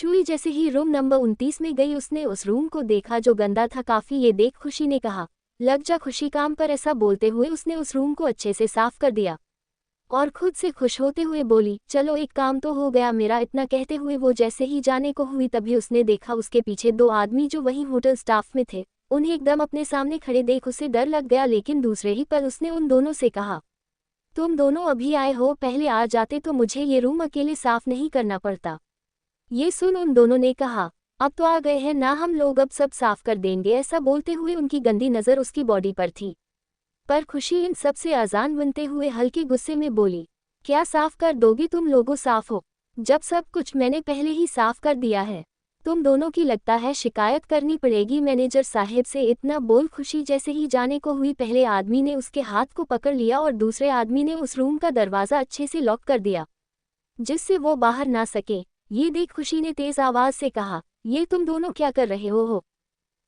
छुई जैसे ही room number 29 में गई उसने उस रूम को देखा जो गंदा था काफी। ये देख खुशी ने कहा, लग जा खुशी काम पर। ऐसा बोलते हुए उसने उस रूम को अच्छे से साफ कर दिया और खुद से खुश होते हुए बोली, चलो एक काम तो हो गया मेरा। इतना कहते हुए वो जैसे ही जाने को हुई तभी उसने देखा उसके पीछे दो आदमी जो वहीं होटल स्टाफ में थे। उन्हें एकदम अपने सामने खड़े देख उसे डर लग गया, लेकिन दूसरे ही पल उसने उन दोनों से कहा, तुम दोनों अभी आए हो, पहले आ जाते तो मुझे ये रूम अकेले साफ नहीं करना पड़ता। ये सुन उन दोनों ने कहा, अब तो आ गए हैं ना हम लोग, अब सब साफ कर देंगे। ऐसा बोलते हुए उनकी गंदी नज़र उसकी बॉडी पर थी। पर खुशी इन सब से आज़ान बनते हुए हल्के गुस्से में बोली, क्या साफ कर दोगी तुम लोगों? साफ हो जब सब कुछ मैंने पहले ही साफ कर दिया है। तुम दोनों की लगता है शिकायत करनी पड़ेगी मैनेजर साहब से। इतना बोल खुशी जैसे ही जाने को हुई पहले आदमी ने उसके हाथ को पकड़ लिया और दूसरे आदमी ने उस रूम का दरवाज़ा अच्छे से लॉक कर दिया जिससे वो बाहर ना सके। ये देख खुशी ने तेज आवाज से कहा, ये तुम दोनों क्या कर रहे हो?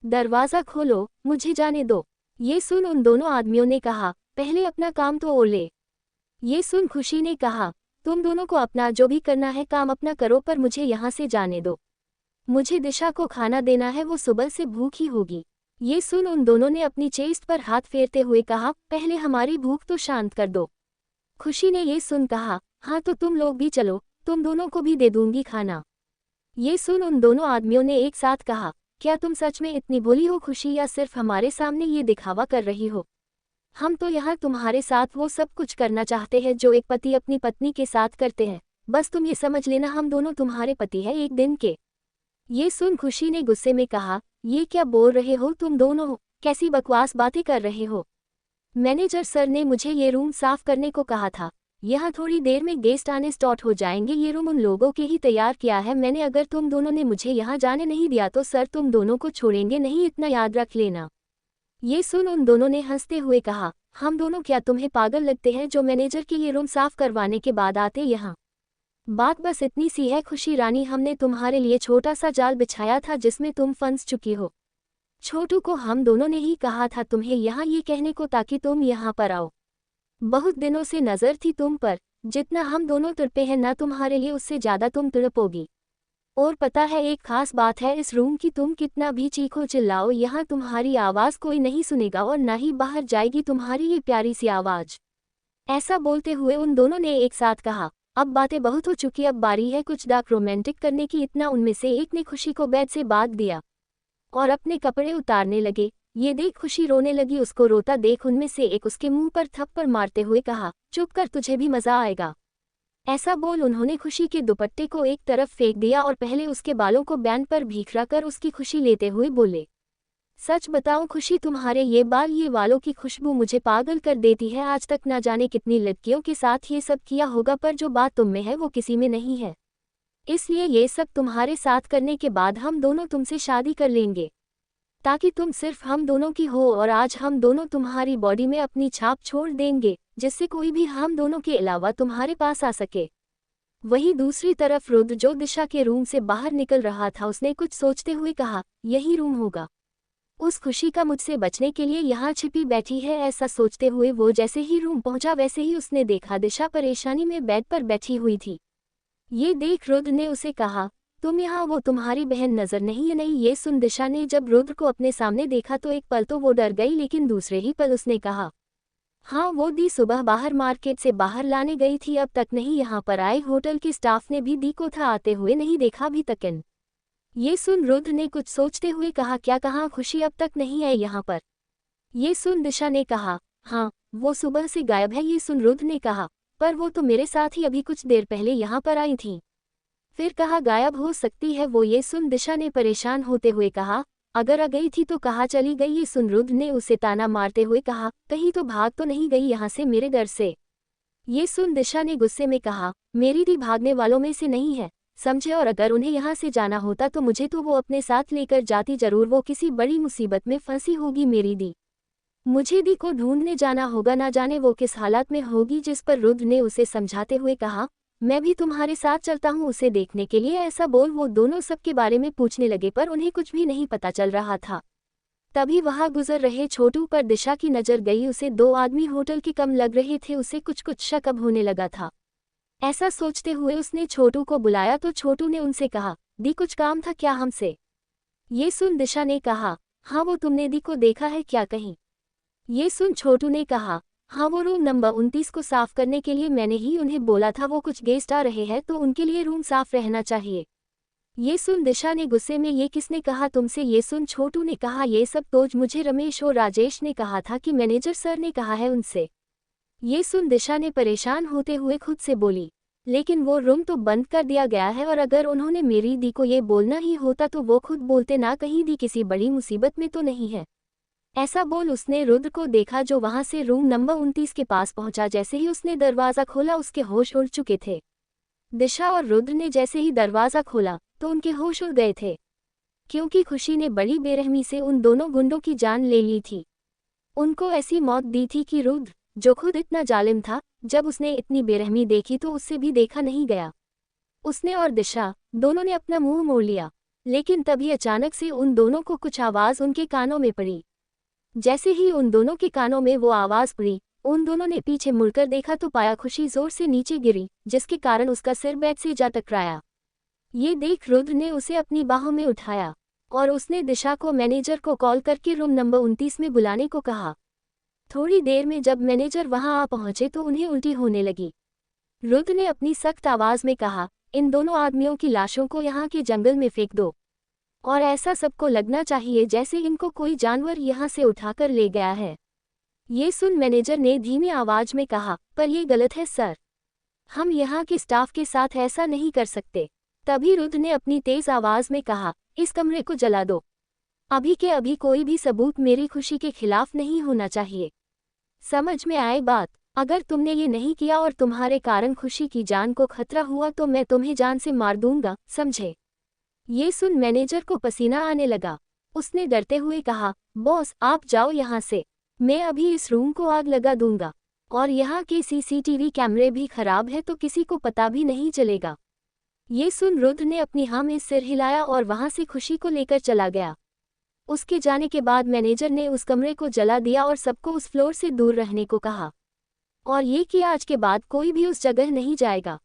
दरवाज़ा खोलो, मुझे जाने दो। ये सुन उन दोनों आदमियों ने कहा, पहले अपना काम तो ओर ले। ये सुन खुशी ने कहा, तुम दोनों को अपना जो भी करना है काम अपना करो, पर मुझे यहाँ से जाने दो। मुझे दिशा को खाना देना है, वो सुबह से भूखी होगी। ये सुन उन दोनों ने अपनी चेस्ट पर हाथ फेरते हुए कहा, पहले हमारी भूख तो शांत कर दो। खुशी ने ये सुन कहा, हाँ तो तुम लोग भी चलो, तुम दोनों को भी दे दूंगी खाना। ये सुन उन दोनों आदमियों ने एक साथ कहा, क्या तुम सच में इतनी भोली हो खुशी, या सिर्फ हमारे सामने ये दिखावा कर रही हो? हम तो यहाँ तुम्हारे साथ वो सब कुछ करना चाहते हैं जो एक पति अपनी पत्नी के साथ करते हैं। बस तुम ये समझ लेना हम दोनों तुम्हारे पति हैं एक दिन के। ये सुन खुशी ने गुस्से में कहा, ये क्या बोल रहे हो तुम दोनों? कैसी बकवास बातें कर रहे हो? मैनेजर सर ने मुझे ये रूम साफ करने को कहा था। यहाँ थोड़ी देर में गेस्ट आने स्टार्ट हो जाएंगे। ये रूम उन लोगों के ही तैयार किया है मैंने। अगर तुम दोनों ने मुझे यहाँ जाने नहीं दिया तो सर तुम दोनों को छोड़ेंगे नहीं, इतना याद रख लेना। ये सुन उन दोनों ने हंसते हुए कहा, हम दोनों क्या तुम्हें पागल लगते हैं जो मैनेजर के ये रूम साफ करवाने के बाद आते यहाँ? बात बस इतनी सी है खुशी रानी, हमने तुम्हारे लिए छोटा सा जाल बिछाया था जिसमें तुम फंस चुकी हो। छोटू को हम दोनों ने ही कहा था तुम्हें यहाँ ये कहने को ताकि तुम यहाँ पर आओ। बहुत दिनों से नज़र थी तुम पर। जितना हम दोनों तड़पे हैं ना तुम्हारे लिए, उससे ज़्यादा तुम तड़पोगी। और पता है एक खास बात है इस रूम की, तुम कितना भी चीखो चिल्लाओ यहाँ तुम्हारी आवाज़ कोई नहीं सुनेगा और ना ही बाहर जाएगी तुम्हारी ये प्यारी सी आवाज़। ऐसा बोलते हुए उन दोनों ने एक साथ कहा, अब बातें बहुत हो चुकी, अब बारी है कुछ डार्क रोमांटिक करने की। इतना उनमें से एक ने खुशी को बेड से बांध दिया और अपने कपड़े उतारने लगे। ये देख खुशी रोने लगी। उसको रोता देख उनमें से एक उसके मुंह पर थप्पड़ मारते हुए कहा, चुप कर, तुझे भी मजा आएगा। ऐसा बोल उन्होंने खुशी के दुपट्टे को एक तरफ फेंक दिया और पहले उसके बालों को बैंड पर बिखरा कर उसकी खुशी लेते हुए बोले, सच बताओ खुशी तुम्हारे ये बाल ये वालों की खुशबू मुझे पागल कर देती है। आज तक ना जाने कितनी लड़कियों के साथ ये सब किया होगा, पर जो बात तुम में है वो किसी में नहीं है। इसलिए ये सब तुम्हारे साथ करने के बाद हम दोनों तुमसे शादी कर लेंगे ताकि तुम सिर्फ हम दोनों की हो। और आज हम दोनों तुम्हारी बॉडी में अपनी छाप छोड़ देंगे जिससे कोई भी हम दोनों के अलावा तुम्हारे पास आ सके। वहीं दूसरी तरफ रुद्र जो दिशा के रूम से बाहर निकल रहा था, उसने कुछ सोचते हुए कहा, यही रूम होगा। उस खुशी का मुझसे बचने के लिए यहाँ छिपी बैठी है। ऐसा सोचते हुए वो जैसे ही रूम पहुंचा वैसे ही उसने देखा दिशा परेशानी में बेड पर बैठी हुई थी। ये देख रुद्र ने उसे कहा, तुम यहाँ, वो तुम्हारी बहन नजर नहीं है? नहीं। ये सुन दिशा ने जब रुद्र को अपने सामने देखा तो एक पल तो वो डर गई, लेकिन दूसरे ही पल उसने कहा, हाँ वो दी सुबह बाहर मार्केट से बाहर लाने गई थी, अब तक नहीं यहाँ पर आए। होटल के स्टाफ ने भी दी को था आते हुए नहीं देखा अभी तक। ये सुन रुद्र ने कुछ सोचते हुए कहा, क्या कहा? खुशी अब तक नहीं आई यहाँ पर? ये सुन दिशा ने कहा, हाँ वो सुबह से गायब है। ये सुन रुद्र ने कहा, पर वो तो मेरे साथ ही अभी कुछ देर पहले यहाँ पर आई थी। फिर कहा गायब हो सकती है वो? ये सुन दिशा ने परेशान होते हुए कहा, अगर आ गई थी तो कहाँ चली गई? ये सुन रुद्र ने उसे ताना मारते हुए कहा, कहीं तो भाग तो नहीं गई यहाँ से मेरे डर से? ये सुन दिशा ने गुस्से में कहा, मेरी दी भागने वालों में से नहीं है समझे, और अगर उन्हें यहाँ से जाना होता तो मुझे तो वो अपने साथ लेकर जाती जरूर। वो किसी बड़ी मुसीबत में फंसी होगी मेरी दी। मुझे दी को ढूंढने जाना होगा, ना जाने वो किस हालत में होगी। जिस पर रुद्र ने उसे समझाते हुए कहा, मैं भी तुम्हारे साथ चलता हूँ उसे देखने के लिए। ऐसा बोल वो दोनों सबके बारे में पूछने लगे, पर उन्हें कुछ भी नहीं पता चल रहा था। तभी वहां गुजर रहे छोटू पर दिशा की नजर गई। उसे दो आदमी होटल के कम लग रहे थे। उसे कुछ शक अब होने लगा था। ऐसा सोचते हुए उसने छोटू को बुलाया तो छोटू ने उनसे कहा, दी कुछ काम था क्या हमसे? ये सुन दिशा ने कहा, हाँ वो तुमने दी को देखा है क्या कहीं? ये सुन छोटू ने कहा, हाँ वो रूम नंबर 29 को साफ करने के लिए मैंने ही उन्हें बोला था, वो कुछ गेस्ट आ रहे हैं तो उनके लिए रूम साफ रहना चाहिए। ये सुन दिशा ने गुस्से में, ये किसने कहा तुमसे? ये सुन छोटू ने कहा, ये सब तो मुझे रमेश और राजेश ने कहा था कि मैनेजर सर ने कहा है उनसे। ये सुन दिशा ने परेशान होते हुए खुद से बोली, लेकिन वो रूम तो बंद कर दिया गया है और अगर उन्होंने मेरी दी को ये बोलना ही होता तो वो खुद बोलते ना, कहीं दी किसी बड़ी मुसीबत में तो नहीं है। ऐसा बोल उसने रुद्र को देखा जो वहां से रूम नंबर 29 के पास पहुंचा। जैसे ही उसने दरवाज़ा खोला उसके होश उड़ चुके थे। दिशा और रुद्र ने जैसे ही दरवाज़ा खोला तो उनके होश उड़ गए थे, क्योंकि खुशी ने बड़ी बेरहमी से उन दोनों गुंडों की जान ले ली थी। उनको ऐसी मौत दी थी कि रुद्र, जो खुद इतना जालिम था, जब उसने इतनी बेरहमी देखी तो उससे भी देखा नहीं गया। उसने और दिशा दोनों ने अपना मुंह मोड़ लिया, लेकिन तभी अचानक से उन दोनों को कुछ आवाज़ उनके कानों में पड़ी। जैसे ही उन दोनों के कानों में वो आवाज़ पड़ी, उन दोनों ने पीछे मुड़कर देखा तो पाया खुशी जोर से नीचे गिरी, जिसके कारण उसका सिर बेड से जा टकराया। ये देख रुद्र ने उसे अपनी बाहों में उठाया और उसने दिशा को मैनेजर को कॉल करके रूम नंबर 29 में बुलाने को कहा। थोड़ी देर में जब मैनेजर वहां आ पहुंचे तो उन्हें उल्टी होने लगी। रुद्र ने अपनी सख्त आवाज में कहा, इन दोनों आदमियों की लाशों को यहाँ के जंगल में फेंक दो, और ऐसा सबको लगना चाहिए जैसे इनको कोई जानवर यहाँ से उठाकर ले गया है। ये सुन मैनेजर ने धीमी आवाज में कहा, पर यह गलत है सर, हम यहाँ के स्टाफ के साथ ऐसा नहीं कर सकते। तभी रुद्र ने अपनी तेज आवाज में कहा, इस कमरे को जला दो, अभी के अभी, कोई भी सबूत मेरी खुशी के खिलाफ नहीं होना चाहिए। समझ में आए बात? अगर तुमने ये नहीं किया और तुम्हारे कारण खुशी की जान को खतरा हुआ तो मैं तुम्हें जान से मार दूंगा, समझे? ये सुन मैनेजर को पसीना आने लगा। उसने डरते हुए कहा, बॉस आप जाओ यहाँ से, मैं अभी इस रूम को आग लगा दूंगा, और यहाँ के सीसीटीवी कैमरे भी खराब है तो किसी को पता भी नहीं चलेगा। ये सुन रुद्र ने अपनी हाँ में सिर हिलाया और वहां से खुशी को लेकर चला गया। उसके जाने के बाद मैनेजर ने उस कमरे को जला दिया और सबको उस फ्लोर से दूर रहने को कहा, और ये कि आज के बाद कोई भी उस जगह नहीं जाएगा।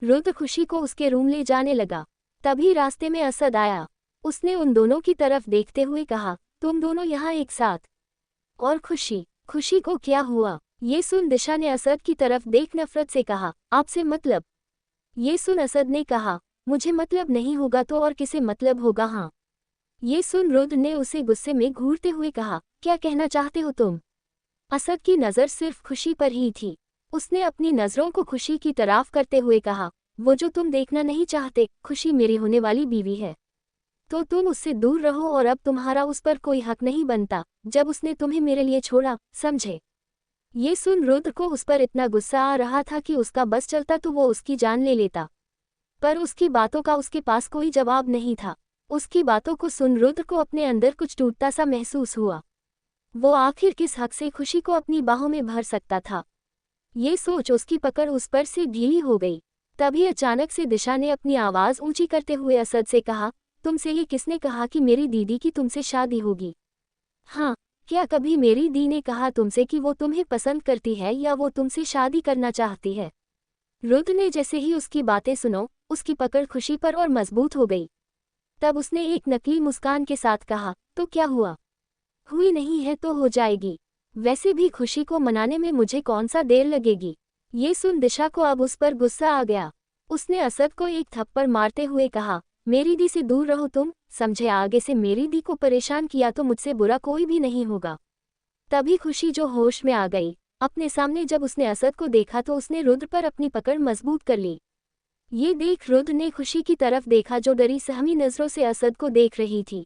रुद्र खुशी को उसके रूम ले जाने लगा। तभी रास्ते में असद आया। उसने उन दोनों की तरफ देखते हुए कहा, तुम दोनों यहाँ एक साथ? और खुशी को क्या हुआ? ये सुन दिशा ने असद की तरफ देख नफरत से कहा, आपसे मतलब? ये सुन असद ने कहा, मुझे मतलब नहीं होगा तो और किसे मतलब होगा? हाँ। ये सुन रुद्र ने उसे गुस्से में घूरते हुए कहा, क्या कहना चाहते हो तुम? असद की नज़र सिर्फ खुशी पर ही थी। उसने अपनी नज़रों को खुशी की तरफ करते हुए कहा, वो जो तुम देखना नहीं चाहते, खुशी मेरी होने वाली बीवी है, तो तुम उससे दूर रहो और अब तुम्हारा उस पर कोई हक नहीं बनता जब उसने तुम्हें मेरे लिए छोड़ा, समझे? ये सुन रुद्र को उस पर इतना गुस्सा आ रहा था कि उसका बस चलता तो वो उसकी जान ले लेता, पर उसकी बातों का उसके पास कोई जवाब नहीं था। उसकी बातों को सुन रुद्र को अपने अंदर कुछ टूटता सा महसूस हुआ। वो आखिर किस हक से खुशी को अपनी बाहों में भर सकता था? ये सोच उसकी पकड़ उस पर से ढीली हो गई। तभी अचानक से दिशा ने अपनी आवाज़ ऊंची करते हुए असद से कहा, तुमसे ये किसने कहा कि मेरी दीदी की तुमसे शादी होगी? हाँ, क्या कभी मेरी दी ने कहा तुमसे कि वो तुम्हें पसंद करती है या वो तुमसे शादी करना चाहती है? रुद्र ने जैसे ही उसकी बातें सुनो, उसकी पकड़ खुशी पर और मजबूत हो गई। तब उसने एक नकली मुस्कान के साथ कहा, तो क्या हुआ? हुई नहीं है तो हो जाएगी, वैसे भी खुशी को मनाने में मुझे कौन सा देर लगेगी। ये सुन दिशा को अब उस पर गुस्सा आ गया। उसने असद को एक थप्पड़ मारते हुए कहा, मेरी दी से दूर रहो तुम, समझे? आगे से मेरी दी को परेशान किया तो मुझसे बुरा कोई भी नहीं होगा। तभी खुशी जो होश में आ गई, अपने सामने जब उसने असद को देखा तो उसने रुद्र पर अपनी पकड़ मजबूत कर ली। ये देख रुद्र ने खुशी की तरफ देखा जो डरी सहमी नजरों से असद को देख रही थी।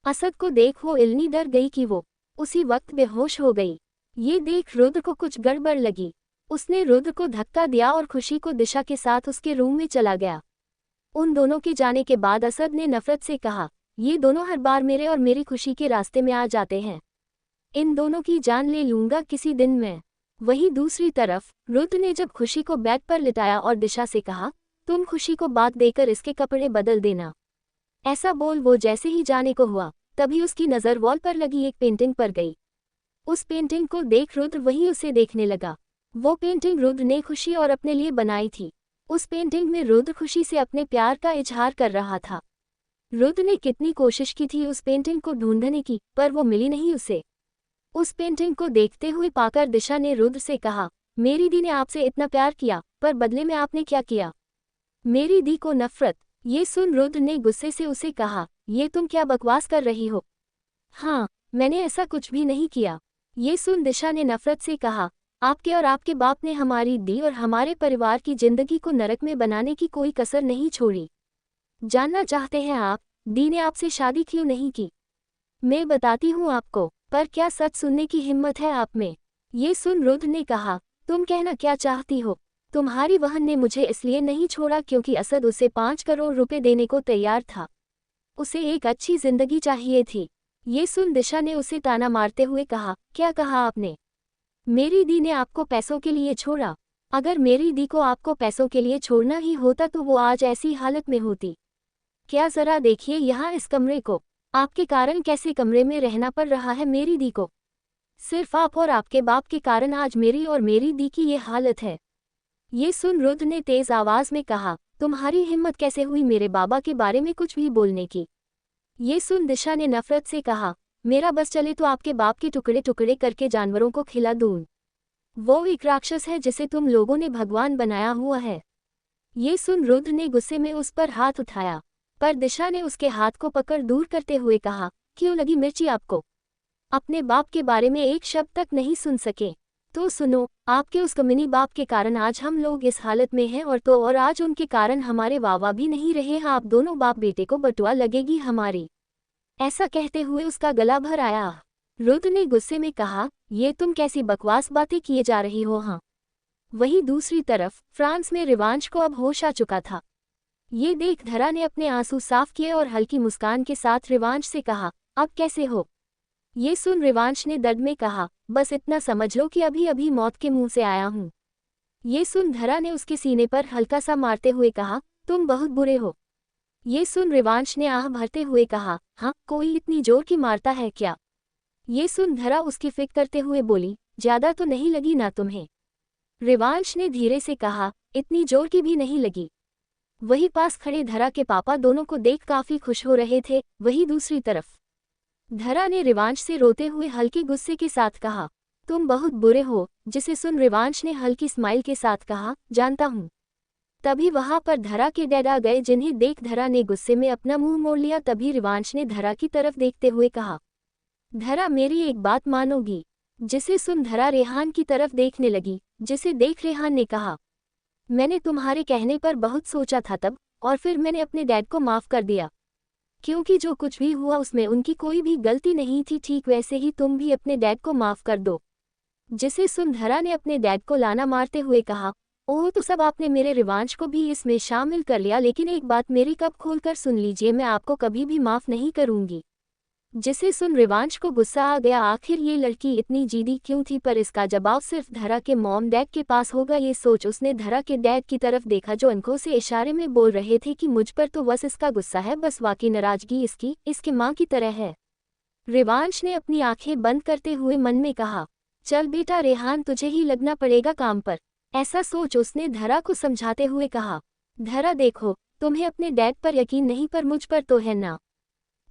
असद को देख वो इतनी डर गई कि वो उसी वक्त बेहोश हो गई। ये देख रुद्र को कुछ गड़बड़ लगी। उसने रुद्र को धक्का दिया और खुशी को दिशा के साथ उसके रूम में चला गया। उन दोनों के जाने के बाद असद ने नफरत से कहा, ये दोनों हर बार मेरे और मेरी खुशी के रास्ते में आ जाते हैं, इन दोनों की जान ले लूंगा किसी दिन मैं। वहीं दूसरी तरफ रुद्र ने जब खुशी को बेड पर लिटाया और दिशा से कहा, तुम खुशी को बात देकर इसके कपड़े बदल देना। ऐसा बोल वो जैसे ही जाने को हुआ, तभी उसकी नज़र वॉल पर लगी एक पेंटिंग पर गई। उस पेंटिंग को देख रुद्र वहीं उसे देखने लगा। वो पेंटिंग रुद्र ने खुशी और अपने लिए बनाई थी। उस पेंटिंग में रुद्र खुशी से अपने प्यार का इजहार कर रहा था। रुद्र ने कितनी कोशिश की थी उस पेंटिंग को ढूंढने की, पर वो मिली नहीं उसे। उस पेंटिंग को देखते हुए पाकर दिशा ने रुद्र से कहा, मेरी दी ने आपसे इतना प्यार किया, पर बदले में आपने क्या किया? मेरी दी को नफरत। ये सुन रुद्र ने गुस्से से उसे कहा, ये तुम क्या बकवास कर रही हो? हाँ, मैंने ऐसा कुछ भी नहीं किया। ये सुन दिशा ने नफरत से कहा, आपके और आपके बाप ने हमारी दी और हमारे परिवार की जिंदगी को नरक में बनाने की कोई कसर नहीं छोड़ी। जानना चाहते हैं आप, दी ने आपसे शादी क्यों नहीं की? मैं बताती हूँ आपको, पर क्या सच सुनने की हिम्मत है आप में? ये सुन रुद्र ने कहा, तुम कहना क्या चाहती हो? तुम्हारी बहन ने मुझे इसलिए नहीं छोड़ा क्योंकि असद उसे 5 करोड़ रुपए देने को तैयार था। उसे एक अच्छी जिंदगी चाहिए थी। ये सुन दिशा ने उसे ताना मारते हुए कहा, क्या कहा आपने? मेरी दी ने आपको पैसों के लिए छोड़ा? अगर मेरी दी को आपको पैसों के लिए छोड़ना ही होता तो वो आज ऐसी हालत में होती। क्या जरा देखिए यहाँ इस कमरे को, आपके कारण कैसे कमरे में रहना पड़ रहा है मेरी दी को। सिर्फ आप और आपके बाप के कारण आज मेरी और मेरी दी की ये हालत है। ये सुन रुद्र ने तेज आवाज में कहा, तुम्हारी हिम्मत कैसे हुई मेरे बाबा के बारे में कुछ भी बोलने की? ये सुन दिशा ने नफरत से कहा, मेरा बस चले तो आपके बाप के टुकड़े टुकड़े करके जानवरों को खिला दूं। वो एक राक्षस है जिसे तुम लोगों ने भगवान बनाया हुआ है। ये सुन रुद्र ने गुस्से में उस पर हाथ उठाया, पर दिशा ने उसके हाथ को पकड़ दूर करते हुए कहा, क्यों लगी मिर्ची आपको? अपने बाप के बारे में एक शब्द तक नहीं सुन सके तो सुनो, आपके उस कमीनी बाप के कारण आज हम लोग इस हालत में हैं और आज उनके कारण हमारे वावा भी नहीं रहे हैं। आप दोनों बाप बेटे को बटुआ लगेगी हमारी। ऐसा कहते हुए उसका गला भर आया। रुद्र ने गुस्से में कहा, ये तुम कैसी बकवास बातें किए जा रही हो? हाँ। वहीं दूसरी तरफ फ्रांस में रिवांश को अब होश आ चुका था। ये देख धरा ने अपने आंसू साफ किए और हल्की मुस्कान के साथ रिवांश से कहा, अब कैसे हो? ये सुन रिवांश ने दर्द में कहा, बस इतना समझ लो कि अभी अभी मौत के मुंह से आया हूँ। ये सुन धरा ने उसके सीने पर हल्का सा मारते हुए कहा, तुम बहुत बुरे हो। ये सुन रिवांश ने आह भरते हुए कहा, हाँ, कोई इतनी जोर की मारता है क्या? ये सुन धरा उसकी फिक्र करते हुए बोली, ज्यादा तो नहीं लगी ना तुम्हें? रिवांश ने धीरे से कहा, इतनी जोर की भी नहीं लगी। वही पास खड़े धरा के पापा दोनों को देख काफी खुश हो रहे थे। वही दूसरी तरफ धरा ने रिवांश से रोते हुए हल्के गुस्से के साथ कहा, तुम बहुत बुरे हो। जिसे सुन रिवांश ने हल्की स्माइल के साथ कहा, जानता हूँ। तभी वहां पर धरा के डैड आ गए, जिन्हें देख धरा ने गुस्से में अपना मुंह मोड़ लिया। तभी रिवांश ने धरा की तरफ देखते हुए कहा, धरा मेरी एक बात मानोगी? जिसे सुन धरा रेहान की तरफ देखने लगी। जिसे देख रेहान ने कहा, मैंने तुम्हारे कहने पर बहुत सोचा था तब, और फिर मैंने अपने डैड को माफ कर दिया, क्योंकि जो कुछ भी हुआ उसमें उनकी कोई भी गलती नहीं थी। ठीक वैसे ही तुम भी अपने डैड को माफ कर दो। जिसे सुन धरा ने अपने डैड को लाना मारते हुए कहा, ओह तो सब आपने मेरे रिवांश को भी इसमें शामिल कर लिया, लेकिन एक बात मेरी कब खोलकर सुन लीजिए, मैं आपको कभी भी माफ नहीं करूंगी। जिसे सुन रिवांश को गुस्सा आ गया, आखिर ये लड़की इतनी जिद्दी क्यों थी? पर इसका जवाब सिर्फ धरा के मॉम डैड के पास होगा। ये सोच उसने धरा के डैड की तरफ देखा, जो आंखों से इशारे में बोल रहे थे कि मुझ पर तो बस इसका गुस्सा है, बस वाकई नाराजगी इसके माँ की तरह है। रिवांश ने अपनी आंखें बंद करते हुए मन में कहा, चल बेटा रेहान, तुझे ही लगना पड़ेगा काम पर। ऐसा सोच उसने धरा को समझाते हुए कहा, धरा देखो, तुम्हें अपने डैड पर यकीन नहीं, पर मुझ पर तो है ना।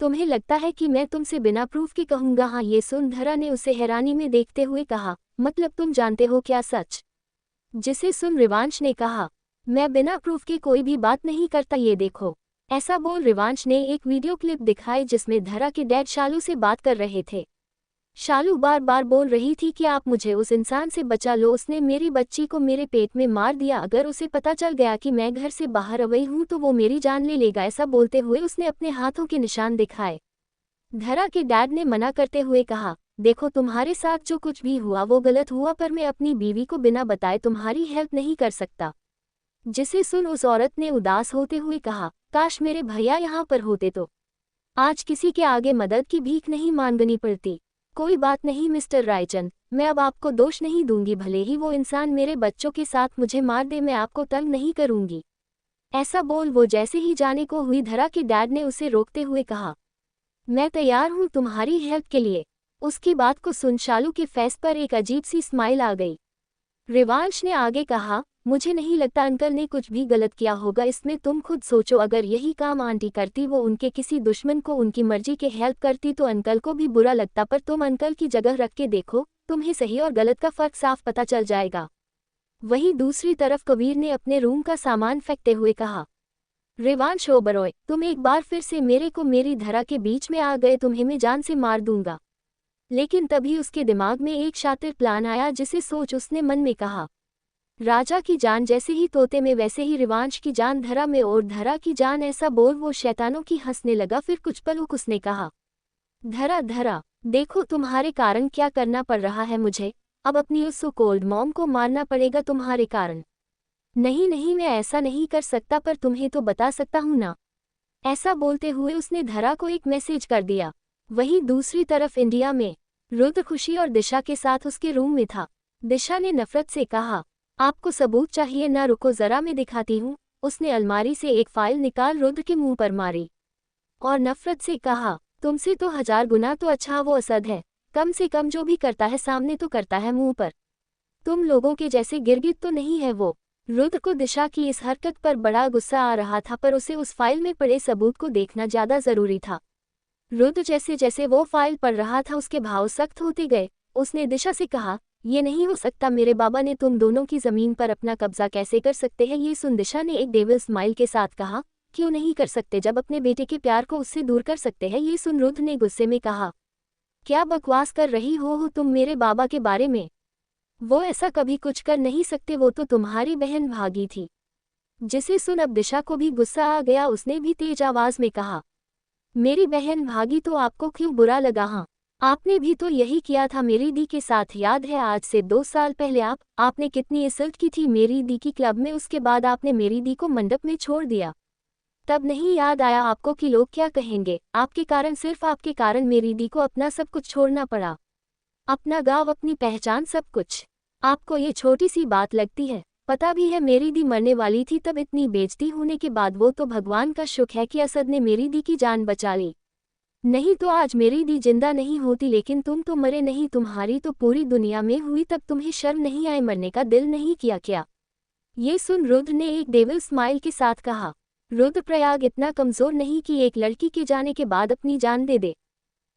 तुम्हें लगता है कि मैं तुमसे बिना प्रूफ के कहूंगा? हाँ। ये सुन धरा ने उसे हैरानी में देखते हुए कहा, मतलब तुम जानते हो क्या सच? जिसे सुन रिवांश ने कहा, मैं बिना प्रूफ के कोई भी बात नहीं करता, ये देखो। ऐसा बोल रिवांश ने एक वीडियो क्लिप दिखाई जिसमें धरा के डैड शालू से बात कर रहे थे। शालू बार बार बोल रही थी कि आप मुझे उस इंसान से बचा लो, उसने मेरी बच्ची को मेरे पेट में मार दिया, अगर उसे पता चल गया कि मैं घर से बाहर आई हूँ तो वो मेरी जान ले लेगा। ऐसा बोलते हुए उसने अपने हाथों के निशान दिखाए। धरा के डैड ने मना करते हुए कहा, देखो तुम्हारे साथ जो कुछ भी हुआ वो गलत हुआ, पर मैं अपनी बीवी को बिना बताए तुम्हारी हेल्प नहीं कर सकता। जिसे सुन उस औरत ने उदास होते हुए कहा, काश मेरे भैया यहाँ पर होते तो आज किसी के आगे मदद की भीख नहीं मांगनी पड़ती। कोई बात नहीं मिस्टर रायचंद, मैं अब आपको दोष नहीं दूंगी, भले ही वो इंसान मेरे बच्चों के साथ मुझे मार दे, मैं आपको तंग नहीं करूंगी। ऐसा बोल वो जैसे ही जाने को हुई, धरा के डैड ने उसे रोकते हुए कहा, मैं तैयार हूँ तुम्हारी हेल्प के लिए। उसकी बात को सुन शालू के फेस पर एक अजीब सी स्माइल आ गई। रिवांश ने आगे कहा, मुझे नहीं लगता अंकल ने कुछ भी गलत किया होगा इसमें, तुम खुद सोचो, अगर यही काम आंटी करती, वो उनके किसी दुश्मन को उनकी मर्जी के हेल्प करती तो अंकल को भी बुरा लगता, पर तुम अंकल की जगह रख के देखो, तुम्हें सही और गलत का फर्क साफ पता चल जाएगा। वहीं दूसरी तरफ कबीर ने अपने रूम का सामान फेंकते हुए कहा, रिवांश ओबरॉय, तुम एक बार फिर से मेरे को मेरी धरा के बीच में आ गए, तुम्हें मैं जान से मार दूंगा। लेकिन तभी उसके दिमाग में एक शातिर प्लान आया जिसे सोच उसने मन में कहा, राजा की जान जैसे ही तोते में वैसे ही रिवांश की जान धरा में, और धरा की जान ऐसा बोल वो शैतानों की हंसने लगा। फिर कुछ पल उसने कहा, धरा धरा, देखो तुम्हारे कारण क्या करना पड़ रहा है मुझे, अब अपनी उस सो कोल्ड मॉम को मारना पड़ेगा तुम्हारे कारण। नहीं नहीं, मैं ऐसा नहीं कर सकता, पर तुम्हें तो बता सकता हूं ना। ऐसा बोलते हुए उसने धरा को एक मैसेज कर दिया। वहीं दूसरी तरफ इंडिया में रुद्र खुशी और दिशा के साथ उसके रूम में था। दिशा ने नफरत से कहा, आपको सबूत चाहिए ना, रुको जरा मैं दिखाती हूँ। उसने अलमारी से एक फाइल निकाल रुद्र के मुंह पर मारी और नफरत से कहा, तुमसे तो 1000 गुना तो अच्छा वो असद है, कम से कम जो भी करता है सामने तो करता है मुंह पर, तुम लोगों के जैसे गिरगिट तो नहीं है वो। रुद्र को दिशा की इस हरकत पर बड़ा गुस्सा आ रहा था, पर उसे उस फाइल में पड़े सबूत को देखना ज्यादा जरूरी था। रुद्र जैसे जैसे वो फाइल पढ़ रहा था उसके भाव सख्त होते गए। उसने दिशा से कहा, ये नहीं हो सकता, मेरे बाबा ने तुम दोनों की जमीन पर अपना कब्जा कैसे कर सकते हैं। ये सुन दिशा ने एक डेविल स्माइल के साथ कहा, क्यों नहीं कर सकते, जब अपने बेटे के प्यार को उससे दूर कर सकते हैं। ये सुन रुद्र ने गुस्से में कहा, क्या बकवास कर रही हो तुम मेरे बाबा के बारे में, वो ऐसा कभी कुछ कर नहीं सकते, वो तो तुम्हारी बहन भागी थी। जिसे सुन अब दिशा को भी गुस्सा आ गया। उसने भी तेज आवाज में कहा, मेरी बहन भागी तो आपको क्यों बुरा लगा? हाँ, आपने भी तो यही किया था मेरी दी के साथ, याद है आज से 2 साल पहले आपने कितनी इंसल्ट की थी मेरी दी की क्लब में, उसके बाद आपने मेरी दी को मंडप में छोड़ दिया। तब नहीं याद आया आपको कि लोग क्या कहेंगे? आपके कारण, सिर्फ आपके कारण मेरी दी को अपना सब कुछ छोड़ना पड़ा, अपना गांव, अपनी पहचान, सब कुछ। आपको ये छोटी सी बात लगती है? पता भी है मेरी दी मरने वाली थी, तब इतनी बेइज्जती होने के बाद वो तो भगवान का शुक्र है कि असद ने मेरी दी की जान बचा ली, नहीं तो आज मेरी दी जिंदा नहीं होती। लेकिन तुम तो मरे नहीं, तुम्हारी तो पूरी दुनिया में हुई, तब तुम्हें शर्म नहीं आए, मरने का दिल नहीं किया क्या? ये सुन रुद्र ने एक डेविल स्माइल के साथ कहा, रुद्रप्रयाग इतना कमजोर नहीं कि एक लड़की के जाने के बाद अपनी जान दे दे।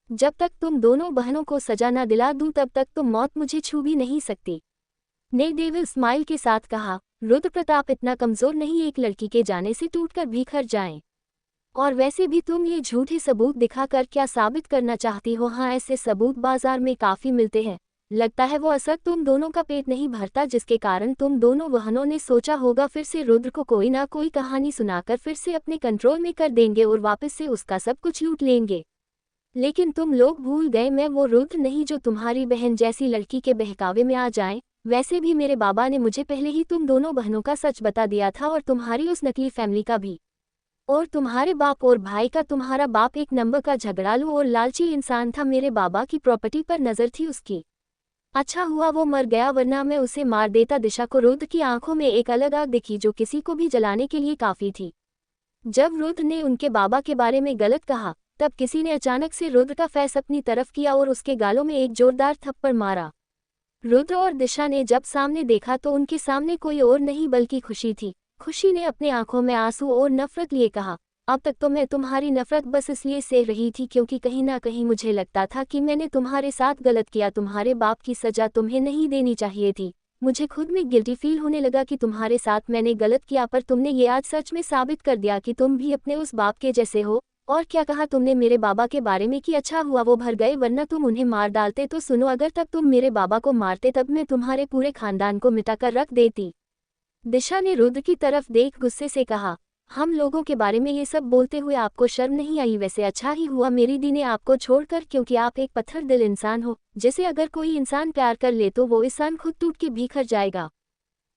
जब तक तुम दोनों बहनों को सजा न दिला दूं तब तक तुम मौत मुझे छू भी नहीं सकती, ने डेविल स्माइल के साथ कहा। रुद्र प्रताप इतना कमजोर नहीं एक लड़की के जाने से टूटकर बिखर जाएं। और वैसे भी तुम ये झूठे सबूत दिखाकर क्या साबित करना चाहती हो? हाँ, ऐसे सबूत बाजार में काफी मिलते हैं। लगता है वो असद तुम दोनों का पेट नहीं भरता, जिसके कारण तुम दोनों बहनों ने सोचा होगा फिर से रुद्र को कोई ना कोई कहानी सुनाकर फिर से अपने कंट्रोल में कर देंगे और वापस से उसका सब कुछ लूट लेंगे। लेकिन तुम लोग भूल गए, मैं वो रुद्र नहीं जो तुम्हारी बहन जैसी लड़की के बहकावे में आ जाए। वैसे भी मेरे बाबा ने मुझे पहले ही तुम दोनों बहनों का सच बता दिया था, और तुम्हारी उस नकली फैमिली का भी, और तुम्हारे बाप और भाई का। तुम्हारा बाप एक नंबर का झगड़ालू और लालची इंसान था, मेरे बाबा की प्रॉपर्टी पर नजर थी उसकी। अच्छा हुआ वो मर गया, वरना मैं उसे मार देता। दिशा को रुद्र की आंखों में एक अलग आग दिखी जो किसी को भी जलाने के लिए काफी थी। जब रुद्र ने उनके बाबा के बारे में गलत कहा, तब किसी ने अचानक से रुद्र का फेस अपनी तरफ किया और उसके गालों में एक जोरदार थप्पड़ मारा। रुद्र और दिशा ने जब सामने देखा तो उनके सामने कोई और नहीं बल्कि खुशी थी। खुशी ने अपने आंखों में आंसू और नफरत लिए कहा, अब तक तो मैं तुम्हारी नफरत बस इसलिए सह रही थी क्योंकि कहीं ना कहीं मुझे लगता था कि मैंने तुम्हारे साथ गलत किया। तुम्हारे बाप की सजा तुम्हें नहीं देनी चाहिए थी। मुझे खुद में गिल्टी फील होने लगा कि तुम्हारे साथ मैंने गलत किया, पर तुमने ये आज सच में साबित कर दिया कि तुम भी अपने उस बाप के जैसे हो। और क्या कहा तुमने मेरे बाबा के बारे में कि अच्छा हुआ वो भर गए, वरना तुम उन्हें मार डालते। तो सुनो, अगर तब तुम मेरे बाबा को मारते तब मैं तुम्हारे पूरे खानदान को मिटाकर रख देती। दिशा ने रुद्र की तरफ देख गुस्से से कहा, हम लोगों के बारे में ये सब बोलते हुए आपको शर्म नहीं आई? वैसे अच्छा ही हुआ मेरी दी ने आपको छोड़कर, क्योंकि आप एक पत्थर दिल इंसान हो, जिसे अगर कोई इंसान प्यार कर ले तो वो इंसान खुद टूट के बिखर जाएगा।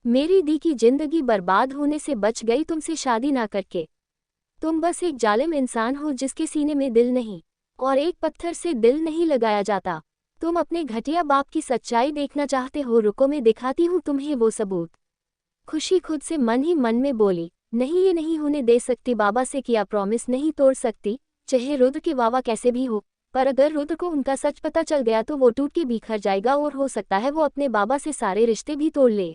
मेरी दी की जिंदगी बर्बाद होने से बच गई तुमसे शादी ना करके। तुम बस एक जालिम इंसान हो जिसके सीने में दिल नहीं, और एक पत्थर से दिल नहीं लगाया जाता। तुम अपने घटिया बाप की सच्चाई देखना चाहते हो? रुको, मैं दिखाती हूँ तुम्हें वो सबूत। खुशी खुद से मन ही मन में बोली, नहीं, ये नहीं होने दे सकती, बाबा से किया प्रॉमिस नहीं तोड़ सकती, चाहे रुद्र के बाबा कैसे भी हो। पर अगर रुद्र को उनका सच पता चल गया तो वो टूट के बिखर जाएगा और हो सकता है वो अपने बाबा से सारे रिश्ते भी तोड़ ले।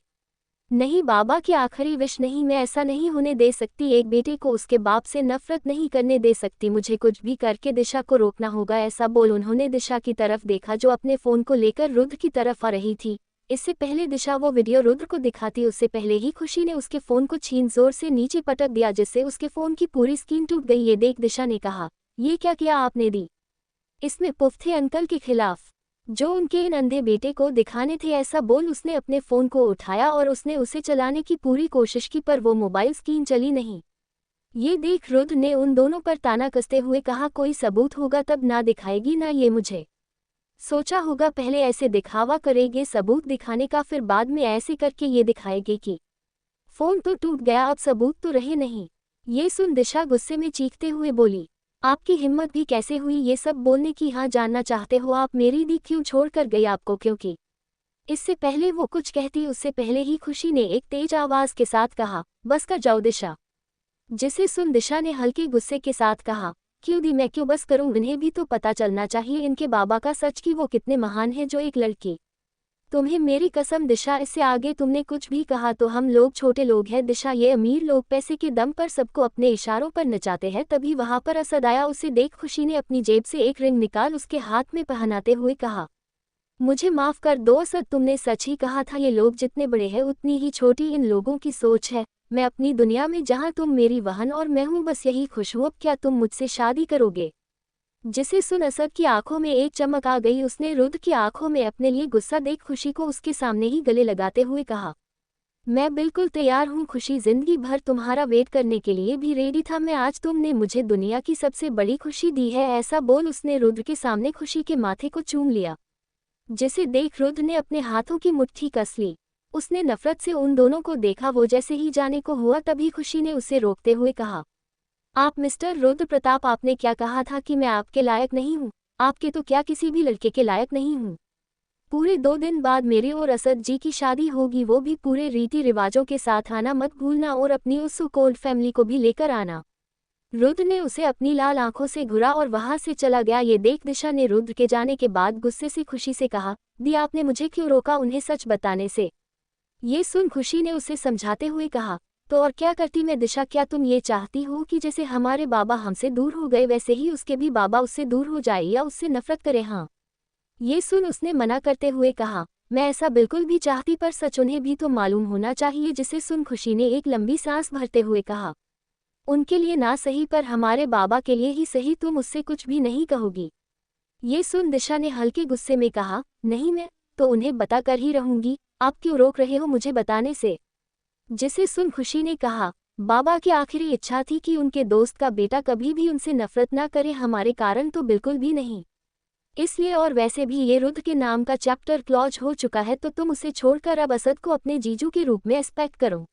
नहीं, बाबा की आखिरी विश नहीं, मैं ऐसा नहीं होने दे सकती। एक बेटे को उसके बाप से नफरत नहीं करने दे सकती। मुझे कुछ भी करके दिशा को रोकना होगा। ऐसा बोल उन्होंने दिशा की तरफ देखा जो अपने फोन को लेकर रुद्र की तरफ आ रही थी। इससे पहले दिशा वो वीडियो रुद्र को दिखाती उससे पहले ही खुशी ने उसके फोन को छीन जोर से नीचे पटक दिया जिससे उसके फोन की पूरी स्क्रीन टूट गई। ये देख दिशा ने कहा, ये क्या किया आपने दी? इसमें पुफ थे अंकल के खिलाफ जो उनके इन अंधे बेटे को दिखाने थे। ऐसा बोल उसने अपने फोन को उठाया और उसने उसे चलाने की पूरी कोशिश की पर वो मोबाइल स्क्रीन चली नहीं। ये देख रुद्र ने उन दोनों पर ताना कसते हुए कहा, कोई सबूत होगा तब ना दिखाएगी ना ये मुझे। सोचा होगा पहले ऐसे दिखावा करेगे सबूत दिखाने का, फिर बाद में ऐसे करके ये दिखाएगे कि फोन तो टूट गया, अब सबूत तो रहे नहीं। ये सुन दिशा गुस्से में चीखते हुए बोली, आपकी हिम्मत भी कैसे हुई ये सब बोलने की? हाँ, जानना चाहते हो आप मेरी दी क्यों छोड़ कर गई आपको? क्योंकि इससे पहले वो कुछ कहती उससे पहले ही खुशी ने एक तेज आवाज के साथ कहा, बस कर जाओ दिशा। जिसे सुन दिशा ने हल्के गुस्से के साथ कहा, क्यों दी, मैं क्यों बस करूं? इन्हें भी तो पता चलना चाहिए इनके बाबा का सच कि वो कितने महान है जो एक लड़की। तुम्हें मेरी कसम दिशा, इससे आगे तुमने कुछ भी कहा तो हम लोग छोटे लोग हैं। दिशा, ये अमीर लोग पैसे के दम पर सबको अपने इशारों पर नचाते हैं। तभी वहां पर असद आया। उसे देख खुशी ने अपनी जेब से एक रिंग निकाल उसके हाथ में पहनाते हुए कहा, मुझे माफ कर दो असद, तुमने सच ही कहा था। ये लोग जितने बड़े हैं उतनी ही छोटी इन लोगों की सोच है। मैं अपनी दुनिया में जहां तुम मेरी बहन और मैं हूं बस यही खुश हूं। अब क्या तुम मुझसे शादी करोगे? जिसे सुन असद की आंखों में एक चमक आ गई। उसने रुद्र की आंखों में अपने लिए गुस्सा देख खुशी को उसके सामने ही गले लगाते हुए कहा, मैं बिल्कुल तैयार हूँ खुशी, जिंदगी भर तुम्हारा वेट करने के लिए भी रेडी था मैं। आज तुमने मुझे दुनिया की सबसे बड़ी खुशी दी है। ऐसा बोल उसने रुद्र के सामने खुशी के माथे को चूम लिया। जिसे देख रुद्र ने अपने हाथों की मुट्ठी कस ली। उसने नफरत से उन दोनों को देखा। वो जैसे ही जाने को हुआ तभी खुशी ने उसे रोकते हुए कहा, आप मिस्टर रुद्र प्रताप, आपने क्या कहा था कि मैं आपके लायक नहीं हूँ? आपके तो क्या किसी भी लड़के के लायक नहीं हूँ। पूरे 2 दिन बाद मेरे और असद जी की शादी होगी, वो भी पूरे रीति रिवाजों के साथ। आना मत भूलना और अपनी उस कोल्ड फैमिली को भी लेकर आना। रुद्र ने उसे अपनी लाल आंखों से घुरा और वहां से चला गया। ये देख दिशा ने रुद्र के जाने के बाद गुस्से से खुशी से कहा, दी, आपने मुझे क्यों रोका उन्हें सच बताने से? ये सुन खुशी ने उसे समझाते हुए कहा, तो और क्या करती मैं दिशा? क्या तुम ये चाहती हो कि जैसे हमारे बाबा हमसे दूर हो गए वैसे ही उसके भी बाबा उससे दूर हो जाए या उससे नफरत करे? हाँ। ये सुन उसने मना करते हुए कहा, मैं ऐसा बिल्कुल भी चाहती, पर सच उन्हें भी तो मालूम होना चाहिए। जिसे सुन खुशी ने एक लंबी सांस भरते हुए कहा, उनके लिए ना सही पर हमारे बाबा के लिए ही सही, तुम उससे कुछ भी नहीं कहोगी? ये सुन दिशा ने हल्के गुस्से में कहा, नहीं, मैं तो उन्हें बता कर ही रहूंगी। आप क्यों रोक रहे हो मुझे बताने से? जिसे सुन खुशी ने कहा, बाबा की आखिरी इच्छा थी कि उनके दोस्त का बेटा कभी भी उनसे नफरत ना करे, हमारे कारण तो बिल्कुल भी नहीं। इसलिए और वैसे भी ये रुद्र के नाम का चैप्टर क्लोज हो चुका है तो तुम उसे छोड़कर अब असद को अपने जीजू के रूप में एक्सपेक्ट करो।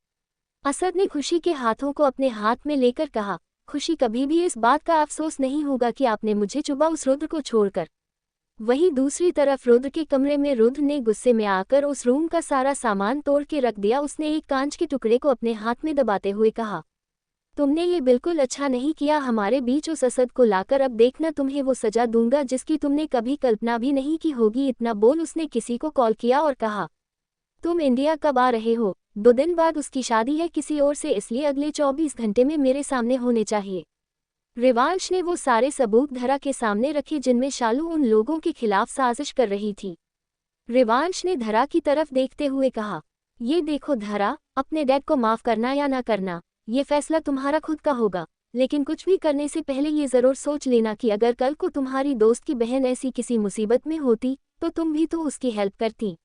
असद ने खुशी के हाथों को अपने हाथ में लेकर कहा, खुशी, कभी भी इस बात का अफसोस नहीं होगा कि आपने मुझे चुबा उस रुद्र को छोड़कर। वहीं दूसरी तरफ रुद्र के कमरे में रुद्र ने गुस्से में आकर उस रूम का सारा सामान तोड़ के रख दिया। उसने एक कांच के टुकड़े को अपने हाथ में दबाते हुए कहा, तुमने ये बिल्कुल अच्छा नहीं किया हमारे बीच उस असद को लाकर। अब देखना तुम्हें वो सजा दूंगा जिसकी तुमने कभी कल्पना भी नहीं की होगी। इतना बोल उसने किसी को कॉल किया और कहा, तुम इंडिया कब आ रहे हो? 2 दिन बाद उसकी शादी है किसी और से, इसलिए अगले 24 घंटे में मेरे सामने होने चाहिए। रिवांश ने वो सारे सबूत धरा के सामने रखे जिनमें शालू उन लोगों के खिलाफ साजिश कर रही थी। रिवांश ने धरा की तरफ देखते हुए कहा, ये देखो धरा, अपने डैड को माफ करना या ना करना ये फैसला तुम्हारा खुद का होगा, लेकिन कुछ भी करने से पहले ये जरूर सोच लेना कि अगर कल को तुम्हारी दोस्त की बहन ऐसी किसी मुसीबत में होती तो तुम भी तो उसकी हेल्प करती।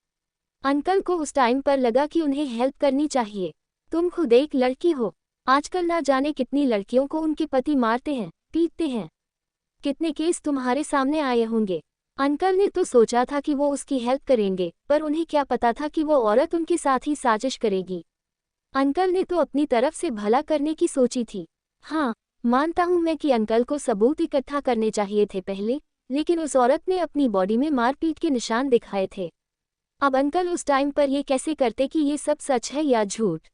अंकल को उस टाइम पर लगा कि उन्हें हेल्प करनी चाहिए। तुम खुद एक लड़की हो, आजकल ना जाने कितनी लड़कियों को उनके पति मारते हैं, पीटते हैं। कितने केस तुम्हारे सामने आए होंगे। अंकल ने तो सोचा था कि वो उसकी हेल्प करेंगे, पर उन्हें क्या पता था कि वो औरत उनके साथ ही साजिश करेगी। अंकल ने तो अपनी तरफ से भला करने की सोची थी। हाँ, मानता हूं मैं कि अंकल को सबूत इकट्ठा करने चाहिए थे पहले, लेकिन उस औरत ने अपनी बॉडी में मारपीट के निशान दिखाए थे। अब अंकल उस टाइम पर ये कैसे करते कि ये सब सच है या झूठ?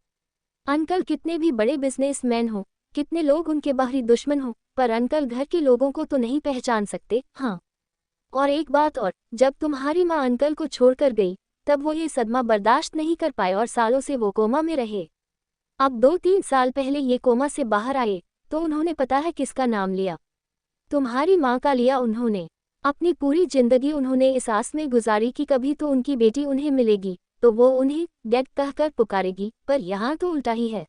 अंकल कितने भी बड़े बिजनेसमैन हो, कितने लोग उनके बाहरी दुश्मन हो, पर अंकल घर के लोगों को तो नहीं पहचान सकते। हाँ, और एक बात और, जब तुम्हारी माँ अंकल को छोड़कर गई तब वो ये सदमा बर्दाश्त नहीं कर पाए और सालों से वो कोमा में रहे। अब 2-3 साल पहले ये कोमा से बाहर आए तो उन्होंने पता है किसका नाम लिया? तुम्हारी माँ का लिया उन्होंने। अपनी पूरी जिंदगी उन्होंने इस आस में गुजारी कि कभी तो उनकी बेटी उन्हें मिलेगी तो वो उन्हें डैड कहकर पुकारेगी, पर यहाँ तो उल्टा ही है।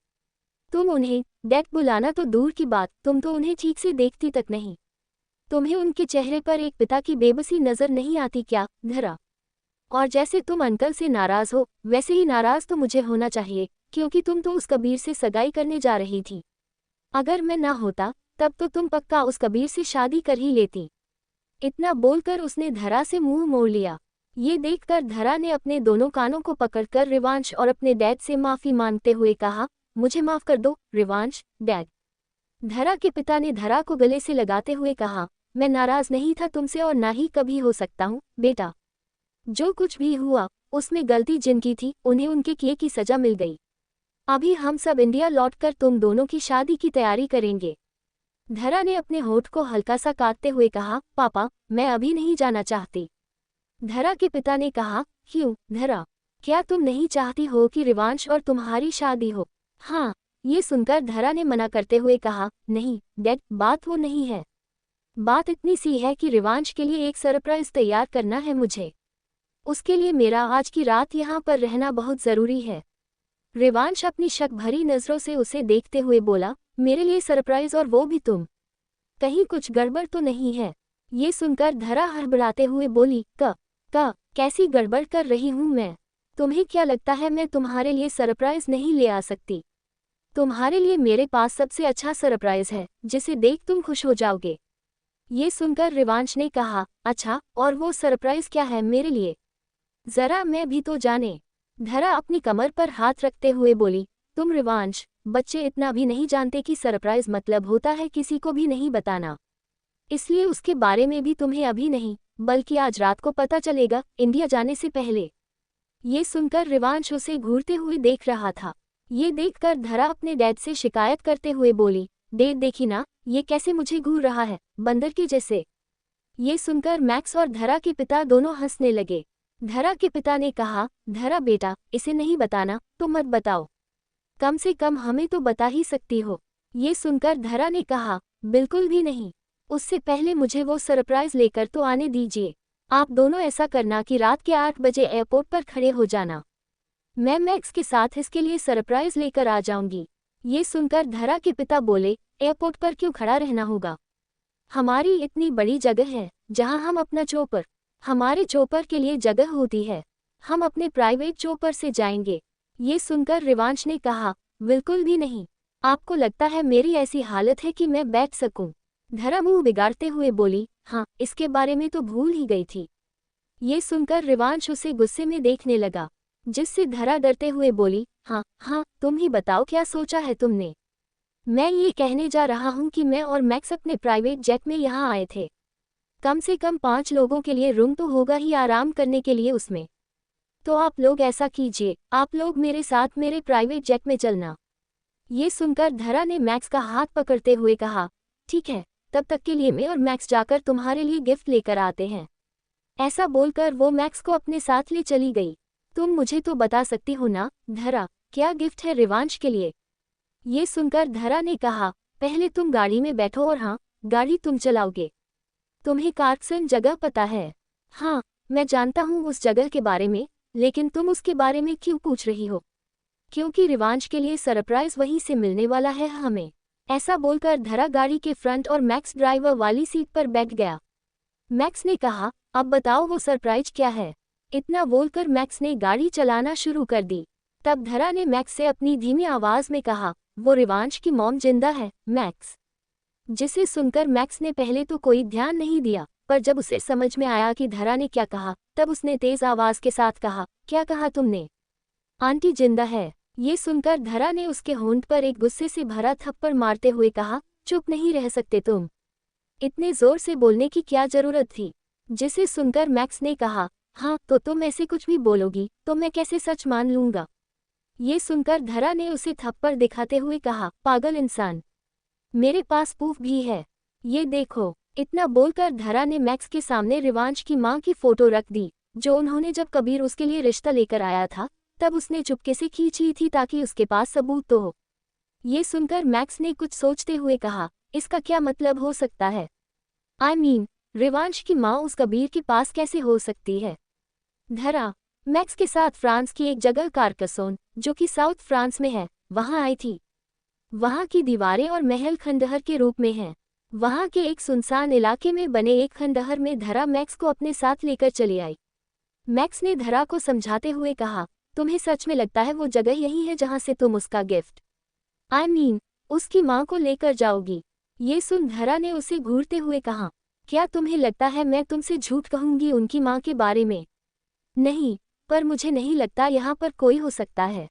तुम उन्हें डैड बुलाना तो दूर की बात, तुम तो उन्हें ठीक से देखती तक नहीं। तुम्हें उनके चेहरे पर एक पिता की बेबसी नजर नहीं आती क्या, धरा? और जैसे तुम अंकल से नाराज हो वैसे ही नाराज तो मुझे होना चाहिए, क्योंकि तुम तो उस कबीर से सगाई करने जा रही थी। अगर मैं ना होता तब तो तुम पक्का उस कबीर से शादी कर ही लेती। इतना बोलकर उसने धरा से मुंह मोड़ लिया। ये देखकर धरा ने अपने दोनों कानों को पकड़कर रिवांश और अपने डैड से माफी मांगते हुए कहा, मुझे माफ कर दो रिवांश, डैड। धरा के पिता ने धरा को गले से लगाते हुए कहा, मैं नाराज नहीं था तुमसे और ना ही कभी हो सकता हूँ बेटा। जो कुछ भी हुआ उसमें गलती जिनकी थी उन्हें उनके किए की सजा मिल गई। अभी हम सब इंडिया लौटकर तुम दोनों की शादी की तैयारी करेंगे। धरा ने अपने होठ को हल्का सा काटते हुए कहा, पापा मैं अभी नहीं जाना चाहती। धरा के पिता ने कहा, क्यों धरा, क्या तुम नहीं चाहती हो कि रिवांश और तुम्हारी शादी हो? हाँ। ये सुनकर धरा ने मना करते हुए कहा, नहीं डैड, बात वो नहीं है। बात इतनी सी है कि रिवांश के लिए एक सरप्राइज तैयार करना है मुझे। उसके लिए मेरा आज की रात यहाँ पर रहना बहुत जरूरी है। रिवांश अपनी शक भरी नजरों से उसे देखते हुए बोला, मेरे लिए सरप्राइज और वो भी तुम? कहीं कुछ गड़बड़ तो नहीं है? ये सुनकर धरा हड़बड़ाते हुए बोली, कैसी गड़बड़ कर रही हूँ मैं? तुम्हें क्या लगता है मैं तुम्हारे लिए सरप्राइज नहीं ले आ सकती? तुम्हारे लिए मेरे पास सबसे अच्छा सरप्राइज है जिसे देख तुम खुश हो जाओगे। ये सुनकर रिवांश ने कहा, अच्छा और वो सरप्राइज क्या है मेरे लिए? जरा मैं भी तो जाने। धरा अपनी कमर पर हाथ रखते हुए बोली, तुम रिवांश, बच्चे इतना भी नहीं जानते कि सरप्राइज मतलब होता है किसी को भी नहीं बताना। इसलिए उसके बारे में भी तुम्हें अभी नहीं बल्कि आज रात को पता चलेगा, इंडिया जाने से पहले। ये सुनकर रिवांश उसे घूरते हुए देख रहा था। ये देखकर धरा अपने डैड से शिकायत करते हुए बोली, डैड देखी ना, ये कैसे मुझे घूर रहा है, बंदर के जैसे। ये सुनकर मैक्स और धरा के पिता दोनों हंसने लगे। धरा के पिता ने कहा, धरा बेटा, इसे नहीं बताना तो मत बताओ, कम से कम हमें तो बता ही सकती हो। ये सुनकर धरा ने कहा, बिल्कुल भी नहीं, उससे पहले मुझे वो सरप्राइज लेकर तो आने दीजिए। आप दोनों ऐसा करना कि रात के 8 बजे एयरपोर्ट पर खड़े हो जाना। मैं मैक्स के साथ इसके लिए सरप्राइज लेकर आ जाऊंगी। ये सुनकर धरा के पिता बोले, एयरपोर्ट पर क्यों खड़ा रहना होगा? हमारी इतनी बड़ी जगह है जहां हम अपना चोपर, हमारे चोपर के लिए जगह होती है, हम अपने प्राइवेट चोपर से जाएंगे। ये सुनकर रिवांश ने कहा, बिल्कुल भी नहीं। आपको लगता है मेरी ऐसी हालत है कि मैं बैठ सकूं? धरा मुंह बिगाड़ते हुए बोली, हाँ इसके बारे में तो भूल ही गई थी। ये सुनकर रिवांश उसे गुस्से में देखने लगा, जिससे धरा डरते हुए बोली, हाँ तुम ही बताओ क्या सोचा है तुमने? मैं ये कहने जा रहा हूँ कि मैं और मैक्स अपने प्राइवेट जेट में यहाँ आए थे। कम से कम 5 लोगों के लिए रूम तो होगा ही आराम करने के लिए उसमें। तो आप लोग ऐसा कीजिए, आप लोग मेरे साथ मेरे प्राइवेट जेट में चलना। ये सुनकर धरा ने मैक्स का हाथ पकड़ते हुए कहा, ठीक है, तब तक के लिए मैं और मैक्स जाकर तुम्हारे लिए गिफ्ट लेकर आते हैं। ऐसा बोलकर वो मैक्स को अपने साथ ले चली गई। तुम मुझे तो बता सकती हो ना धरा, क्या गिफ्ट है रिवांश के लिए? ये सुनकर धरा ने कहा, पहले तुम गाड़ी में बैठो और हाँ, गाड़ी तुम चलाओगे। तुम्हें कार्सन जगह पता है? हाँ, मैं जानता हूँ उस जगह के बारे में, लेकिन तुम उसके बारे में क्यों पूछ रही हो? क्योंकि रिवांश के लिए सरप्राइज वहीं से मिलने वाला है हमें। ऐसा बोलकर धरा गाड़ी के फ्रंट और मैक्स ड्राइवर वाली सीट पर बैठ गया। मैक्स ने कहा, अब बताओ वो सरप्राइज क्या है? इतना बोलकर मैक्स ने गाड़ी चलाना शुरू कर दी। तब धरा ने मैक्स से अपनी धीमी आवाज में कहा, वो रिवांश की मॉम जिंदा है मैक्स। जिसे सुनकर मैक्स ने पहले तो कोई ध्यान नहीं दिया, पर जब उसे समझ में आया कि धरा ने क्या कहा, तब उसने तेज आवाज के साथ कहा, क्या कहा तुमने? आंटी जिंदा है। ये सुनकर धरा ने उसके होंठ पर एक गुस्से से भरा थप्पड़ मारते हुए कहा, चुप नहीं रह सकते तुम? इतने जोर से बोलने की क्या जरूरत थी? जिसे सुनकर मैक्स ने कहा, हाँ तो तुम ऐसे कुछ भी बोलोगी तो मैं कैसे सच मान लूंगा? ये सुनकर धरा ने उसे थप्पड़ दिखाते हुए कहा, पागल इंसान, मेरे पास प्रूफ भी है, ये देखो। इतना बोलकर धरा ने मैक्स के सामने रिवांश की मां की फोटो रख दी, जो उन्होंने जब कबीर उसके लिए रिश्ता लेकर आया था तब उसने चुपके से खींची थी ताकि उसके पास सबूत तो हो। ये सुनकर मैक्स ने कुछ सोचते हुए कहा, इसका क्या मतलब हो सकता है? I mean, रिवांश की मां उस कबीर के पास कैसे हो सकती है? धरा मैक्स के साथ फ्रांस की एक जगह कारकसोन, जो कि साउथ फ्रांस में है, वहां आई थी। वहां की दीवारें और महल खंडहर के रूप में हैं। वहां के एक सुनसान इलाके में बने एक खंडहर में धरा मैक्स को अपने साथ लेकर चली आई। मैक्स ने धरा को समझाते हुए कहा, तुम्हें सच में लगता है वो जगह यही है जहां से तुम उसका गिफ्ट I mean, उसकी मां को लेकर जाओगी? ये सुन धरा ने उसे घूरते हुए कहा, क्या तुम्हें लगता है मैं तुमसे झूठ कहूंगी उनकी मां के बारे में? नहीं, पर मुझे नहीं लगता यहाँ पर कोई हो सकता है।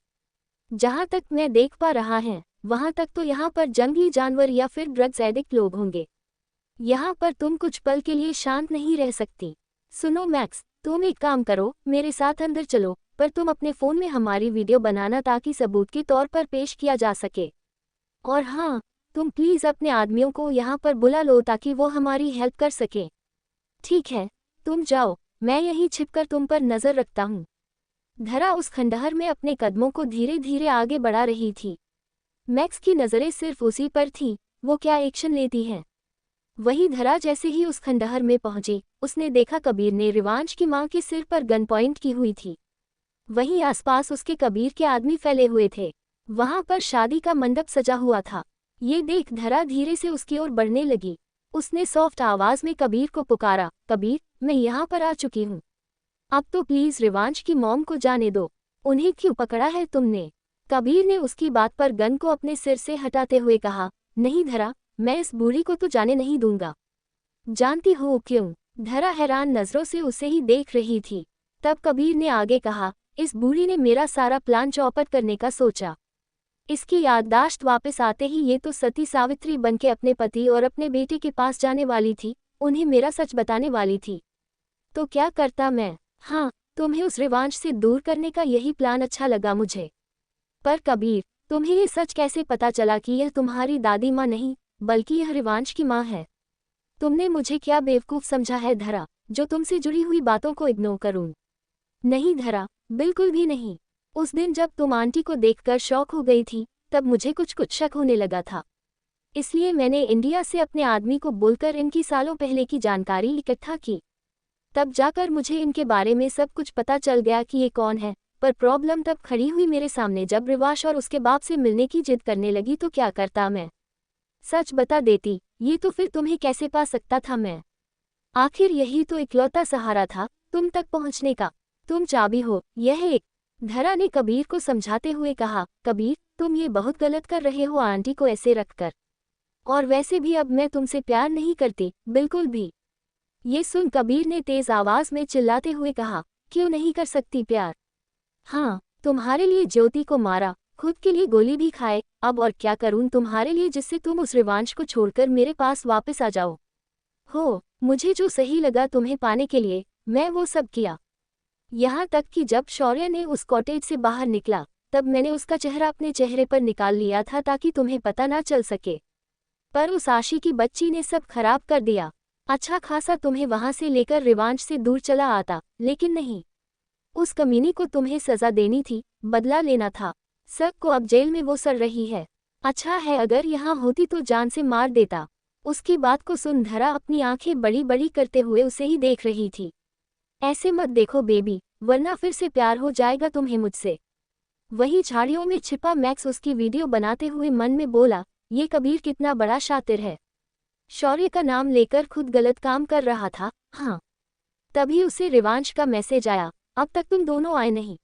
जहाँ तक मैं देख पा रहा है, वहाँ तक तो यहाँ पर जंगली जानवर या फिर ड्रग्स एडिक्ट लोग होंगे। यहाँ पर तुम कुछ पल के लिए शांत नहीं रह सकती। सुनो मैक्स, तुम एक काम करो, मेरे साथ अंदर चलो, पर तुम अपने फ़ोन में हमारी वीडियो बनाना ताकि सबूत के तौर पर पेश किया जा सके। और हाँ, तुम प्लीज़ अपने आदमियों को यहाँ पर बुला लो ताकि वो हमारी हेल्प कर सकें। ठीक है, तुम जाओ, मैं यहीं छिपकर तुम पर नज़र रखता हूँ। धरा उस खंडहर में अपने कदमों को धीरे धीरे आगे बढ़ा रही थी। मैक्स की नज़रें सिर्फ उसी पर थीं, वो क्या एक्शन लेती है। वही धरा जैसे ही उस खंडहर में पहुंची, उसने देखा कबीर ने रिवांश की मां के सिर पर गन पॉइंट की हुई थी। वहीं आसपास उसके कबीर के आदमी फैले हुए थे। वहां पर शादी का मंडप सजा हुआ था। ये देख धरा धीरे से उसकी ओर बढ़ने लगी। उसने सॉफ्ट आवाज में कबीर को पुकारा, कबीर, मैं यहाँ पर आ चुकी हूँ। अब तो प्लीज रिवांश की मॉम को जाने दो। उन्हें क्यों पकड़ा है तुमने? कबीर ने उसकी बात पर गन को अपने सिर से हटाते हुए कहा, नहीं धरा, मैं इस बूढ़ी को तो जाने नहीं दूंगा। जानती हो क्यों? धरा हैरान नजरों से उसे ही देख रही थी। तब कबीर ने आगे कहा, इस बूढ़ी ने मेरा सारा प्लान चौपट करने का सोचा। इसकी याददाश्त वापस आते ही ये तो सती सावित्री बनके अपने पति और अपने बेटे के पास जाने वाली थी, उन्हें मेरा सच बताने वाली थी। तो क्या करता मैं? हाँ, तुम्हें उस रिवांश से दूर करने का यही प्लान अच्छा लगा मुझे। पर कबीर, तुम्हें ये सच कैसे पता चला कि यह तुम्हारी दादी माँ नहीं, बल्कि यह रिवांश की माँ है? तुमने मुझे क्या बेवकूफ़ समझा है धरा, जो तुमसे जुड़ी हुई बातों को इग्नोर करूं? नहीं धरा, बिल्कुल भी नहीं। उस दिन जब तुम आंटी को देखकर शॉक हो गई थी, तब मुझे कुछ शक होने लगा था। इसलिए मैंने इंडिया से अपने आदमी को बोलकर इनकी सालों पहले की जानकारी इकट्ठा की। तब जाकर मुझे इनके बारे में सब कुछ पता चल गया कि ये कौन है। पर प्रॉब्लम तब खड़ी हुई मेरे सामने जब रिवांश और उसके बाप से मिलने की जिद करने लगी। तो क्या करता मैं? सच बता देती, ये तो फिर तुम्हें कैसे पा सकता था मैं? आखिर यही तो इकलौता सहारा था तुम तक पहुंचने का। तुम चाबी हो, यह एक। धरा ने कबीर को समझाते हुए कहा, कबीर, तुम ये बहुत गलत कर रहे हो आंटी को ऐसे रखकर। और वैसे भी अब मैं तुमसे प्यार नहीं करती, बिल्कुल भी। ये सुन कबीर ने तेज आवाज में चिल्लाते हुए कहा, क्यों नहीं कर सकती प्यार? हाँ, तुम्हारे लिए ज्योति को मारा, खुद के लिए गोली भी खाए, अब और क्या करूं तुम्हारे लिए जिससे तुम उस रिवांश को छोड़कर मेरे पास वापस आ जाओ। हो, मुझे जो सही लगा तुम्हें पाने के लिए, मैं वो सब किया। यहाँ तक कि जब शौर्य ने उस कॉटेज से बाहर निकला, तब मैंने उसका चेहरा अपने चेहरे पर निकाल लिया था ताकि तुम्हें पता ना चल सके। पर उस आशी की बच्ची ने सब खराब कर दिया। अच्छा खासा तुम्हें वहां से लेकर रिवांश से दूर चला आता, लेकिन नहीं। उस कमीनी को तुम्हें सजा देनी थी, बदला लेना था। सब को अब जेल में वो सड़ रही है। अच्छा है अगर यहाँ होती तो जान से मार देता। उसकी बात को सुन धरा अपनी आंखें बड़ी बड़ी करते हुए उसे ही देख रही थी। ऐसे मत देखो बेबी, वरना फिर से प्यार हो जाएगा तुम्हें मुझसे। वही झाड़ियों में छिपा मैक्स उसकी वीडियो बनाते हुए मन में बोला, ये कबीर कितना बड़ा शातिर है। शौर्य का नाम लेकर खुद गलत काम कर रहा था। हाँ, तभी उसे रिवांश का मैसेज आया, अब तक तुम दोनों आए नहीं।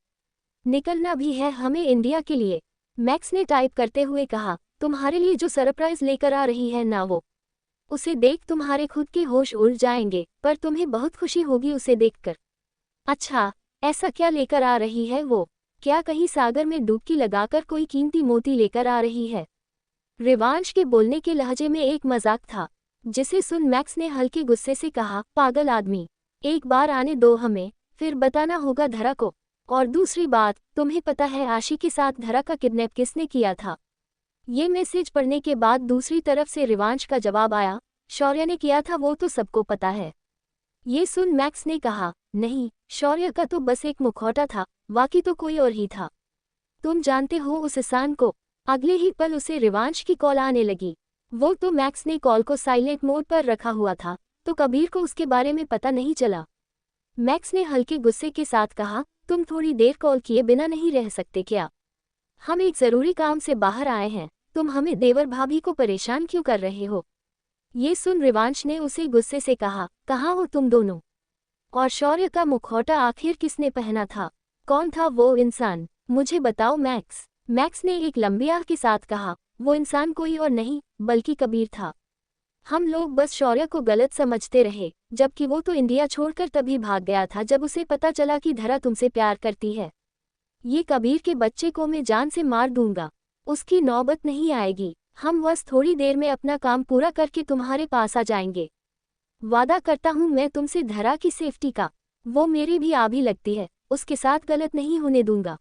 निकलना भी है हमें इंडिया के लिए। मैक्स ने टाइप करते हुए कहा, तुम्हारे लिए जो सरप्राइज लेकर आ रही है ना, वो उसे देख तुम्हारे खुद के होश उड़ जाएंगे, पर तुम्हें बहुत खुशी होगी उसे देखकर। अच्छा, ऐसा क्या लेकर आ रही है वो? क्या कहीं सागर में डुबकी लगाकर कोई कीमती मोती लेकर आ रही है? रिवांश के बोलने के लहजे में एक मजाक था, जिसे सुन मैक्स ने हल्के गुस्से से कहा, पागल आदमी, एक बार आने दो हमें, फिर बताना होगा धरा को। और दूसरी बात, तुम्हें पता है आशी के साथ धरा का किडनैप किसने किया था? ये मैसेज पढ़ने के बाद दूसरी तरफ से रिवांश का जवाब आया, शौर्य ने किया था वो तो सबको पता है। ये सुन मैक्स ने कहा, नहीं, शौर्य का तो बस एक मुखौटा था, बाकी तो कोई और ही था। तुम जानते हो उस इंसान को। अगले ही पल उसे रिवांश की कॉल आने लगी। वो तो मैक्स ने कॉल को साइलेंट मोड पर रखा हुआ था, तो कबीर को उसके बारे में पता नहीं चला। मैक्स ने हल्के गुस्से के साथ कहा, तुम थोड़ी देर कॉल किए बिना नहीं रह सकते क्या? हम एक जरूरी काम से बाहर आए हैं, तुम हमें देवर भाभी को परेशान क्यों कर रहे हो? ये सुन रिवांश ने उसे गुस्से से कहा, कहाँ हो तुम दोनों? और शौर्य का मुखौटा आखिर किसने पहना था? कौन था वो इंसान? मुझे बताओ मैक्स। मैक्स ने एक लंबी आह के साथ कहा, वो इंसान कोई और नहीं बल्कि कबीर था। हम लोग बस शौर्य को गलत समझते रहे, जबकि वो तो इंडिया छोड़कर तभी भाग गया था जब उसे पता चला कि धरा तुमसे प्यार करती है। ये कबीर के बच्चे को मैं जान से मार दूंगा। उसकी नौबत नहीं आएगी। हम बस थोड़ी देर में अपना काम पूरा करके तुम्हारे पास आ जाएंगे। वादा करता हूँ मैं तुमसे धरा की सेफ्टी का। वो मेरी भी आभी लगती है, उसके साथ गलत नहीं होने दूंगा।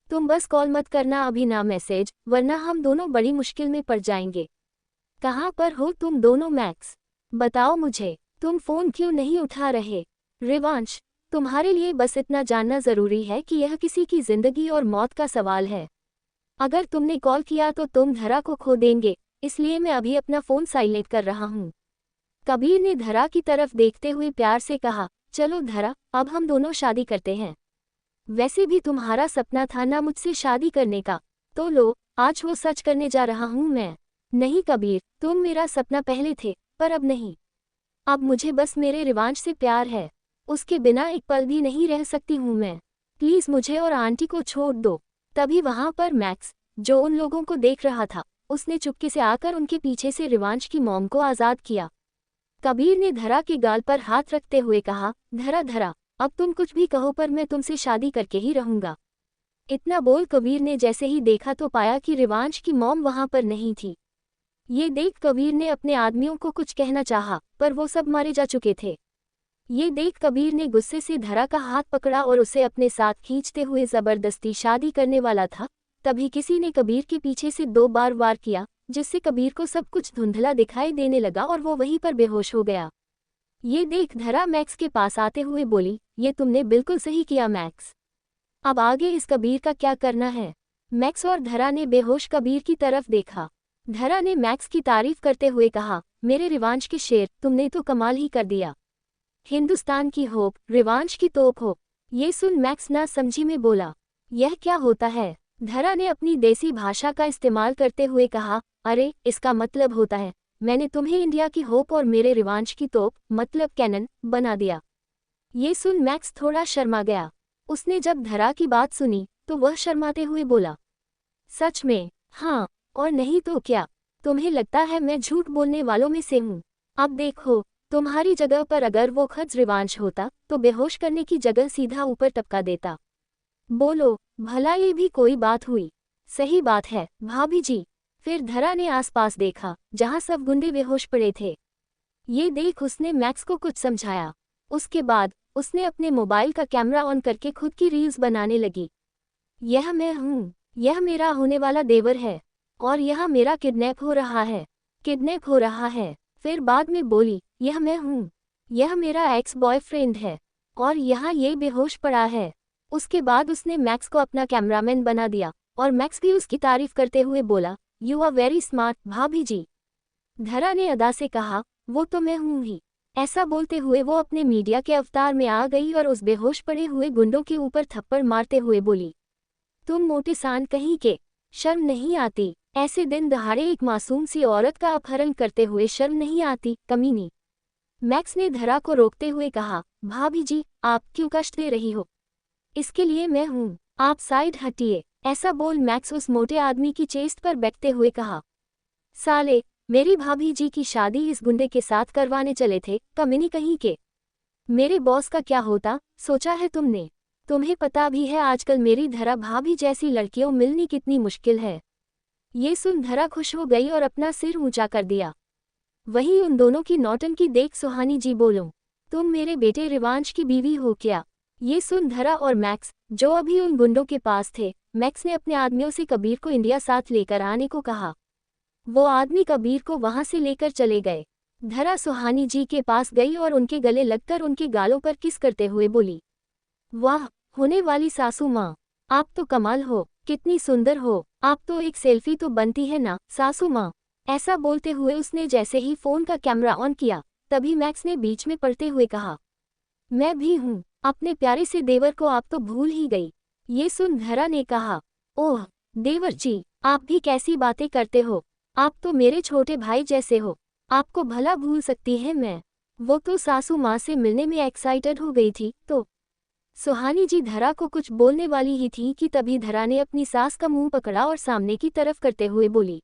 तुम बस कॉल मत करना अभी ना मैसेज, वरना हम दोनों बड़ी मुश्किल में पड़ जाएंगे। कहाँ पर हो तुम दोनों मैक्स? बताओ मुझे, तुम फोन क्यों नहीं उठा रहे? रिवांश, तुम्हारे लिए बस इतना जानना जरूरी है कि यह किसी की जिंदगी और मौत का सवाल है। अगर तुमने कॉल किया तो तुम धरा को खो देंगे, इसलिए मैं अभी अपना फोन साइलेंट कर रहा हूँ। कबीर ने धरा की तरफ देखते हुए प्यार से कहा, चलो धरा, अब हम दोनों शादी करते हैं। वैसे भी तुम्हारा सपना था ना मुझसे शादी करने का, तो लो, आज वो सच करने जा रहा हूँ मैं। नहीं कबीर, तुम मेरा सपना पहले थे, पर अब नहीं। अब मुझे बस मेरे रिवांश से प्यार है। उसके बिना एक पल भी नहीं रह सकती हूँ मैं। प्लीज मुझे और आंटी को छोड़ दो। तभी वहां पर मैक्स, जो उन लोगों को देख रहा था, उसने चुपके से आकर उनके पीछे से रिवांश की मॉम को आजाद किया। कबीर ने धरा के गाल पर हाथ रखते हुए कहा, धरा धरा, अब तुम कुछ भी कहो पर मैं तुमसे शादी करके ही रहूंगा। इतना बोल कबीर ने जैसे ही देखा तो पाया कि रिवांश की मॉम वहां पर नहीं थी। ये देख कबीर ने अपने आदमियों को कुछ कहना चाहा, पर वो सब मारे जा चुके थे। ये देख कबीर ने गुस्से से धरा का हाथ पकड़ा और उसे अपने साथ खींचते हुए जबरदस्ती शादी करने वाला था। तभी किसी ने कबीर के पीछे से 2 बार वार किया, जिससे कबीर को सब कुछ धुंधला दिखाई देने लगा और वो वहीं पर बेहोश हो गया। ये देख धरा मैक्स के पास आते हुए बोली, ये तुमने बिल्कुल सही किया मैक्स। अब आगे इस कबीर का क्या करना है? मैक्स और धरा ने बेहोश कबीर की तरफ देखा। धरा ने मैक्स की तारीफ करते हुए कहा, मेरे रिवांश के शेर, तुमने तो कमाल ही कर दिया। हिंदुस्तान की होप, रिवांश की तोप हो। ये सुन मैक्स ना समझी में बोला, यह क्या होता है? धरा ने अपनी देसी भाषा का इस्तेमाल करते हुए कहा, अरे इसका मतलब होता है मैंने तुम्हें इंडिया की होप और मेरे रिवांश की तोप मतलब कैनन बना दिया। ये सुन मैक्स थोड़ा शर्मा गया। उसने जब धरा की बात सुनी तो वह शर्माते हुए बोला, सच में? हाँ, और नहीं तो क्या? तुम्हें लगता है मैं झूठ बोलने वालों में से हूँ? अब देखो, तुम्हारी जगह पर अगर वो खज रिवांश होता तो बेहोश करने की जगह सीधा ऊपर टपका देता। बोलो, भला ये भी कोई बात हुई? सही बात है भाभी जी। फिर धरा ने आसपास देखा, जहां सब गुंडे बेहोश पड़े थे। ये देख उसने मैक्स को कुछ समझाया। उसके बाद उसने अपने मोबाइल का कैमरा ऑन करके खुद की रील्स बनाने लगी। यह मैं हूँ, यह मेरा होने वाला देवर है, और यह मेरा किडनैप हो रहा है, किडनैप हो रहा है। फिर बाद में बोली, यह मैं हूँ, यह मेरा एक्स बॉयफ्रेंड है, और यहाँ ये बेहोश पड़ा है। उसके बाद उसने मैक्स को अपना कैमरामैन बना दिया, और मैक्स भी उसकी तारीफ करते हुए बोला, यू आर वेरी स्मार्ट भाभी जी। धरा ने अदा से कहा, वो तो मैं हूँ ही। ऐसा बोलते हुए वो अपने मीडिया के अवतार में आ गई और उस बेहोश पड़े हुए गुंडों के ऊपर थप्पड़ मारते हुए बोली, तुम मोटे सान कहीं के, शर्म नहीं आती? ऐसे दिन दहाड़े एक मासूम सी औरत का अपहरण करते हुए शर्म नहीं आती, कमीनी? मैक्स ने धरा को रोकते हुए कहा, भाभी जी आप क्यों कष्ट दे रही हो? इसके लिए मैं हूँ, आप साइड हटिए। ऐसा बोल मैक्स उस मोटे आदमी की चेस्ट पर बैठते हुए कहा, साले, मेरी भाभी जी की शादी इस गुंडे के साथ करवाने चले थे, कमीनी कहीं के। मेरे बॉस का क्या होता सोचा है तुमने? तुम्हें पता भी है आजकल मेरी धरा भाभी जैसी लड़कियों मिलनी कितनी मुश्किल है। ये सुन धरा खुश हो गई और अपना सिर ऊंचा कर दिया। वहीं उन दोनों की नौटंकी देख सुहानी जी बोलो, तुम मेरे बेटे रिवांश की बीवी हो क्या? ये सुन धरा और मैक्स, जो अभी उन गुंडों के पास थे, मैक्स ने अपने आदमियों से कबीर को इंडिया साथ लेकर आने को कहा। वो आदमी कबीर को वहां से लेकर चले गए। धरा सुहानी जी के पास गई और उनके गले लगकर उनके गालों पर किस करते हुए बोली, वाह, होने वाली सासू माँ, आप तो कमाल हो, कितनी सुंदर हो, आप तो एक सेल्फी तो बनती है ना सासू माँ। ऐसा बोलते हुए उसने जैसे ही फोन का कैमरा ऑन किया, तभी मैक्स ने बीच में पड़ते हुए कहा, मैं भी हूँ, अपने प्यारे से देवर को आप तो भूल ही गई। ये सुन धरा ने कहा, ओह देवर जी, आप भी कैसी बातें करते हो, आप तो मेरे छोटे भाई जैसे हो, आपको भला भूल सकती है मैं। वो तो सासू माँ से मिलने में एक्साइटेड हो गई थी तो। सुहानी जी धरा को कुछ बोलने वाली ही थी कि तभी धरा ने अपनी सास का मुंह पकड़ा और सामने की तरफ करते हुए बोली,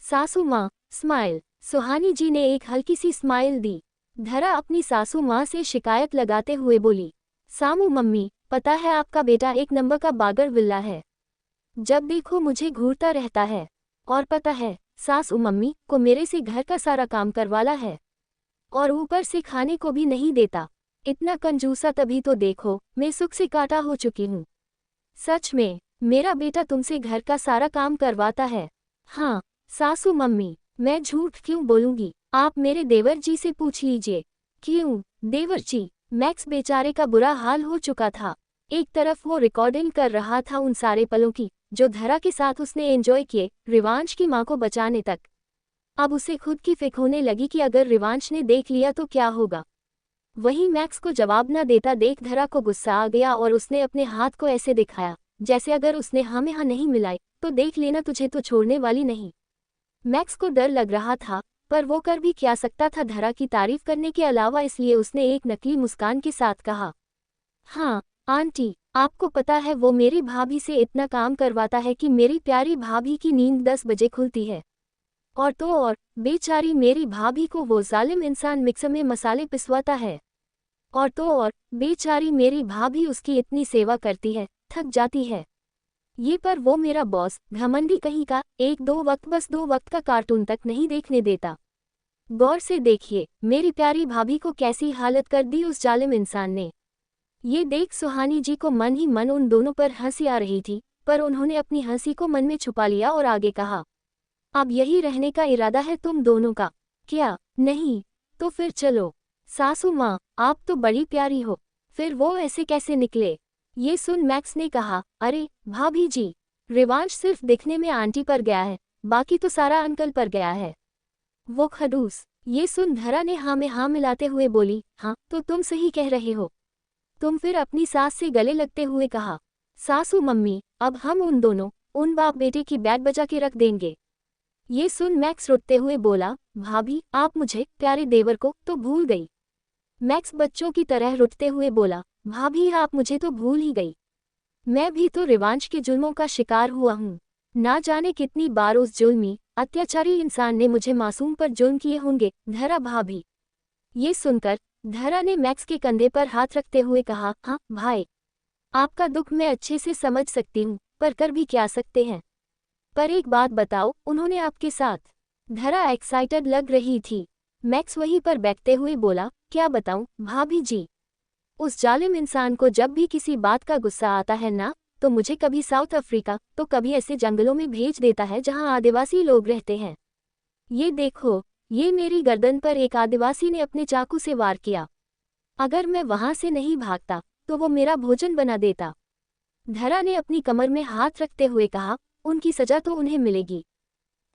सासू माँ, स्माइल। सुहानी जी ने एक हल्की सी स्माइल दी। धरा अपनी सासू माँ से शिकायत लगाते हुए बोली, सामू मम्मी, पता है आपका बेटा एक नंबर का बागर बिल्ला है, जब देखो मुझे घूरता रहता है, और पता है सासू मम्मी को मेरे से घर का सारा काम करवाला है, और ऊपर से खाने को भी नहीं देता। इतना कंजूसा, तभी तो देखो मैं सुख से काटा हो चुकी हूँ। सच में मेरा बेटा तुमसे घर का सारा काम करवाता है। हाँ सासू मम्मी, मैं झूठ क्यों बोलूंगी, आप मेरे देवर जी से पूछ लीजिए। क्यों देवर जी, मैक्स बेचारे का बुरा हाल हो चुका था। एक तरफ वो रिकॉर्डिंग कर रहा था उन सारे पलों की जो धरा के साथ उसने एंजॉय किए, रिवांश की माँ को बचाने तक। अब उसे खुद की फिक्र होने लगी कि अगर रिवांश ने देख लिया तो क्या होगा। वहीं मैक्स को जवाब न देता देख धरा को गुस्सा आ गया और उसने अपने हाथ को ऐसे दिखाया जैसे अगर उसने हमें हाँ नहीं मिलाई तो देख लेना, तुझे तो छोड़ने वाली नहीं। मैक्स को डर लग रहा था, पर वो कर भी क्या सकता था धरा की तारीफ करने के अलावा, इसलिए उसने एक नकली मुस्कान के साथ कहा, हाँ आंटी, आपको पता है वो मेरी भाभी से इतना काम करवाता है कि मेरी प्यारी भाभी की नींद 10 बजे खुलती है। और तो और बेचारी मेरी भाभी को वो जालिम इंसान मिक्सर में मसाले पिसवाता है। और तो और बेचारी मेरी भाभी उसकी इतनी सेवा करती है, थक जाती है। ये पर वो मेरा बॉस घमंडी कहीं का, एक दो वक्त बस 2 वक्त का कार्टून तक नहीं देखने देता। गौर से देखिए मेरी प्यारी भाभी को कैसी हालत कर दी उस जालिम इंसान ने। ये देख सुहानी जी को मन ही मन उन दोनों पर हंसी आ रही थी, पर उन्होंने अपनी हंसी को मन में छुपा लिया और आगे कहा, अब यही रहने का इरादा है तुम दोनों का? क्या नहीं तो फिर चलो। सासू माँ, आप तो बड़ी प्यारी हो, फिर वो ऐसे कैसे निकले? ये सुन मैक्स ने कहा, अरे भाभी जी, रिवांश सिर्फ दिखने में आंटी पर गया है, बाकी तो सारा अंकल पर गया है। वो खड़ूस। ये सुन धरा ने हाँ में हाँ मिलाते हुए बोली, हाँ तो तुम सही कह रहे हो। तुम फिर अपनी सास से गले लगते हुए कहा, सासू मम्मी, अब हम उन दोनों उन बाप बेटे की बैट बजा के रख देंगे। ये सुन मैक्स रुठते हुए बोला, भाभी आप मुझे प्यारे देवर को तो भूल गई। मैक्स बच्चों की तरह रुठते हुए बोला, भाभी आप मुझे तो भूल ही गई। मैं भी तो रिवांश के जुल्मों का शिकार हुआ हूँ। ना जाने कितनी बार उस जुल्मी अत्याचारी इंसान ने मुझे मासूम पर जुल्म किए होंगे। धरा भाभी। ये सुनकर धरा ने मैक्स के कंधे पर हाथ रखते हुए कहा, हाँ भाई, आपका दुख मैं अच्छे से समझ सकती हूँ, पर कर भी क्या सकते हैं। पर एक बात बताओ, उन्होंने आपके साथ? धरा एक्साइटेड लग रही थी। मैक्स वहीं पर बैठते हुए बोला, क्या बताऊं भाभी जी, उस जालिम इंसान को जब भी किसी बात का गुस्सा आता है ना, तो मुझे कभी साउथ अफ्रीका तो कभी ऐसे जंगलों में भेज देता है जहां आदिवासी लोग रहते हैं। ये देखो, ये मेरी गर्दन पर एक आदिवासी ने अपने चाकू से वार किया। अगर मैं वहां से नहीं भागता तो वो मेरा भोजन बना देता। धरा ने अपनी कमर में हाथ रखते हुए कहा, उनकी सजा तो उन्हें मिलेगी।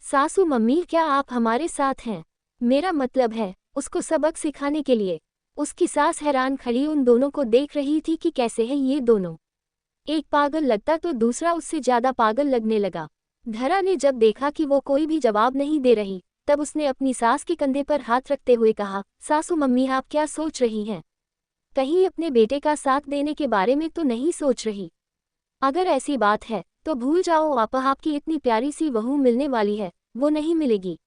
सासू मम्मी, क्या आप हमारे साथ हैं? मेरा मतलब है उसको सबक सिखाने के लिए। उसकी सास हैरान खड़ी उन दोनों को देख रही थी कि कैसे हैं ये दोनों। एक पागल लगता तो दूसरा उससे ज्यादा पागल लगने लगा। धरा ने जब देखा कि वो कोई भी जवाब नहीं दे रही, तब उसने अपनी सास के कंधे पर हाथ रखते हुए कहा, सासू मम्मी आप क्या सोच रही हैं? कहीं अपने बेटे का साथ देने के बारे में तो नहीं सोच रही? अगर ऐसी बात है तो भूल जाओ, आपकी इतनी प्यारी सी बहू मिलने वाली है, वो नहीं मिलेगी।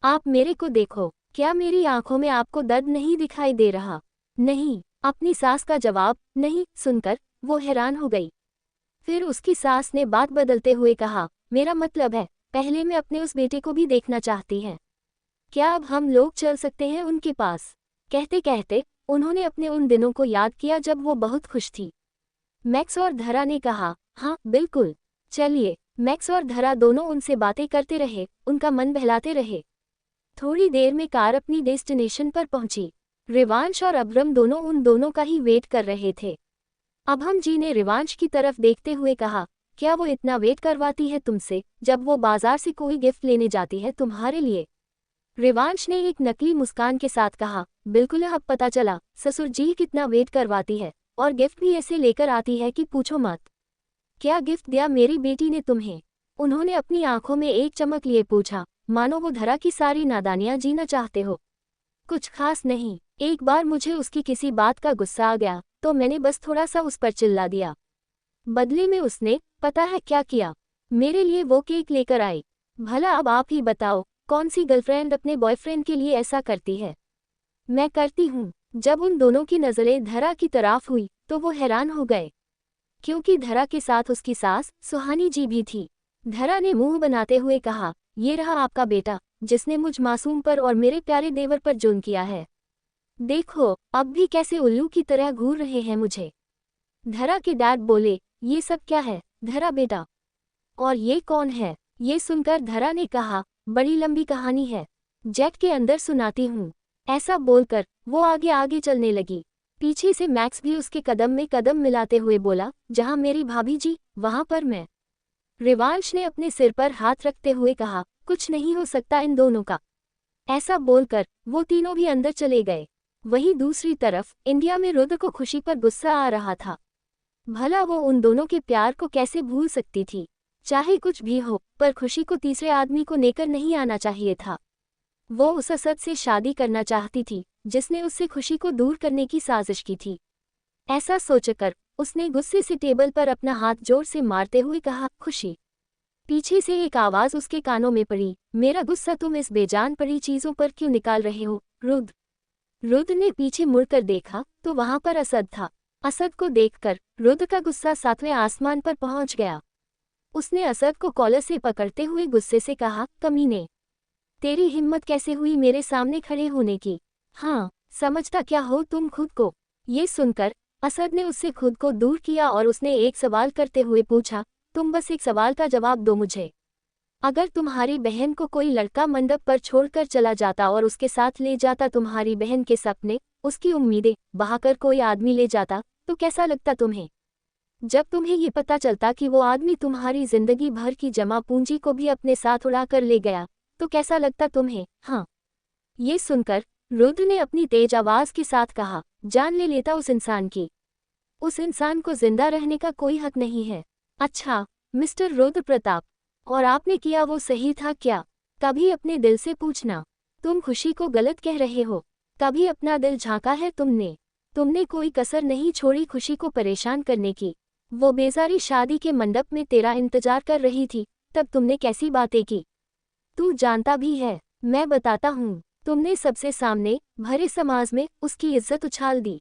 आप मेरे को देखो, क्या मेरी आंखों में आपको दर्द नहीं दिखाई दे रहा? नहीं। अपनी सास का जवाब नहीं सुनकर वो हैरान हो गई। फिर उसकी सास ने बात बदलते हुए कहा, मेरा मतलब है पहले मैं अपने उस बेटे को भी देखना चाहती हैं। क्या अब हम लोग चल सकते हैं उनके पास? कहते कहते उन्होंने अपने उन दिनों को याद किया जब वो बहुत खुश थी। मैक्स और धरा ने कहा, हाँ बिल्कुल, चलिए। मैक्स और धरा दोनों उनसे बातें करते रहे, उनका मन बहलाते रहे। थोड़ी देर में कार अपनी डेस्टिनेशन पर पहुंची। रिवांश और अब्रम दोनों उन दोनों का ही वेट कर रहे थे। अभम जी ने रिवांश की तरफ देखते हुए कहा, क्या वो इतना वेट करवाती है तुमसे जब वो बाजार से कोई गिफ्ट लेने जाती है तुम्हारे लिए? रिवांश ने एक नकली मुस्कान के साथ कहा, बिल्कुल, अब पता चला ससुर जी कितना वेट करवाती है, और गिफ्ट भी ऐसे लेकर आती है कि पूछो मत। क्या गिफ्ट दिया मेरी बेटी ने तुम्हें? उन्होंने अपनी आंखों में एक चमक लिए पूछा, मानो वो धरा की सारी नादानियां जीना चाहते हो। कुछ खास नहीं, एक बार मुझे उसकी किसी बात का गुस्सा आ गया तो मैंने बस थोड़ा सा उस पर चिल्ला दिया। बदले में उसने पता है क्या किया? मेरे लिए वो केक लेकर आई। भला अब आप ही बताओ, कौन सी गर्लफ्रेंड अपने बॉयफ्रेंड के लिए ऐसा करती है? मैं करती हूँ। जब उन दोनों की नज़रें धरा की तरफ हुई तो वो हैरान हो गए, क्योंकि धरा के साथ उसकी सास सुहानी जी भी थी। धरा ने मुंह बनाते हुए कहा, ये रहा आपका बेटा जिसने मुझ मासूम पर और मेरे प्यारे देवर पर जुल्म किया है। देखो अब भी कैसे उल्लू की तरह घूर रहे हैं मुझे। धरा के डैड बोले, ये सब क्या है धरा बेटा? और ये कौन है? ये सुनकर धरा ने कहा, बड़ी लंबी कहानी है, जेट के अंदर सुनाती हूँ। ऐसा बोलकर वो आगे आगे चलने लगी। पीछे से मैक्स भी उसके कदम में कदम मिलाते हुए बोला, जहाँ मेरी भाभी जी वहाँ पर मैं। रिवांश ने अपने सिर पर हाथ रखते हुए कहा, कुछ नहीं हो सकता इन दोनों का। ऐसा बोलकर वो तीनों भी अंदर चले गए। वहीं दूसरी तरफ इंडिया में रुद्र को खुशी पर गुस्सा आ रहा था। भला वो उन दोनों के प्यार को कैसे भूल सकती थी? चाहे कुछ भी हो, पर खुशी को तीसरे आदमी को लेकर नहीं आना चाहिए था। वो उस असद से शादी करना चाहती थी जिसने उससे खुशी को दूर करने की साजिश की थी। ऐसा सोचकर उसने गुस्से से टेबल पर अपना हाथ जोर से मारते हुए कहा, खुशी। पीछे से एक आवाज उसके कानों में पड़ी, मेरा गुस्सा तुम इस बेजान पड़ी चीजों पर क्यों निकाल रहे हो रुद्र? रुद्र ने पीछे मुड़कर देखा तो वहां पर असद था। असद को देखकर रुद्र का गुस्सा सातवें आसमान पर पहुंच गया। उसने असद को कॉलर से पकड़ते हुए गुस्से से कहा, कमीने, तेरी हिम्मत कैसे हुई मेरे सामने खड़े होने की? हाँ, समझता क्या हो तुम खुद को? ये सुनकर असद ने उससे खुद को दूर किया और उसने एक सवाल करते हुए पूछा, तुम बस एक सवाल का जवाब दो मुझे। अगर तुम्हारी बहन को कोई लड़का मंडप पर छोड़कर चला जाता और उसके साथ ले जाता तुम्हारी बहन के सपने, उसकी उम्मीदें बहाकर कोई आदमी ले जाता, तो कैसा लगता तुम्हें? जब तुम्हें ये पता चलता कि वो आदमी तुम्हारी जिंदगी भर की जमा पूंजी को भी अपने साथ उड़ा कर ले गया, तो कैसा लगता तुम्हें? हाँ। ये सुनकर रुद्र ने अपनी तेज आवाज के साथ कहा, जान ले लेता उस इंसान की। उस इंसान को जिंदा रहने का कोई हक नहीं है। अच्छा मिस्टर रुद्र प्रताप, और आपने किया वो सही था क्या? कभी अपने दिल से पूछना, तुम खुशी को गलत कह रहे हो। कभी अपना दिल झांका है तुमने कोई कसर नहीं छोड़ी खुशी को परेशान करने की। वो बेजारी शादी के मंडप में तेरा इंतजार कर रही थी, तब तुमने कैसी बातें की? तू जानता भी है, मैं बताता हूँ, तुमने सबसे सामने भरे समाज में उसकी इज्जत उछाल दी।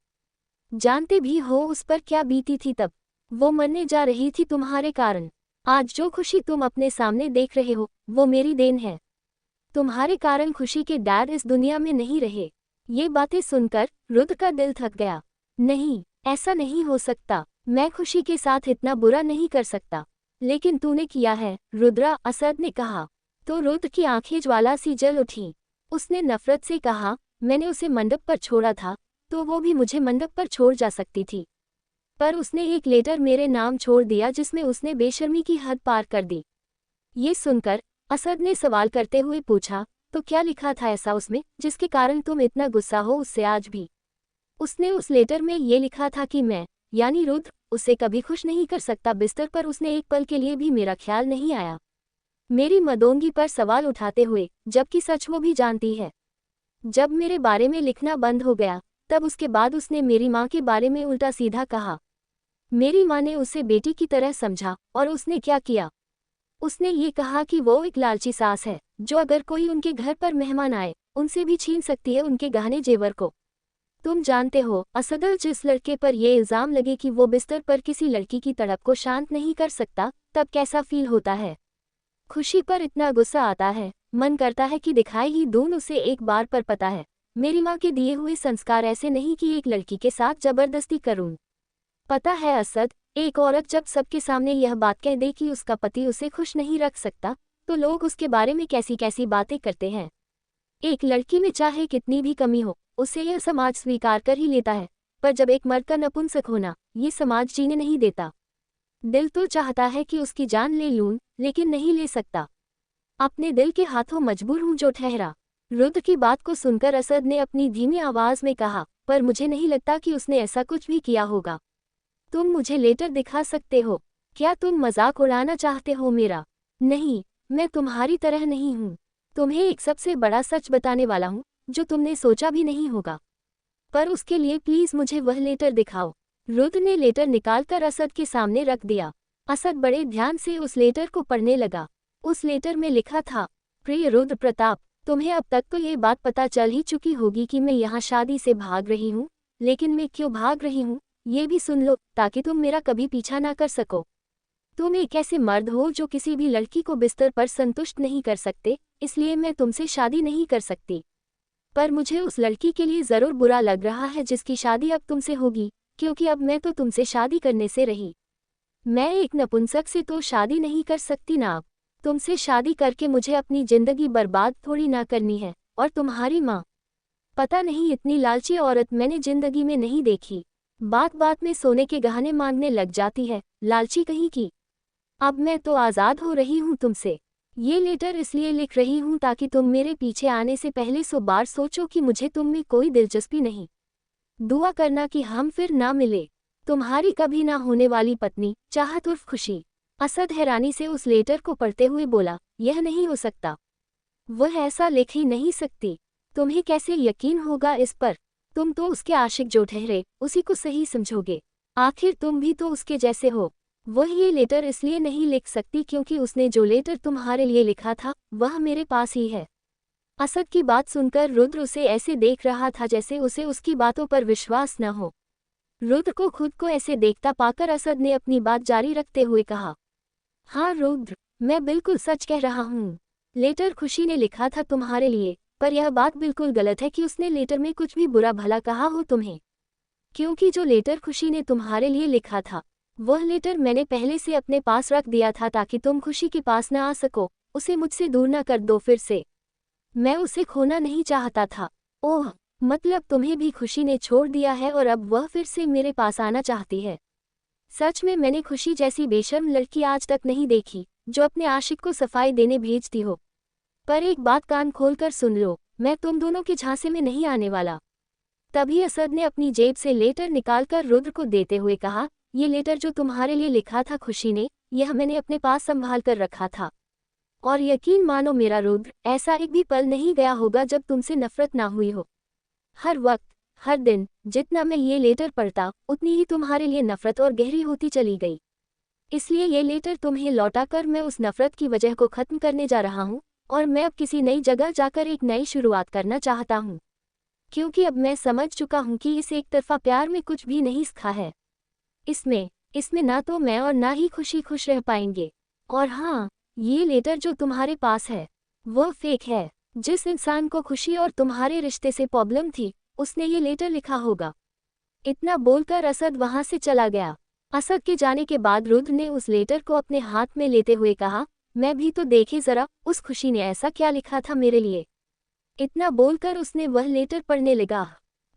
जानते भी हो उस पर क्या बीती थी तब? वो मरने जा रही थी तुम्हारे कारण। आज जो खुशी तुम अपने सामने देख रहे हो, वो मेरी देन है। तुम्हारे कारण खुशी के डैड इस दुनिया में नहीं रहे। ये बातें सुनकर रुद्र का दिल थक गया। नहीं, ऐसा नहीं हो सकता, मैं खुशी के साथ इतना बुरा नहीं कर सकता। लेकिन तूने किया है रुद्रा, असद ने कहा। तो रुद्र की आंखें ज्वाला सी जल उठीं। उसने नफरत से कहा, मैंने उसे मंडप पर छोड़ा था, तो वो भी मुझे मंडप पर छोड़ जा सकती थी। पर उसने एक लेटर मेरे नाम छोड़ दिया जिसमें उसने बेशर्मी की हद पार कर दी। ये सुनकर असद ने सवाल करते हुए पूछा, तो क्या लिखा था ऐसा उसमें जिसके कारण तुम इतना गुस्सा हो उससे आज भी? उसने उस लेटर में ये लिखा था कि मैं, यानी रुद्र, उसे कभी खुश नहीं कर सकता। बिस्तर पर उसने एक पल के लिए भी मेरा ख्याल नहीं आया। मेरी मदोंगी पर सवाल उठाते हुए, जबकि सच वो भी जानती है। जब मेरे बारे में लिखना बंद हो गया, तब उसके बाद उसने मेरी माँ के बारे में उल्टा सीधा कहा। मेरी माँ ने उसे बेटी की तरह समझा, और उसने क्या किया? उसने ये कहा कि वो एक लालची सास है, जो अगर कोई उनके घर पर मेहमान आए, उनसे भी छीन सकती है उनके गहने जेवर को। तुम जानते हो, असदल जिस लड़के पर यह इल्जाम लगे कि वो बिस्तर पर किसी लड़की की तड़प को शांत नहीं कर सकता, तब कैसा फील होता है? खुशी पर इतना गुस्सा आता है, मन करता है कि दिखाई ही दूं उसे एक बार। पर पता है, मेरी माँ के दिए हुए संस्कार ऐसे नहीं कि एक लड़की के साथ जबरदस्ती करूं। पता है असद, एक औरत जब सबके सामने यह बात कह दे कि उसका पति उसे खुश नहीं रख सकता, तो लोग उसके बारे में कैसी कैसी बातें करते हैं। एक लड़की में चाहे कितनी भी कमी हो, उसे यह समाज स्वीकार कर ही लेता है, पर जब एक मर्द का नपुंसक होना, ये समाज जीने नहीं देता। दिल तो चाहता है कि उसकी जान ले लूं, लेकिन नहीं ले सकता। अपने दिल के हाथों मजबूर हूं जो ठहरा। रुद्र की बात को सुनकर असद ने अपनी धीमी आवाज में कहा, पर मुझे नहीं लगता कि उसने ऐसा कुछ भी किया होगा। तुम मुझे लेटर दिखा सकते हो। क्या तुम मजाक उड़ाना चाहते हो मेरा? नहीं, मैं तुम्हारी तरह नहीं हूँ। तुम्हें एक सबसे बड़ा सच बताने वाला हूँ, जो तुमने सोचा भी नहीं होगा। पर उसके लिए प्लीज मुझे वह लेटर दिखाओ। रुद्र ने लेटर निकालकर असद के सामने रख दिया। असद बड़े ध्यान से उस लेटर को पढ़ने लगा। उस लेटर में लिखा था, प्रिय रुद्र प्रताप, तुम्हें अब तक तो ये बात पता चल ही चुकी होगी कि मैं यहाँ शादी से भाग रही हूँ, लेकिन मैं क्यों भाग रही हूँ ये भी सुन लो, ताकि तुम मेरा कभी पीछा ना कर सको। तुम एक ऐसे मर्द हो जो किसी भी लड़की को बिस्तर पर संतुष्ट नहीं कर सकते, इसलिए मैं तुमसे शादी नहीं कर सकती। पर मुझे उस लड़की के लिए ज़रूर बुरा लग रहा है जिसकी शादी अब तुमसे होगी, क्योंकि अब मैं तो तुमसे शादी करने से रही। मैं एक नपुंसक से तो शादी नहीं कर सकती ना। अब तुमसे शादी करके मुझे अपनी जिंदगी बर्बाद थोड़ी ना करनी है। और तुम्हारी माँ, पता नहीं इतनी लालची औरत मैंने जिंदगी में नहीं देखी। बात बात में सोने के गहने मांगने लग जाती है, लालची कहीं की। अब मैं तो आज़ाद हो रही हूँ तुमसे। ये लेटर इसलिए लिख रही हूँ ताकि तुम मेरे पीछे आने से पहले 100 बार सोचो कि मुझे तुम में कोई दिलचस्पी नहीं। दुआ करना कि हम फिर ना मिले। तुम्हारी कभी ना होने वाली पत्नी, चाहत उर्फ खुशी। असद हैरानी से उस लेटर को पढ़ते हुए बोला, यह नहीं हो सकता। वह ऐसा लिख ही नहीं सकती। तुम्हें कैसे यकीन होगा इस पर? तुम तो उसके आशिक जो ठहरे, उसी को सही समझोगे। आखिर तुम भी तो उसके जैसे हो। वह ये लेटर इसलिए नहीं लिख सकती क्योंकि उसने जो लेटर तुम्हारे लिए लिखा था, वह मेरे पास ही है। असद की बात सुनकर रुद्र उसे ऐसे देख रहा था जैसे उसे उसकी बातों पर विश्वास न हो। रुद्र को खुद को ऐसे देखता पाकर असद ने अपनी बात जारी रखते हुए कहा, हाँ रुद्र, मैं बिल्कुल सच कह रहा हूँ। लेटर खुशी ने लिखा था तुम्हारे लिए, पर यह बात बिल्कुल गलत है कि उसने लेटर में कुछ भी बुरा भला कहा हो तुम्हें। क्योंकि जो लेटर खुशी ने तुम्हारे लिए लिखा था, वह लेटर मैंने पहले से अपने पास रख दिया था ताकि तुम खुशी के पास न आ सको, उसे मुझसे दूर न कर दो फिर से। मैं उसे खोना नहीं चाहता था। ओह, मतलब तुम्हें भी खुशी ने छोड़ दिया है और अब वह फिर से मेरे पास आना चाहती है। सच में मैंने खुशी जैसी बेशर्म लड़की आज तक नहीं देखी, जो अपने आशिक को सफाई देने भेजती हो। पर एक बात कान खोलकर सुन लो, मैं तुम दोनों के झांसे में नहीं आने वाला। तभी असद ने अपनी जेब से लेटर निकालकर रुद्र को देते हुए कहा, ये लेटर जो तुम्हारे लिए लिखा था खुशी ने, यह मैंने अपने पास संभाल कर रखा था। और यकीन मानो मेरा रुद्र, ऐसा एक भी पल नहीं गया होगा जब तुमसे नफरत ना हुई हो। हर वक्त, हर दिन, जितना मैं ये लेटर पढ़ता, उतनी ही तुम्हारे लिए नफरत और गहरी होती चली गई। इसलिए ये लेटर तुम्हें लौटाकर मैं उस नफरत की वजह को खत्म करने जा रहा हूँ, और मैं अब किसी नई जगह जाकर एक नई शुरुआत करना चाहता हूँ। क्योंकि अब मैं समझ चुका हूँ कि इस एक तरफा प्यार में कुछ भी नहीं सीखा है। इसमें ना तो मैं और ना ही खुशी खुश रह पाएंगे। और हाँ, ये लेटर जो तुम्हारे पास है, वह फेक है। जिस इंसान को खुशी और तुम्हारे रिश्ते से प्रॉब्लम थी, उसने ये लेटर लिखा होगा। इतना बोलकर असद वहां से चला गया। असद के जाने के बाद रुद्र ने उस लेटर को अपने हाथ में लेते हुए कहा, मैं भी तो देखे जरा, उस खुशी ने ऐसा क्या लिखा था मेरे लिए। इतना बोलकर उसने वह लेटर पढ़ने लगा।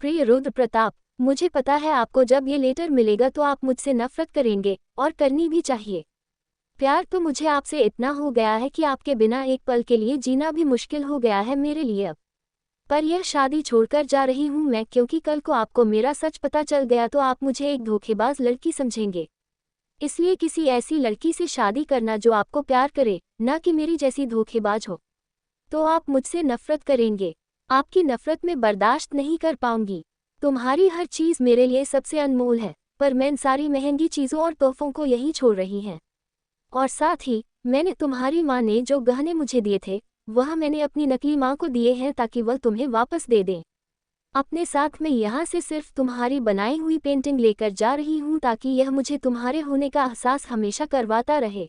प्रिय रुद्र प्रताप, मुझे पता है आपको जब ये लेटर मिलेगा तो आप मुझसे नफरत करेंगे, और करनी भी चाहिए। प्यार तो मुझे आपसे इतना हो गया है कि आपके बिना एक पल के लिए जीना भी मुश्किल हो गया है मेरे लिए अब। पर यह शादी छोड़कर जा रही हूँ मैं, क्योंकि कल को आपको मेरा सच पता चल गया तो आप मुझे एक धोखेबाज लड़की समझेंगे। इसलिए किसी ऐसी लड़की से शादी करना जो आपको प्यार करे, ना कि मेरी जैसी धोखेबाज हो। तो आप मुझसे नफरत करेंगे। आपकी नफरत में बर्दाश्त नहीं कर पाऊंगी। तुम्हारी हर चीज़ मेरे लिए सबसे अनमोल है, पर मैं इन सारी महंगी चीज़ों और तोहफों को यहीं छोड़ रही हैं। और साथ ही, मैंने तुम्हारी माँ ने जो गहने मुझे दिए थे, वह मैंने अपनी नकली माँ को दिए हैं ताकि वह तुम्हें वापस दे दें। अपने साथ मैं यहाँ से सिर्फ तुम्हारी बनाई हुई पेंटिंग लेकर जा रही हूँ ताकि यह मुझे तुम्हारे होने का एहसास हमेशा करवाता रहे।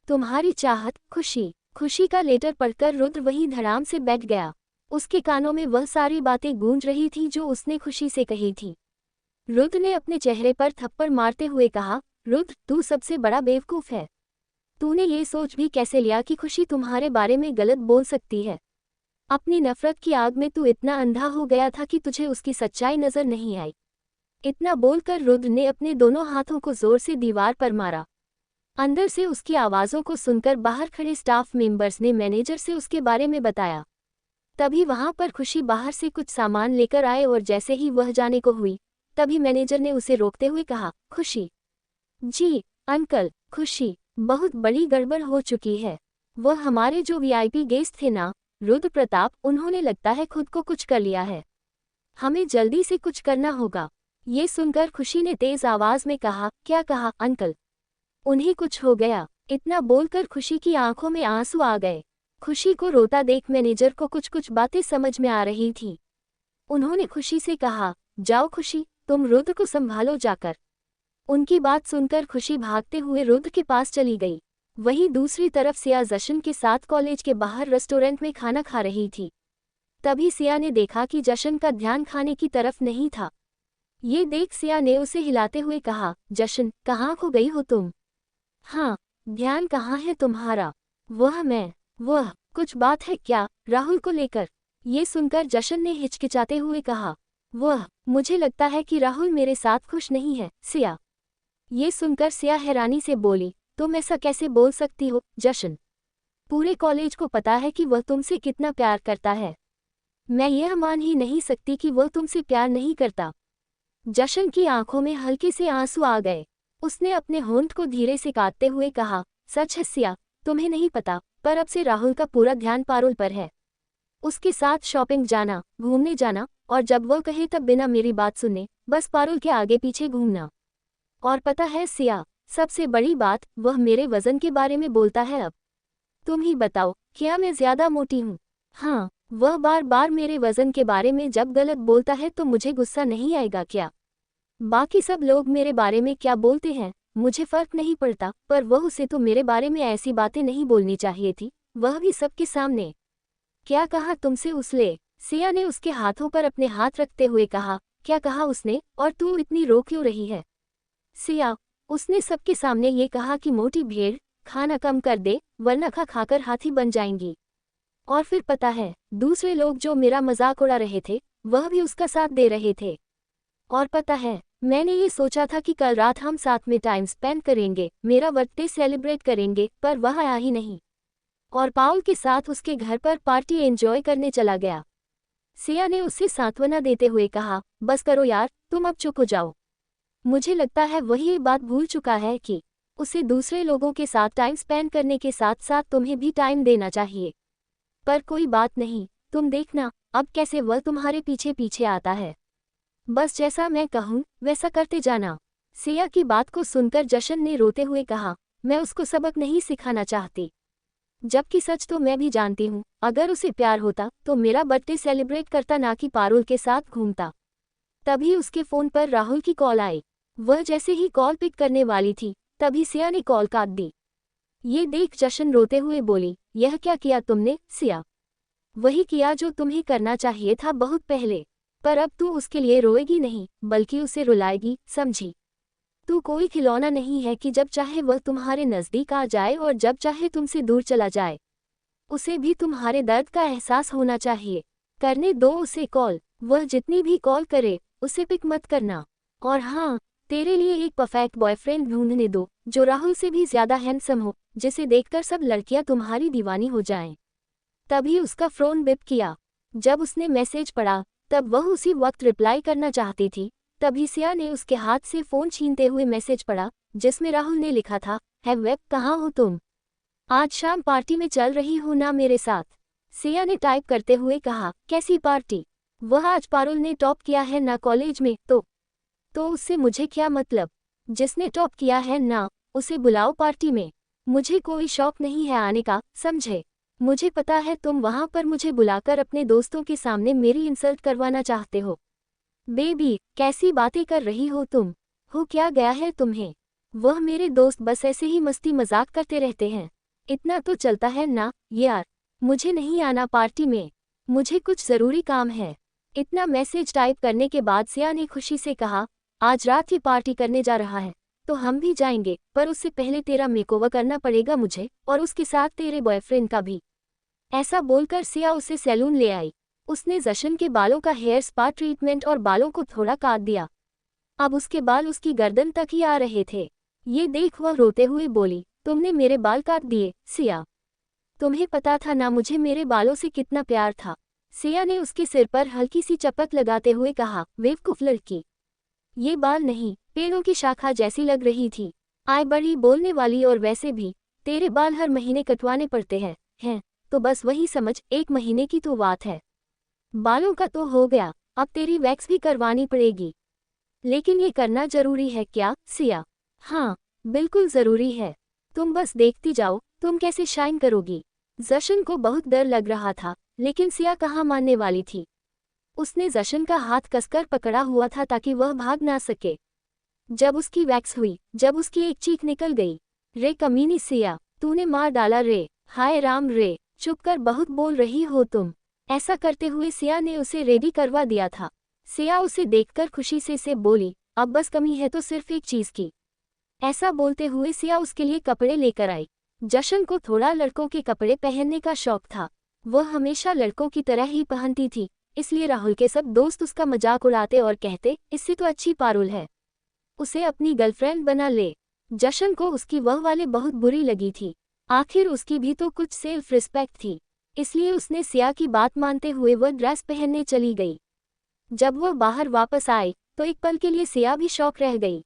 तुम्हारी चाहत, खुशी। खुशी का लेटर पढ़कर रुद्र वहीं धड़ाम से बैठ गया। उसके कानों में वह सारी बातें गूंज रही थी जो उसने खुशी से कही थी। रुद्र ने अपने चेहरे पर थप्पड़ मारते हुए कहा, रुद्र, तू सबसे बड़ा बेवकूफ़ है। तूने ये सोच भी कैसे लिया कि खुशी तुम्हारे बारे में गलत बोल सकती है? अपनी नफरत की आग में तू इतना अंधा हो गया था कि तुझे उसकी सच्चाई नजर नहीं आई। इतना बोलकर रुद्र ने अपने दोनों हाथों को जोर से दीवार पर मारा। अंदर से उसकी आवाज़ों को सुनकर बाहर खड़े स्टाफ मेंबर्स ने मैनेजर से उसके बारे में बताया। तभी वहां पर खुशी बाहर से कुछ सामान लेकर आए और जैसे ही वह जाने को हुई तभी मैनेजर ने उसे रोकते हुए कहा, खुशी जी अंकल, खुशी बहुत बड़ी गड़बड़ हो चुकी है। वह हमारे जो वीआईपी गेस्ट थे ना, रुद्र प्रताप, उन्होंने लगता है खुद को कुछ कर लिया है। हमें जल्दी से कुछ करना होगा। ये सुनकर खुशी ने तेज आवाज में कहा, क्या कहा अंकल? उन्हें कुछ हो गया। इतना बोलकर खुशी की आंखों में आंसू आ गए। खुशी को रोता देख मैनेजर को कुछ कुछ बातें समझ में आ रही थी। उन्होंने खुशी से कहा, जाओ खुशी, तुम रुद्र को संभालो जाकर। उनकी बात सुनकर खुशी भागते हुए रुद्र के पास चली गई। वहीं दूसरी तरफ सिया जशन के साथ कॉलेज के बाहर रेस्टोरेंट में खाना खा रही थी। तभी सिया ने देखा कि जशन का ध्यान खाने की तरफ नहीं था। ये देख सिया ने उसे हिलाते हुए कहा, जशन, कहाँ खो गई हो तुम? हाँ, ध्यान कहाँ है तुम्हारा? वह कुछ बात है क्या राहुल को लेकर? ये सुनकर जशन ने हिचकिचाते हुए कहा, मुझे लगता है कि राहुल मेरे साथ खुश नहीं है सिया। ये सुनकर सिया हैरानी से बोली, तुम ऐसा कैसे बोल सकती हो जशन? पूरे कॉलेज को पता है कि वह तुमसे कितना प्यार करता है। मैं यह मान ही नहीं सकती कि वह तुमसे प्यार नहीं करता। जशन की आंखों में हल्के से आंसू आ गए। उसने अपने होंठ को धीरे से काटते हुए कहा, सच है सिया, तुम्हें नहीं पता, पर अब से राहुल का पूरा ध्यान पारुल पर है। उसके साथ शॉपिंग जाना, घूमने जाना, और जब वह कहे तब बिना मेरी बात सुने बस पारुल के आगे पीछे घूमना। और पता है सिया, सबसे बड़ी बात, वह मेरे वजन के बारे में बोलता है अब। तुम ही बताओ, क्या मैं ज्यादा मोटी हूँ? हाँ, वह बार बार मेरे वजन के बारे में जब गलत बोलता है तो मुझे गुस्सा नहीं आएगा क्या? बाकी सब लोग मेरे बारे में क्या बोलते हैं मुझे फर्क नहीं पड़ता, पर वह उसे तो मेरे बारे में ऐसी बातें नहीं बोलनी चाहिए थी, वह भी सबके सामने। क्या कहा तुमसे उसने? सिया ने उसके हाथों पर अपने हाथ रखते हुए कहा, क्या कहा उसने, और तू इतनी रो क्यों रही है? सिया, उसने सबके सामने ये कहा कि मोटी भेड़, खाना कम कर दे वरना खा खाकर हाथी बन जाएंगी। और फिर पता है, दूसरे लोग जो मेरा मजाक उड़ा रहे थे वह भी उसका साथ दे रहे थे। और पता है, मैंने ये सोचा था कि कल रात हम साथ में टाइम स्पेंड करेंगे, मेरा बर्थडे सेलिब्रेट करेंगे, पर वह आया ही नहीं। और पाउल के साथ उसके घर पर पार्टी एंजॉय करने चला गया। सिया ने उसे सांत्वना देते हुए कहा, बस करो यार, तुम अब चुप हो जाओ। मुझे लगता है वही ये बात भूल चुका है कि उसे दूसरे लोगों के साथ टाइम स्पेंड करने के साथ साथ तुम्हें भी टाइम देना चाहिए। पर कोई बात नहीं, तुम देखना अब कैसे वह तुम्हारे पीछे पीछे आता है। बस जैसा मैं कहूँ वैसा करते जाना। सिया की बात को सुनकर जशन ने रोते हुए कहा, मैं उसको सबक नहीं सिखाना चाहती, जबकि सच तो मैं भी जानती हूँ, अगर उसे प्यार होता तो मेरा बर्थडे सेलिब्रेट करता, ना कि पारुल के साथ घूमता। तभी उसके फोन पर राहुल की कॉल आई। वह जैसे ही कॉल पिक करने वाली थी तभी सिया ने कॉल काट दी। ये देख जशन रोते हुए बोली, यह क्या किया तुमने सिया? वही किया जो तुम्हें करना चाहिए था बहुत पहले, पर अब तू उसके लिए रोएगी नहीं बल्कि उसे रुलाएगी, समझी? तू कोई खिलौना नहीं है कि जब चाहे वह तुम्हारे नज़दीक आ जाए और जब चाहे तुमसे दूर चला जाए। उसे भी तुम्हारे दर्द का एहसास होना चाहिए। करने दो उसे कॉल, वह जितनी भी कॉल करे उसे पिक मत करना। और हाँ, तेरे लिए एक परफेक्ट बॉयफ्रेंड ढूंढने दो जो राहुल से भी ज्यादा हैंडसम हो, जिसे देखकर सब लड़कियां तुम्हारी दीवानी हो जाएं। तभी उसका फोन बिप किया। जब उसने मैसेज पढ़ा तब वह उसी वक्त रिप्लाई करना चाहती थी, तभी सिया ने उसके हाथ से फोन छीनते हुए मैसेज पढ़ा जिसमें राहुल ने लिखा था, है वेब, कहाँ हो तुम? आज शाम पार्टी में चल रही हो ना मेरे साथ? सिया ने टाइप करते हुए कहा, कैसी पार्टी? वह आज पारुल ने टॉप किया है ना कॉलेज में, तो उससे मुझे क्या मतलब? जिसने टॉप किया है ना, उसे बुलाओ पार्टी में। मुझे कोई शौक नहीं है आने का, समझे? मुझे पता है तुम वहां पर मुझे बुलाकर अपने दोस्तों के सामने मेरी इंसल्ट करवाना चाहते हो। बेबी, कैसी बातें कर रही हो तुम? हो क्या गया है तुम्हें? वह मेरे दोस्त बस ऐसे ही मस्ती मजाक करते रहते हैं, इतना तो चलता है ना यार। मुझे नहीं आना पार्टी में, मुझे कुछ ज़रूरी काम है। इतना मैसेज टाइप करने के बाद सिया ने खुशी से कहा, आज रात ही पार्टी करने जा रहा है तो हम भी जाएंगे, पर उससे पहले तेरा मेकओवर करना पड़ेगा मुझे, और उसके साथ तेरे बॉयफ्रेंड का भी। ऐसा बोलकर सिया उसे सैलून ले आई। उसने जशन के बालों का हेयर स्पा ट्रीटमेंट और बालों को थोड़ा काट दिया। अब उसके बाल उसकी गर्दन तक ही आ रहे थे। ये देख वह रोते हुए बोली, तुमने मेरे बाल काट दिए सिया। तुम्हें पता था ना मुझे मेरे बालों से कितना प्यार था। सिया ने उसके सिर पर हल्की सी चपत लगाते हुए कहा, बेवकूफ लड़की, ये बाल नहीं, पेड़ों की शाखा जैसी लग रही थी। आय बड़ी बोलने वाली, और वैसे भी तेरे बाल हर महीने कटवाने पड़ते हैं तो बस वही समझ, 1 महीने की तो बात है। बालों का तो हो गया, अब तेरी वैक्स भी करवानी पड़ेगी। लेकिन ये करना जरूरी है क्या सिया? हाँ, बिल्कुल जरूरी है। तुम बस देखती जाओ तुम कैसे शाइन करोगी। जशन को बहुत डर लग रहा था, लेकिन सिया कहाँ मानने वाली थी। उसने जशन का हाथ कसकर पकड़ा हुआ था ताकि वह भाग ना सके। जब उसकी वैक्स हुई, जब उसकी एक चीख निकल गई, रे कमीनी सिया, तूने मार डाला रे, हाय राम रे, चुप कर, बहुत बोल रही हो तुम। ऐसा करते हुए सिया ने उसे रेडी करवा दिया था। सिया उसे देखकर खुशी से बोली, अब बस कमी है तो सिर्फ एक चीज की। ऐसा बोलते हुए सिया उसके लिए कपड़े लेकर आई। जशन को थोड़ा लड़कों के कपड़े पहनने का शौक था। वह हमेशा लड़कों की तरह ही पहनती थी, इसलिए राहुल के सब दोस्त उसका मजाक उड़ाते और कहते, इससे तो अच्छी पारुल है, उसे अपनी गर्लफ्रेंड बना ले। जशन को उसकी वह वाले बहुत बुरी लगी थी। आखिर उसकी भी तो कुछ सेल्फ रिस्पेक्ट थी, इसलिए उसने सिया की बात मानते हुए वह ड्रेस पहनने चली गई। जब वह बाहर वापस आई तो एक पल के लिए सिया भी शॉक रह गई।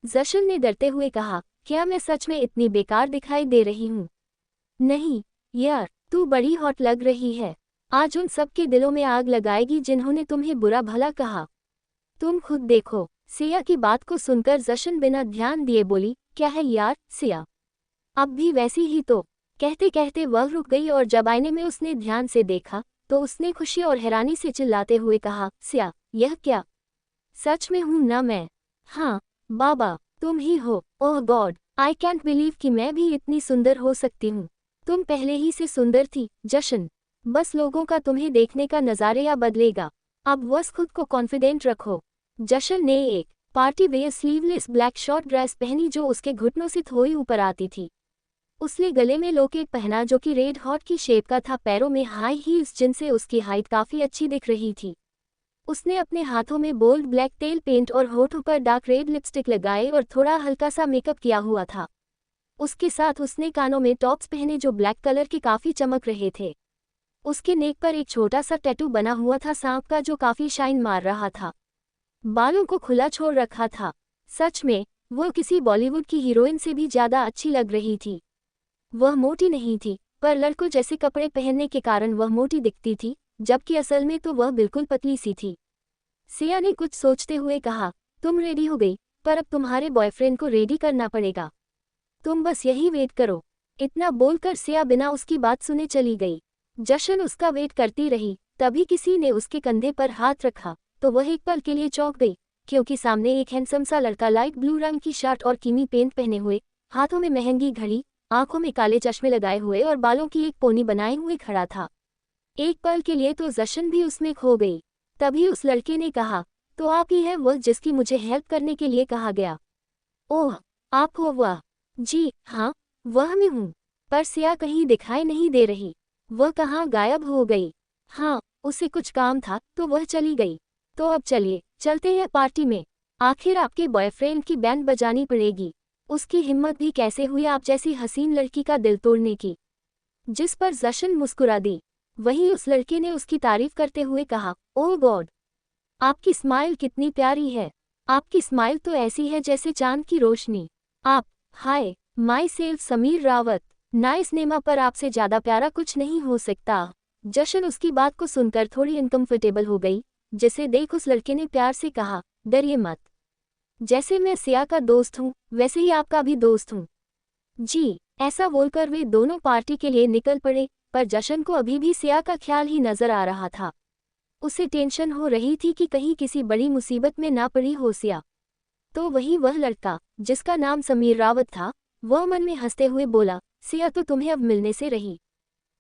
जशन ने डरते हुए कहा, क्या मैं सच में इतनी बेकार दिखाई दे रही हूँ? नहीं यार, तू बड़ी हॉट लग रही है। आज उन सब के दिलों में आग लगाएगी जिन्होंने तुम्हें बुरा भला कहा। तुम खुद देखो। सिया की बात को सुनकर जशन बिना ध्यान दिए बोली, क्या है यार सिया, अब भी वैसी ही तो। कहते कहते वह रुक गई और जब आईने में उसने ध्यान से देखा तो उसने खुशी और हैरानी से चिल्लाते हुए कहा, सिया, यह क्या? सच में हूं ना मैं? हाँ बाबा, तुम ही हो। ओह गॉड, आई कैंट बिलीव कि मैं भी इतनी सुंदर हो सकती हूँ। तुम पहले ही से सुंदर थी जशन, बस लोगों का तुम्हें देखने का नज़ारिया बदलेगा। अब बस खुद को कॉन्फिडेंट रखो। जशन ने एक party wear sleeveless black short dress पहनी जो उसके घुटनों से थोड़ी ऊपर आती थी। उसने गले में लॉकेट पहना जो कि रेड हॉट की शेप का था, पैरों में हाई हील्स जिनसे उसकी हाइट काफ़ी अच्छी दिख रही थी। उसने अपने हाथों में बोल्ड ब्लैक तेल पेंट और होठों पर डार्क रेड लिपस्टिक लगाए और थोड़ा हल्का सा मेकअप किया हुआ था। उसके साथ उसने कानों में टॉप्स पहने जो ब्लैक कलर के काफ़ी चमक रहे थे। उसके नेक पर एक छोटा सा टैटू बना हुआ था सांप का जो काफ़ी शाइन मार रहा था। बालों को खुला छोड़ रखा था। सच में वो किसी बॉलीवुड की हीरोइन से भी ज़्यादा अच्छी लग रही थी। वह मोटी नहीं थी, पर लड़कों जैसे कपड़े पहनने के कारण वह मोटी दिखती थी, जबकि असल में तो वह बिल्कुल पतली सी थी। सिया ने कुछ सोचते हुए कहा, तुम रेडी हो गई, पर अब तुम्हारे बॉयफ्रेंड को रेडी करना पड़ेगा। तुम बस यही वेट करो। इतना बोलकर सिया बिना उसकी बात सुने चली गई। जशन उसका वेट करती रही। तभी किसी ने उसके कंधे पर हाथ रखा तो वह एक पल के लिए चौंक गई, क्योंकि सामने एक हैंडसम सा लड़का लाइट ब्लू रंग की शर्ट और कीमी पेंट पहने हुए, हाथों में महंगी घड़ी, आंखों में काले चश्मे लगाए हुए और बालों की एक पोनी बनाए हुए खड़ा था। एक पल के लिए तो जशन भी उसमें खो गई। तभी उस लड़के ने कहा, तो आप ही है वह जिसकी मुझे हेल्प करने के लिए कहा गया? ओह, आप हो वह? जी हाँ, वह मैं हूँ। पर सिया कहीं दिखाई नहीं दे रही। वह कहाँ गायब हो गई? हाँ, उसे कुछ काम था तो वह चली गई। तो अब चलिए चलते हैं पार्टी में। आखिर आपके बॉयफ्रेंड की बैंड बजानी पड़ेगी। उसकी हिम्मत भी कैसे हुई आप जैसी हसीन लड़की का दिल तोड़ने की? जिस पर जशन मुस्कुरा दी। वहीं उस लड़के ने उसकी तारीफ करते हुए कहा, ओह गॉड, आपकी स्माइल कितनी प्यारी है। आपकी स्माइल तो ऐसी है जैसे चांद की रोशनी। आप, hi myself Sameer Rawat, nice name, पर आपसे ज़्यादा प्यारा कुछ नहीं हो सकता। जशन उसकी बात को सुनकर थोड़ी अनकंफर्टेबल हो गई, जिसे देख उस लड़के ने प्यार से कहा, डरिए मत, जैसे मैं सिया का दोस्त हूँ वैसे ही आपका भी दोस्त हूँ। जी, ऐसा बोलकर वे दोनों पार्टी के लिए निकल पड़े, पर जशन को अभी भी सिया का ख्याल ही नजर आ रहा था। उसे टेंशन हो रही थी कि कहीं किसी बड़ी मुसीबत में ना पड़ी हो सिया। तो वही वह लड़का जिसका नाम समीर रावत था, वह मन में हंसते हुए बोला, सिया तो तुम्हें अब मिलने से रही।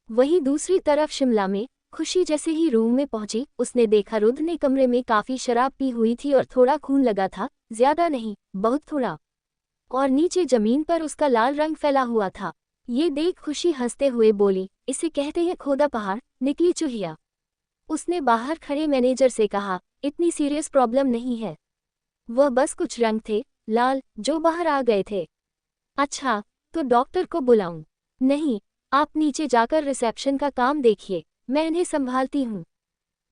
वहीं दूसरी तरफ शिमला में खुशी जैसे ही रूम में पहुंची, उसने देखा रुद्र ने कमरे में काफी शराब पी हुई थी और थोड़ा खून लगा था, ज्यादा नहीं, बहुत थोड़ा, और नीचे जमीन पर उसका लाल रंग फैला हुआ था। ये देख खुशी हंसते हुए बोली, इसे कहते हैं खोदा पहाड़, निकली चूहिया। उसने बाहर खड़े मैनेजर से कहा, इतनी सीरियस प्रॉब्लम नहीं है। वह बस कुछ रंग थे, लाल, जो बाहर आ गए थे। अच्छा, तो डॉक्टर को बुलाऊं? नहीं, आप नीचे जाकर रिसेप्शन का काम देखिए, मैं इन्हें संभालती हूँ।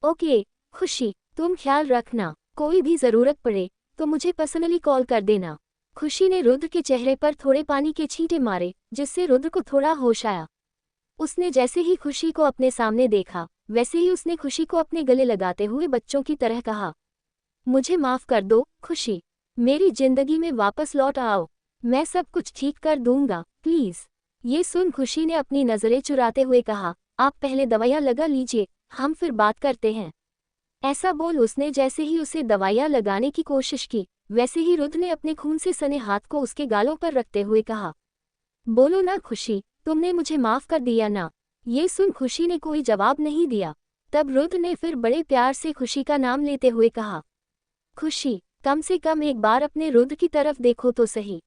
ओके, खुशी, तुम ख्याल रखना, कोई भी ज़रूरत पड़े तो मुझे पर्सनली कॉल कर देना। खुशी ने रुद्र के चेहरे पर थोड़े पानी के छींटे मारे, जिससे रुद्र को थोड़ा होश आया। उसने जैसे ही खुशी को अपने सामने देखा, वैसे ही उसने खुशी को अपने गले लगाते हुए बच्चों की तरह कहा, मुझे माफ़ कर दो, खुशी। मेरी जिंदगी में वापस लौट आओ। मैं सब कुछ ठीक कर दूंगा, प्लीज़। ये सुन खुशी ने अपनी नज़रें चुराते हुए कहा, आप पहले दवाइयाँ लगा लीजिए, हम फिर बात करते हैं। ऐसा बोल उसने जैसे ही उसे दवाइयाँ लगाने की कोशिश की, वैसे ही रुद्र ने अपने खून से सने हाथ को उसके गालों पर रखते हुए कहा, बोलो ना खुशी, तुमने मुझे माफ़ कर दिया ना? ये सुन खुशी ने कोई जवाब नहीं दिया। तब रुद्र ने फिर बड़े प्यार से खुशी का नाम लेते हुए कहा, खुशी, कम से कम एक बार अपने रुद्र की तरफ देखो तो सही।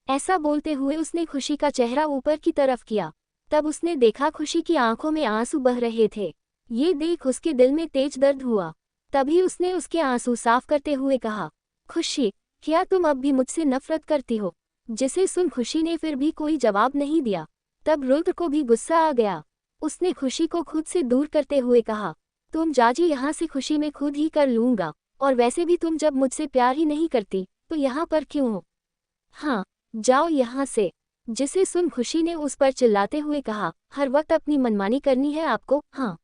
ऐसा बोलते हुए उसने खुशी का चेहरा ऊपर की तरफ किया। तब उसने देखा खुशी की आंखों में आंसू बह रहे थे। ये देख उसके दिल में तेज दर्द हुआ। तभी उसने उसके आंसू साफ करते हुए कहा, खुशी, क्या तुम अब भी मुझसे नफरत करती हो? जिसे सुन खुशी ने फिर भी कोई जवाब नहीं दिया। तब रुद्र को भी गुस्सा आ गया। उसने खुशी को खुद से दूर करते हुए कहा, तुम जाजी यहाँ से, खुशी मैं खुद ही कर लूँगा। और वैसे भी तुम जब मुझसे प्यार ही नहीं करती तो यहाँ पर क्यों हो? हाँ, जाओ यहाँ से। जिसे सुन खुशी ने उस पर चिल्लाते हुए कहा, हर वक्त अपनी मनमानी करनी है आपको? हाँ,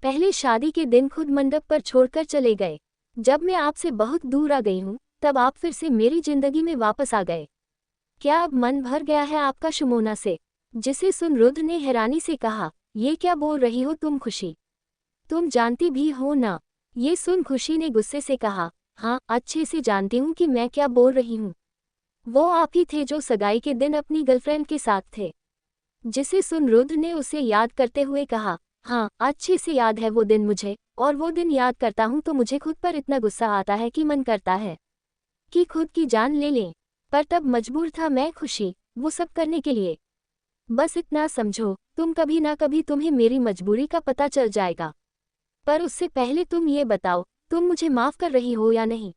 पहले शादी के दिन खुद मंडप पर छोड़कर चले गए। जब मैं आपसे बहुत दूर आ गई हूँ, तब आप फिर से मेरी जिंदगी में वापस आ गए। क्या अब मन भर गया है आपका शुमोना से? जिसे सुन रुद्र ने हैरानी से कहा, ये क्या बोल रही हो तुम खुशी? तुम जानती भी हो ना? ये सुन खुशी ने गुस्से से कहा, हाँ, अच्छे से जानती हूँ कि मैं क्या बोल रही हूँ। वो आप ही थे जो सगाई के दिन अपनी गर्लफ्रेंड के साथ थे। जिसे सुन रुद्र ने उसे याद करते हुए कहा, हाँ, अच्छे से याद है वो दिन मुझे, और वो दिन याद करता हूँ तो मुझे खुद पर इतना गुस्सा आता है कि मन करता है कि खुद की जान ले लें। पर तब मजबूर था मैं खुशी, वो सब करने के लिए। बस इतना समझो, तुम कभी ना कभी तुम्हें मेरी मजबूरी का पता चल जाएगा। पर उससे पहले तुम ये बताओ, तुम मुझे माफ़ कर रही हो या नहीं?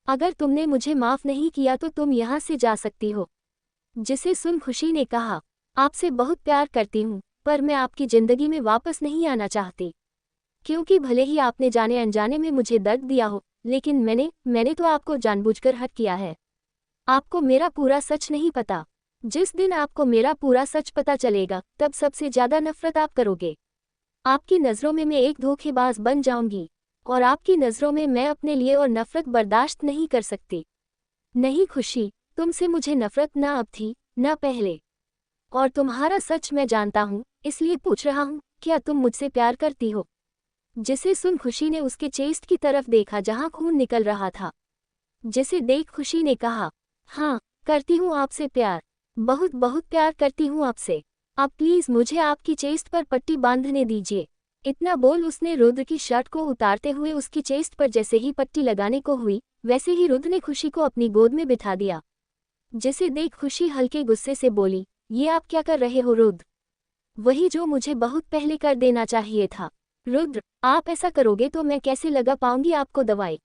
अगर तुमने मुझे माफ़ नहीं किया तो तुम यहाँ से जा सकती हो। जिसे सुन खुशी ने कहा, आपसे बहुत प्यार करती हूँ, पर मैं आपकी ज़िंदगी में वापस नहीं आना चाहती। क्योंकि भले ही आपने जाने अनजाने में मुझे दर्द दिया हो, लेकिन मैंने तो आपको जानबूझकर हर्ट किया है। आपको मेरा पूरा सच नहीं पता। जिस दिन आपको मेरा पूरा सच पता चलेगा, तब सबसे ज़्यादा नफरत आप करोगे। आपकी नज़रों में मैं एक धोखेबाज बन जाऊंगी, और आपकी नज़रों में मैं अपने लिए और नफरत बर्दाश्त नहीं कर सकती। नहीं खुशी, तुमसे मुझे नफरत ना अब थी, ना पहले। और तुम्हारा सच मैं जानता हूँ, इसलिए पूछ रहा हूँ, क्या तुम मुझसे प्यार करती हो? जिसे सुन खुशी ने उसके चेस्ट की तरफ देखा जहाँ खून निकल रहा था। जिसे देख खुशी ने कहा, हाँ, करती हूँ आपसे प्यार, बहुत बहुत प्यार करती हूँ आपसे। अब प्लीज़ मुझे आपकी चेस्ट पर पट्टी बांधने दीजिए। इतना बोल उसने रुद्र की शर्ट को उतारते हुए उसकी चेस्ट पर जैसे ही पट्टी लगाने को हुई, वैसे ही रुद्र ने खुशी को अपनी गोद में बिठा दिया। जिसे देख खुशी हल्के गुस्से से बोली, ये आप क्या कर रहे हो रुद्र? वही जो मुझे बहुत पहले कर देना चाहिए था। रुद्र, आप ऐसा करोगे तो मैं कैसे लगा पाऊंगी आपको दवाई?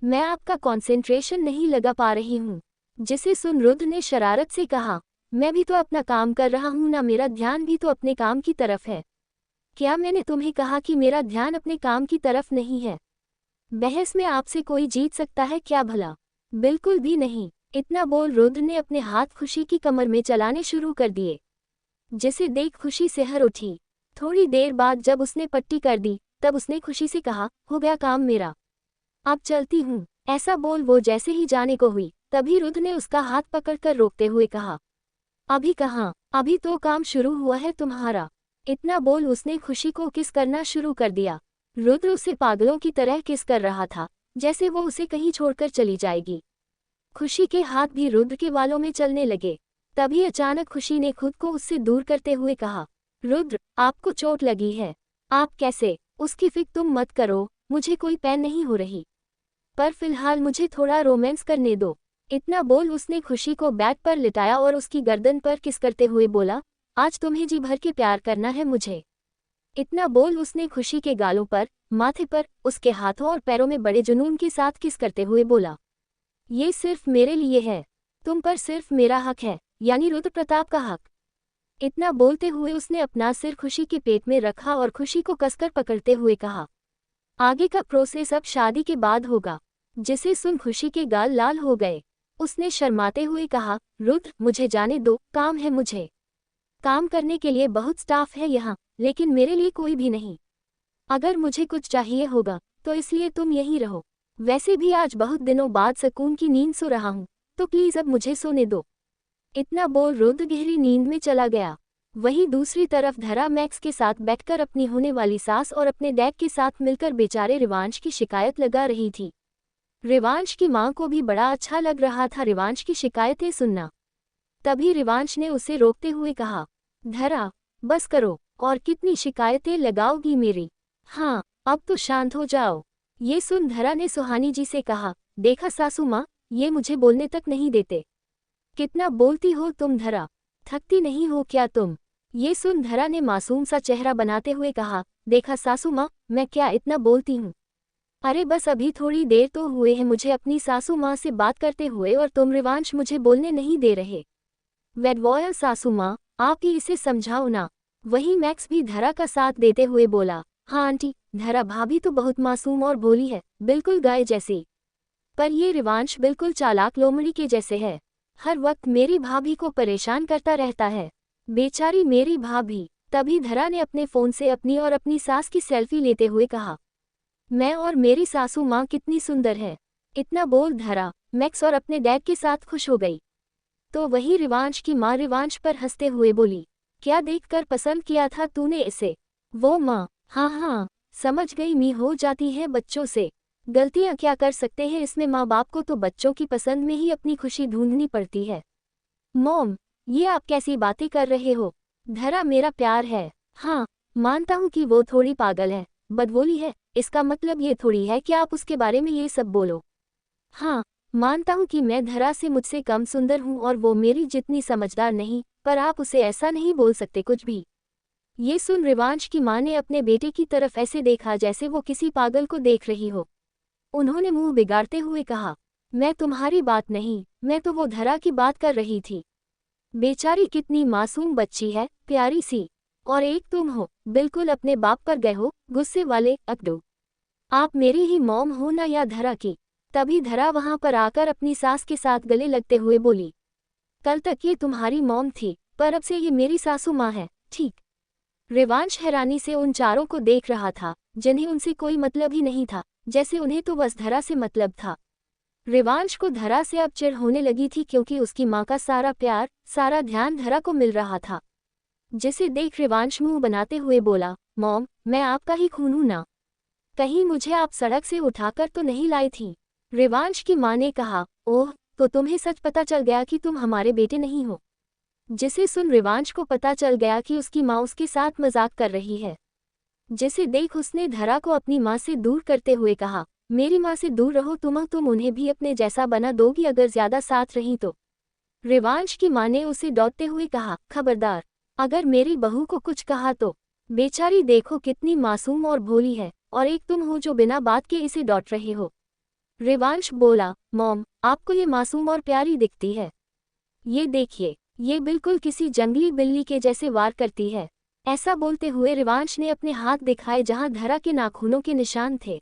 मैं आपका कंसंट्रेशन नहीं लगा पा रही हूँ। जिसे सुन रुद्र ने शरारत से कहा, मैं भी तो अपना काम कर रहा हूँ ना, मेरा ध्यान भी तो अपने काम की तरफ है। क्या मैंने तुम्हें कहा कि मेरा ध्यान अपने काम की तरफ नहीं है? बहस में आपसे कोई जीत सकता है क्या भला? बिल्कुल भी नहीं। इतना बोल रुद्र ने अपने हाथ खुशी की कमर में चलाने शुरू कर दिए। जिसे देख खुशी सिहर उठी। थोड़ी देर बाद जब उसने पट्टी कर दी, तब उसने खुशी से कहा, हो गया काम मेरा, अब चलती हूँ। ऐसा बोल वो जैसे ही जाने को हुई, तभी रुद्र ने उसका हाथ पकड़कर रोकते हुए कहा, अभी कहाँ, अभी तो काम शुरू हुआ है तुम्हारा। इतना बोल उसने खुशी को किस करना शुरू कर दिया। रुद्र उसे पागलों की तरह किस कर रहा था, जैसे वो उसे कहीं छोड़कर चली जाएगी। खुशी के हाथ भी रुद्र के वालों में चलने लगे। तभी अचानक खुशी ने खुद को उससे दूर करते हुए कहा, रुद्र, आपको चोट लगी है? आप कैसे? उसकी फिक्र तुम मत करो, मुझे कोई पेन नहीं हो रही। पर फिलहाल मुझे थोड़ा रोमांस करने दो। इतना बोल उसने खुशी को बेड पर लिटाया और उसकी गर्दन पर किस करते हुए बोला, आज तुम्हें जी भर के प्यार करना है मुझे। इतना बोल उसने खुशी के गालों पर, माथे पर, उसके हाथों और पैरों में बड़े जुनून के साथ किस करते हुए बोला, ये सिर्फ मेरे लिए है, तुम पर सिर्फ मेरा हक है, यानी रुद्र प्रताप का हक। इतना बोलते हुए उसने अपना सिर खुशी के पेट में रखा और खुशी को कसकर पकड़ते हुए कहा, आगे का प्रोसेस अब शादी के बाद होगा। जिसे सुन खुशी के गाल लाल हो गए। उसने शर्माते हुए कहा, रुद्र मुझे जाने दो, काम है मुझे। काम करने के लिए बहुत स्टाफ है यहाँ, लेकिन मेरे लिए कोई भी नहीं। अगर मुझे कुछ चाहिए होगा तो इसलिए तुम यहीं रहो। वैसे भी आज बहुत दिनों बाद सुकून की नींद सो रहा हूँ, तो प्लीज अब मुझे सोने दो। इतना बोल रुद्र गहरी नींद में चला गया। वहीं दूसरी तरफ धरा मैक्स के साथ बैठकर अपनी होने वाली सास और अपने डैड के साथ मिलकर बेचारे रिवांश की शिकायत लगा रही थी। रिवांश की मां को भी बड़ा अच्छा लग रहा था रिवांश की शिकायतें सुनना। तभी रिवांश ने उसे रोकते हुए कहा, धरा बस करो, और कितनी शिकायतें लगाओगी मेरी। हाँ अब तो शांत हो जाओ। ये सुन धरा ने सुहानी जी से कहा, देखा सासू माँ, ये मुझे बोलने तक नहीं देते। कितना बोलती हो तुम धरा, थकती नहीं हो क्या तुम। ये सुन धरा ने मासूम सा चेहरा बनाते हुए कहा, देखा सासू माँ, मैं क्या इतना बोलती हूँ। अरे बस अभी थोड़ी देर तो हुए हैं मुझे अपनी सासू माँ से बात करते हुए और तुम रिवांश मुझे बोलने नहीं दे रहे। वेडवॉयल सासू माँ, आप ही इसे समझाओ ना। वहीं मैक्स भी धरा का साथ देते हुए बोला, हाँ आंटी, धरा भाभी तो बहुत मासूम और भोली है, बिल्कुल गाय जैसी। पर ये रिवांश बिल्कुल चालाक लोमड़ी के जैसे है, हर वक्त मेरी भाभी को परेशान करता रहता है। बेचारी मेरी भाभी। तभी धरा ने अपने फोन से अपनी और अपनी सास की सेल्फी लेते हुए कहा, मैं और मेरी सासू माँ कितनी सुंदर है। इतना बोल धरा मैक्स और अपने डैड के साथ खुश हो गई। तो वही रिवांश की माँ रिवांश पर हंसते हुए बोली, क्या देखकर पसंद किया था तूने इसे। वो माँ, हाँ हाँ समझ गई, मी हो जाती है बच्चों से, गलतियाँ क्या कर सकते हैं इसमें, माँ बाप को तो बच्चों की पसंद में ही अपनी खुशी ढूंढनी पड़ती है। मॉम, ये आप कैसी बातें कर रहे हो। धरा मेरा प्यार है। हाँ मानता हूँ कि वो थोड़ी पागल है, बदवोली है, इसका मतलब ये थोड़ी है कि आप उसके बारे में ये सब बोलो। हाँ मानता हूँ कि मैं धरा से मुझसे कम सुंदर हूँ और वो मेरी जितनी समझदार नहीं, पर आप उसे ऐसा नहीं बोल सकते कुछ भी। ये सुन रिवांश की माँ ने अपने बेटे की तरफ ऐसे देखा जैसे वो किसी पागल को देख रही हो। उन्होंने मुंह बिगाड़ते हुए कहा, मैं तुम्हारी बात नहीं, मैं तो वो धरा की बात कर रही थी। बेचारी कितनी मासूम बच्ची है, प्यारी सी। और एक तुम हो, बिल्कुल अपने बाप पर गए हो, गुस्से वाले अकड़ू। आप मेरी ही मॉम हो ना या धरा की। तभी धरा वहां पर आकर अपनी सास के साथ गले लगते हुए बोली, कल तक ये तुम्हारी मॉम थी, पर अब से ये मेरी सासू माँ है, ठीक। रिवांश हैरानी से उन चारों को देख रहा था, जिन्हें उनसे कोई मतलब ही नहीं था, जैसे उन्हें तो बस धरा से मतलब था। रिवांश को धरा से अब चिढ़ होने लगी थी क्योंकि उसकी माँ का सारा प्यार, सारा ध्यान धरा को मिल रहा था। जिसे देख रिवांश मुंह बनाते हुए बोला, मॉम, मैं आपका ही खून हूं ना, कहीं मुझे आप सड़क से उठाकर तो नहीं लाई थी। रिवांश की माँ ने कहा, ओह, तो तुम्हें सच पता चल गया कि तुम हमारे बेटे नहीं हो। जिसे सुन रिवांश को पता चल गया कि उसकी माँ उसके साथ मजाक कर रही है। जिसे देख उसने धरा को अपनी माँ से दूर करते हुए कहा, मेरी माँ से दूर रहो तुम उन्हें भी अपने जैसा बना दोगी अगर ज्यादा साथ रही तो। रिवांश की माँ ने उसे डॉटते हुए कहा, खबरदार, अगर मेरी बहू को कुछ कहा तो। बेचारी देखो कितनी मासूम और भोली है, और एक तुम हो जो बिना बात के इसे डॉट रहे हो। रिवांश बोला, मॉम, आपको ये मासूम और प्यारी दिखती है। ये देखिए, ये बिल्कुल किसी जंगली बिल्ली के जैसे वार करती है। ऐसा बोलते हुए रिवांश ने अपने हाथ दिखाए जहां धरा के नाखूनों के निशान थे।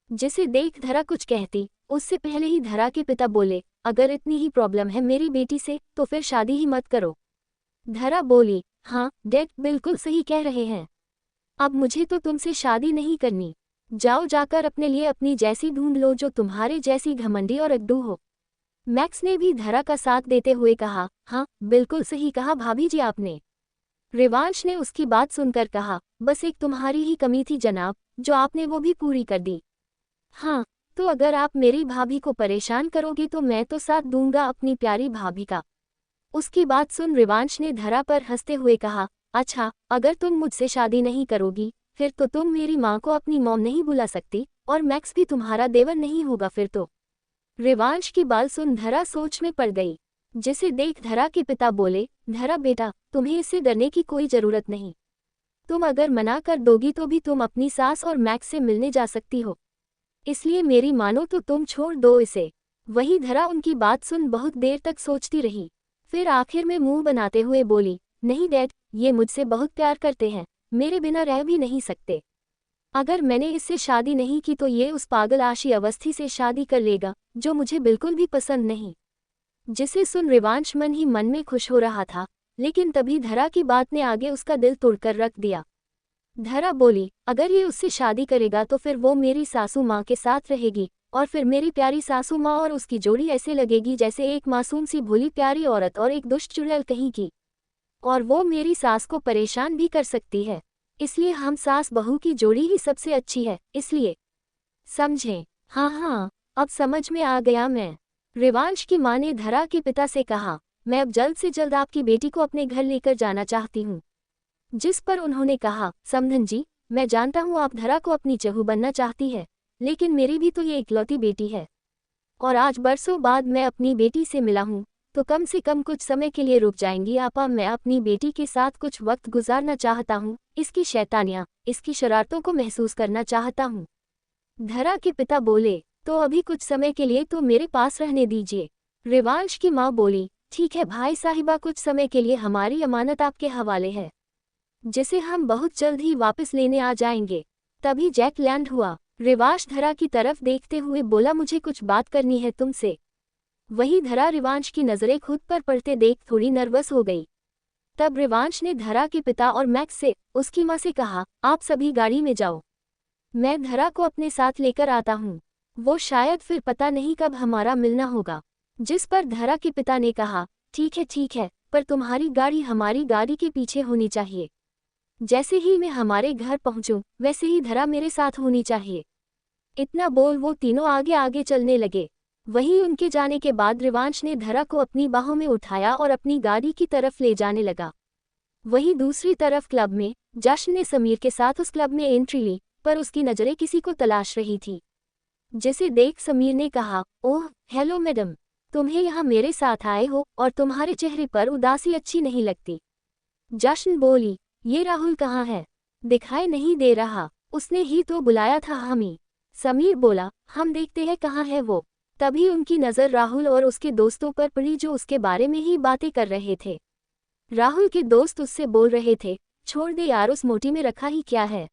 जिसे देख धरा कुछ कहती, उससे पहले ही धरा के पिता बोले, अगर इतनी ही प्रॉब्लम है मेरी बेटी से तो फिर शादी ही मत करो। धरा बोली, हाँ डैड बिल्कुल सही कह रहे हैं, अब मुझे तो तुमसे शादी नहीं करनी। जाओ जाकर अपने लिए अपनी जैसी ढूंढ लो जो तुम्हारे जैसी घमंडी और अड्डू हो। मैक्स ने भी धरा का साथ देते हुए कहा, हाँ बिल्कुल सही कहा भाभी जी आपने। रिवांश ने उसकी बात सुनकर कहा, बस एक तुम्हारी ही कमी थी जनाब, जो आपने वो भी पूरी कर दी। हाँ तो अगर आप मेरी भाभी को परेशान करोगे तो मैं तो साथ दूंगा अपनी प्यारी भाभी का। उसकी बात सुन रिवांश ने धरा पर हंसते हुए कहा, अच्छा अगर तुम मुझसे शादी नहीं करोगी फिर तो तुम मेरी माँ को अपनी मॉम नहीं बुला सकती, और मैक्स भी तुम्हारा देवर नहीं होगा फिर तो। रिवांश की बात सुन धरा सोच में पड़ गई। जिसे देख धरा के पिता बोले, धरा बेटा, तुम्हें इससे डरने की कोई जरूरत नहीं। तुम अगर मना कर दोगी तो भी तुम अपनी सास और मैक्स से मिलने जा सकती हो, इसलिए मेरी मानो तो तुम छोड़ दो इसे। वही धरा उनकी बात सुन बहुत देर तक सोचती रही, फिर आखिर में मुंह बनाते हुए बोली, नहीं डैड, ये मुझसे बहुत प्यार करते हैं, मेरे बिना रह भी नहीं सकते। अगर मैंने इससे शादी नहीं की तो ये उस पागल आशी अवस्थी से शादी कर लेगा, जो मुझे बिल्कुल भी पसंद नहीं। जिसे सुन रिवांश मन ही मन में खुश हो रहा था, लेकिन तभी धरा की बात ने आगे उसका दिल तोड़कर रख दिया। धरा बोली, अगर ये उससे शादी करेगा तो फिर वो मेरी सासू माँ के साथ रहेगी, और फिर मेरी प्यारी सासू माँ और उसकी जोड़ी ऐसे लगेगी जैसे एक मासूम सी भोली प्यारी औरत और एक दुष्ट चुड़ैल कहीं की। और वो मेरी सास को परेशान भी कर सकती है, इसलिए हम सास बहू की जोड़ी ही सबसे अच्छी है, इसलिए। समझें? हाँ हाँ, अब समझ में आ गया मैं। रिवांश की माँ ने धरा के पिता से कहा, मैं अब जल्द से जल्द आपकी बेटी को अपने घर लेकर जाना चाहती हूँ। जिस पर उन्होंने कहा, समधन जी, मैं जानता हूँ आप धरा को अपनी चहू बनना चाहती है, लेकिन मेरी भी तो ये इकलौती बेटी है, और आज बरसों बाद मैं अपनी बेटी से मिला हूँ, तो कम से कम कुछ समय के लिए रुक जाएंगी आपा। मैं अपनी बेटी के साथ कुछ वक्त गुजारना चाहता हूँ, इसकी शैतानियाँ, इसकी शरारतों को महसूस करना चाहता हूँ। धरा के पिता बोले, तो अभी कुछ समय के लिए तो मेरे पास रहने दीजिए। रिवांश की माँ बोली, ठीक है भाई साहिबा, कुछ समय के लिए हमारी अमानत आपके हवाले है, जिसे हम बहुत जल्द ही वापस लेने आ जाएंगे। तभी जैक लैंड हुआ। रिवांश धरा की तरफ देखते हुए बोला, मुझे कुछ बात करनी है तुमसे। वही धरा रिवांश की नज़रें खुद पर पड़ते देख थोड़ी नर्वस हो गई। तब रिवांश ने धरा के पिता और मैक्स से, उसकी माँ से कहा, आप सभी गाड़ी में जाओ, मैं धरा को अपने साथ लेकर आता हूँ, वो शायद फिर पता नहीं कब हमारा मिलना होगा। जिस पर धरा के पिता ने कहा, ठीक है, पर तुम्हारी गाड़ी हमारी गाड़ी के पीछे होनी चाहिए। जैसे ही मैं हमारे घर पहुंचूं, वैसे ही धरा मेरे साथ होनी चाहिए। इतना बोल वो तीनों आगे आगे चलने लगे। वहीं उनके जाने के बाद रिवांश ने धरा को अपनी बाहों में उठाया और अपनी गाड़ी की तरफ ले जाने लगा। वहीं दूसरी तरफ क्लब में जश्न ने समीर के साथ उस क्लब में एंट्री ली, पर उसकी नज़रें किसी को तलाश रही थी। जिसे देख समीर ने कहा, ओह हेलो मैडम, तुम्हें यहाँ मेरे साथ आए हो और तुम्हारे चेहरे पर उदासी अच्छी नहीं लगती। जश्न बोली, ये राहुल कहाँ है? दिखाई नहीं दे रहा, उसने ही तो बुलाया था हमें। समीर बोला, हम देखते हैं कहाँ है वो। तभी उनकी नज़र राहुल और उसके दोस्तों पर पड़ी जो उसके बारे में ही बातें कर रहे थे। राहुल के दोस्त उससे बोल रहे थे, छोड़ दे यार, उस मोटी में रखा ही क्या है।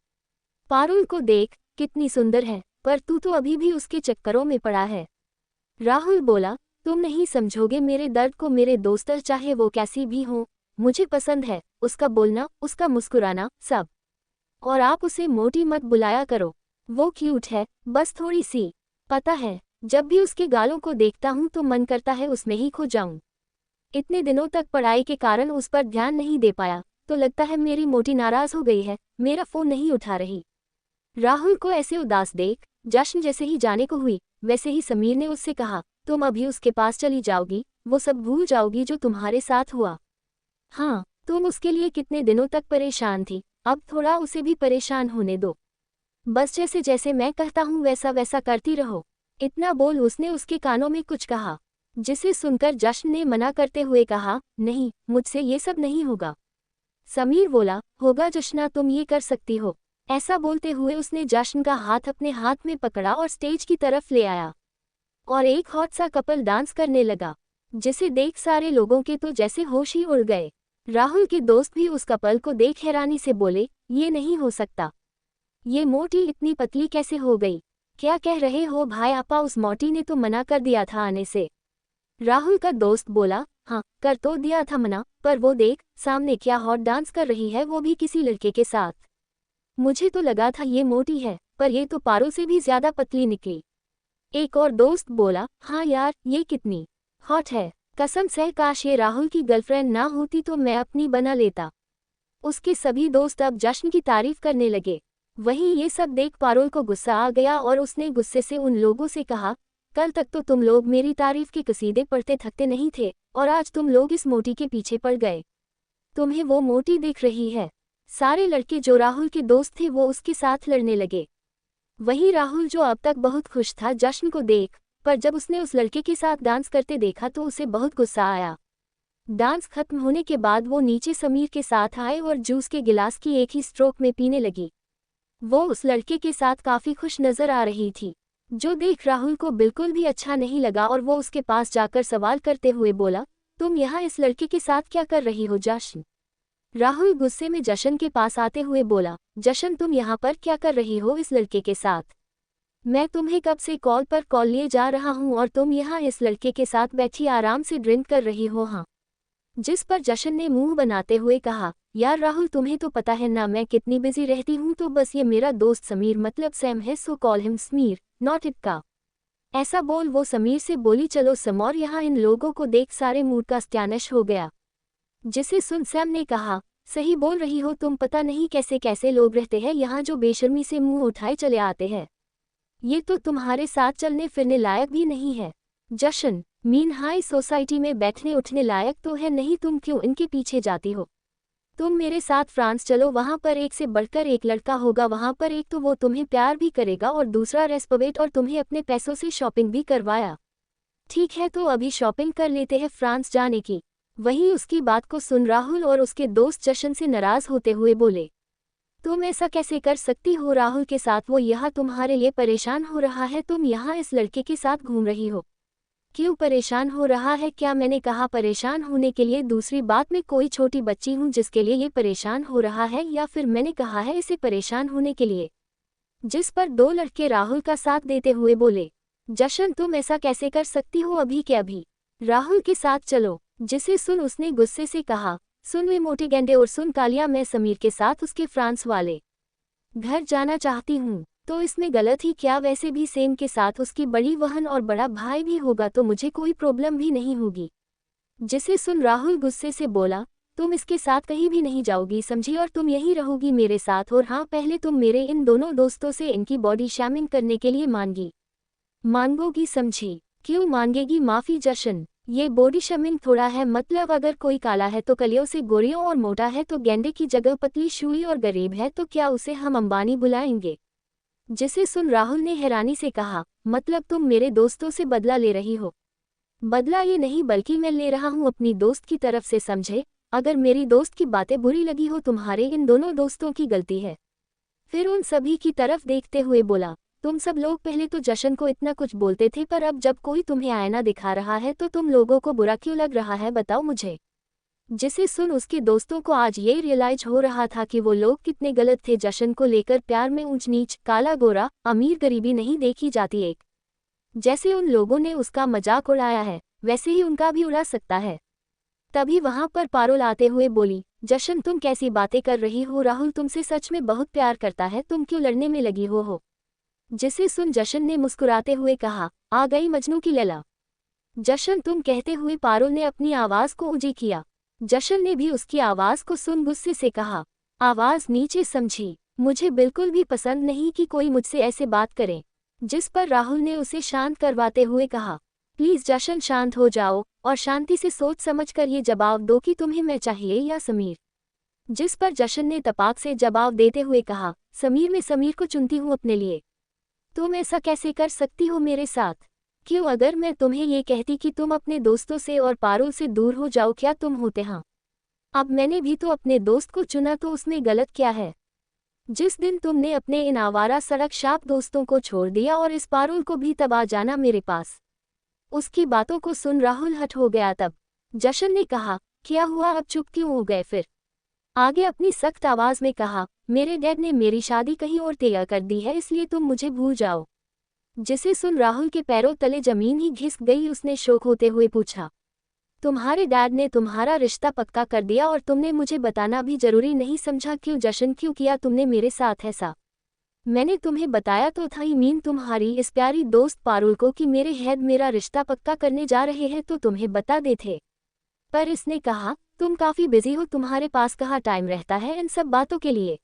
पारुल को देख, कितनी सुंदर है, पर तू तो अभी भी उसके चक्करों में पड़ा है। राहुल बोला, तुम नहीं समझोगे मेरे दर्द को। मेरे दोस्त चाहे वो कैसी भी हो, मुझे पसंद है उसका बोलना, उसका मुस्कुराना, सब। और आप उसे मोटी मत बुलाया करो, वो क्यूट है, बस थोड़ी सी। पता है, जब भी उसके गालों को देखता हूँ तो मन करता है उसमें ही खो जाऊं। इतने दिनों तक पढ़ाई के कारण उस पर ध्यान नहीं दे पाया, तो लगता है मेरी मोटी नाराज हो गई है, मेरा फोन नहीं उठा रही। राहुल को ऐसे उदास देख जश्न जैसे ही जाने को हुई, वैसे ही समीर ने उससे कहा, तुम अभी उसके पास चली जाओगी, वो सब भूल जाओगी जो तुम्हारे साथ हुआ। हाँ, तुम उसके लिए कितने दिनों तक परेशान थी, अब थोड़ा उसे भी परेशान होने दो। बस जैसे जैसे मैं कहता हूँ वैसा वैसा करती रहो। इतना बोल उसने उसके कानों में कुछ कहा, जिसे सुनकर जश्न ने मना करते हुए कहा, नहीं, मुझसे ये सब नहीं होगा। समीर बोला, होगा जश्ना, तुम ये कर सकती हो। ऐसा बोलते हुए उसने जश्न का हाथ अपने हाथ में पकड़ा और स्टेज की तरफ ले आया, और एक हॉट सा कपल डांस करने लगा, जिसे देख सारे लोगों के तो जैसे होश ही उड़ गए। राहुल के दोस्त भी उस कपल को देख हैरानी से बोले, ये नहीं हो सकता, ये मोटी इतनी पतली कैसे हो गई? क्या कह रहे हो भाई आपा, उस मोटी ने तो मना कर दिया था आने से। राहुल का दोस्त बोला, हाँ कर तो दिया था मना, पर वो देख सामने क्या हॉट डांस कर रही है, वो भी किसी लड़के के साथ। मुझे तो लगा था ये मोटी है, पर ये तो पारो से भी ज्यादा पतली निकली। एक और दोस्त बोला, हाँ यार ये कितनी हॉट है, कसम से काश ये राहुल की गर्लफ्रेंड ना होती तो मैं अपनी बना लेता। उसके सभी दोस्त अब जश्न की तारीफ करने लगे। वहीं ये सब देख पारुल को गुस्सा आ गया और उसने गुस्से से उन लोगों से कहा, कल तक तो तुम लोग मेरी तारीफ के कसीदे पढ़ते थकते नहीं थे, और आज तुम लोग इस मोटी के पीछे पड़ गए। तुम्हें वो मोटी दिख रही है। सारे लड़के जो राहुल के दोस्त थे वो उसके साथ लड़ने लगे। वहीं राहुल जो अब तक बहुत खुश था जश्न को देख, पर जब उसने उस लड़के के साथ डांस करते देखा तो उसे बहुत गुस्सा आया। डांस खत्म होने के बाद वो नीचे समीर के साथ आए और जूस के गिलास की एक ही स्ट्रोक में पीने लगी। वो उस लड़के के साथ काफी खुश नजर आ रही थी, जो देख राहुल को बिल्कुल भी अच्छा नहीं लगा और वो उसके पास जाकर सवाल करते हुए बोला, तुम यहाँ इस लड़के के साथ क्या कर रही हो जशन? राहुल गुस्से में जशन के पास आते हुए बोला, जशन तुम यहाँ पर क्या कर रही हो इस लड़के के साथ? मैं तुम्हें कब से कॉल पर कॉल लिए जा रहा हूँ और तुम यहाँ इस लड़के के साथ बैठी आराम से ड्रिंक कर रही हो? हाँ। जिस पर जशन ने मुंह बनाते हुए कहा, यार राहुल तुम्हें तो पता है ना मैं कितनी बिजी रहती हूँ, तो बस ये मेरा दोस्त समीर मतलब सैम है, सो कॉल हिम समीर नॉट इटका। ऐसा बोल वो समीर से बोली, चलो सम, और यहाँ इन लोगों को देख सारे मूड का सत्यानाश हो गया। जिसे सुन सैम ने कहा, सही बोल रही हो तुम, पता नहीं कैसे कैसे लोग रहते हैं यहाँ जो बेशर्मी से मुंह उठाए चले आते हैं। ये तो तुम्हारे साथ चलने फिरने लायक भी नहीं है। जशन, मीन हाई सोसाइटी में बैठने उठने लायक तो है नहीं, तुम क्यों इनके पीछे जाती हो? तुम मेरे साथ फ्रांस चलो, वहाँ पर एक से बढ़कर एक लड़का होगा, वहाँ पर एक तो वो तुम्हें प्यार भी करेगा और दूसरा रेस्पेक्ट, और तुम्हें अपने पैसों से शॉपिंग भी करवाया। ठीक है तो अभी शॉपिंग कर लेते हैं फ्रांस जाने की। वहीं उसकी बात को सुन राहुल और उसके दोस्त जशन से नाराज होते हुए बोले, तुम ऐसा कैसे कर सकती हो राहुल के साथ? वो यहाँ तुम्हारे लिए परेशान हो रहा है, तुम यहाँ इस लड़के के साथ घूम रही हो। क्यों परेशान हो रहा है? क्या मैंने कहा परेशान होने के लिए? दूसरी बात, मैं कोई छोटी बच्ची हूँ जिसके लिए ये परेशान हो रहा है, या फिर मैंने कहा है इसे परेशान होने के लिए? जिस पर दो लड़के राहुल का साथ देते हुए बोले, जशन तुम ऐसा कैसे कर सकती हो? अभी के अभी राहुल के साथ चलो। जिसे सुन उसने गुस्से से कहा, सुन वे मोटे गेंडे और सुन कालिया, मैं समीर के साथ उसके फ्रांस वाले घर जाना चाहती हूँ, तो इसमें गलत ही क्या? वैसे भी सेम के साथ उसकी बड़ी बहन और बड़ा भाई भी होगा, तो मुझे कोई प्रॉब्लम भी नहीं होगी। जिसे सुन राहुल गुस्से से बोला, तुम इसके साथ कहीं भी नहीं जाओगी समझी, और तुम यहीं रहोगी मेरे साथ। और हाँ, पहले तुम मेरे इन दोनों दोस्तों से इनकी बॉडी शैमिंग करने के लिए मांगोगी समझी? क्यों मांगेगी माफी जशन? ये बॉडी शेमिंग थोड़ा है, मतलब अगर कोई काला है तो कलियों से गोरियों और मोटा है तो गेंडे की जगह पतली शुई और गरीब है तो क्या उसे हम अंबानी बुलाएंगे? जिसे सुन राहुल ने हैरानी से कहा, मतलब तुम मेरे दोस्तों से बदला ले रही हो? बदला ये नहीं बल्कि मैं ले रहा हूँ अपनी दोस्त की तरफ से समझे। अगर मेरी दोस्त की बातें बुरी लगी हो, तुम्हारे इन दोनों दोस्तों की गलती है। फिर उन सभी की तरफ देखते हुए बोला, तुम सब लोग पहले तो जशन को इतना कुछ बोलते थे, पर अब जब कोई तुम्हें आईना दिखा रहा है तो तुम लोगों को बुरा क्यों लग रहा है, बताओ मुझे? जिसे सुन उसके दोस्तों को आज ये रियलाइज हो रहा था कि वो लोग कितने गलत थे। जशन को लेकर प्यार में ऊंच नीच, काला गोरा, अमीर गरीबी नहीं देखी जाती। एक जैसे उन लोगों ने उसका मजाक उड़ाया है, वैसे ही उनका भी उड़ा सकता है। तभी वहां पर पारुल आते हुए बोली, जशन तुम कैसी बातें कर रही हो? राहुल तुमसे सच में बहुत प्यार करता है, तुम क्यों लड़ने में लगी हो? जिसे सुन जशन ने मुस्कुराते हुए कहा, आ गई मजनू की लैला। जशन तुम कहते हुए पारुल ने अपनी आवाज को ऊंची किया। जशन ने भी उसकी आवाज को सुन गुस्से से कहा, आवाज नीचे समझी, मुझे बिल्कुल भी पसंद नहीं कि कोई मुझसे ऐसे बात करे। जिस पर राहुल ने उसे शांत करवाते हुए कहा, प्लीज जशन शांत हो जाओ और शांति से सोच समझ कर ये जवाब दो कि तुम्हें मैं चाहिए या समीर? जिस पर जशन ने तपाक से जवाब देते हुए कहा, समीर, मैं समीर को चुनती हूँ अपने लिए। तुम ऐसा कैसे कर सकती हो मेरे साथ? क्यों? अगर मैं तुम्हें ये कहती कि तुम अपने दोस्तों से और पारुल से दूर हो जाओ, क्या तुम होते? हाँ, अब मैंने भी तो अपने दोस्त को चुना, तो उसमें गलत क्या है? जिस दिन तुमने अपने इन आवारा सड़क शाप दोस्तों को छोड़ दिया और इस पारुल को भी, तब आ जाना मेरे पास। उसकी बातों को सुन राहुल हट हो गया। तब जशन ने कहा, क्या हुआ, अब चुप क्यों हो गए? फिर आगे अपनी सख्त आवाज में कहा, मेरे डैड ने मेरी शादी कहीं और तय कर दी है, इसलिए तुम मुझे भूल जाओ। जिसे सुन राहुल के पैरों तले जमीन ही घिस गई। उसने शोक होते हुए पूछा, तुम्हारे डैड ने तुम्हारा रिश्ता पक्का कर दिया और तुमने मुझे बताना भी जरूरी नहीं समझा? क्यों जशन, क्यों किया तुमने मेरे साथ ऐसा? मैंने तुम्हें बताया तो था, मीन तुम्हारी इस प्यारी दोस्त पारुल को कि मेरे हैद मेरा रिश्ता पक्का करने जा रहे हैं, तो तुम्हें बता दे थे। पर इसने कहा, तुम काफी बिजी हो, तुम्हारे पास कहाँ टाइम रहता है इन सब बातों के लिए।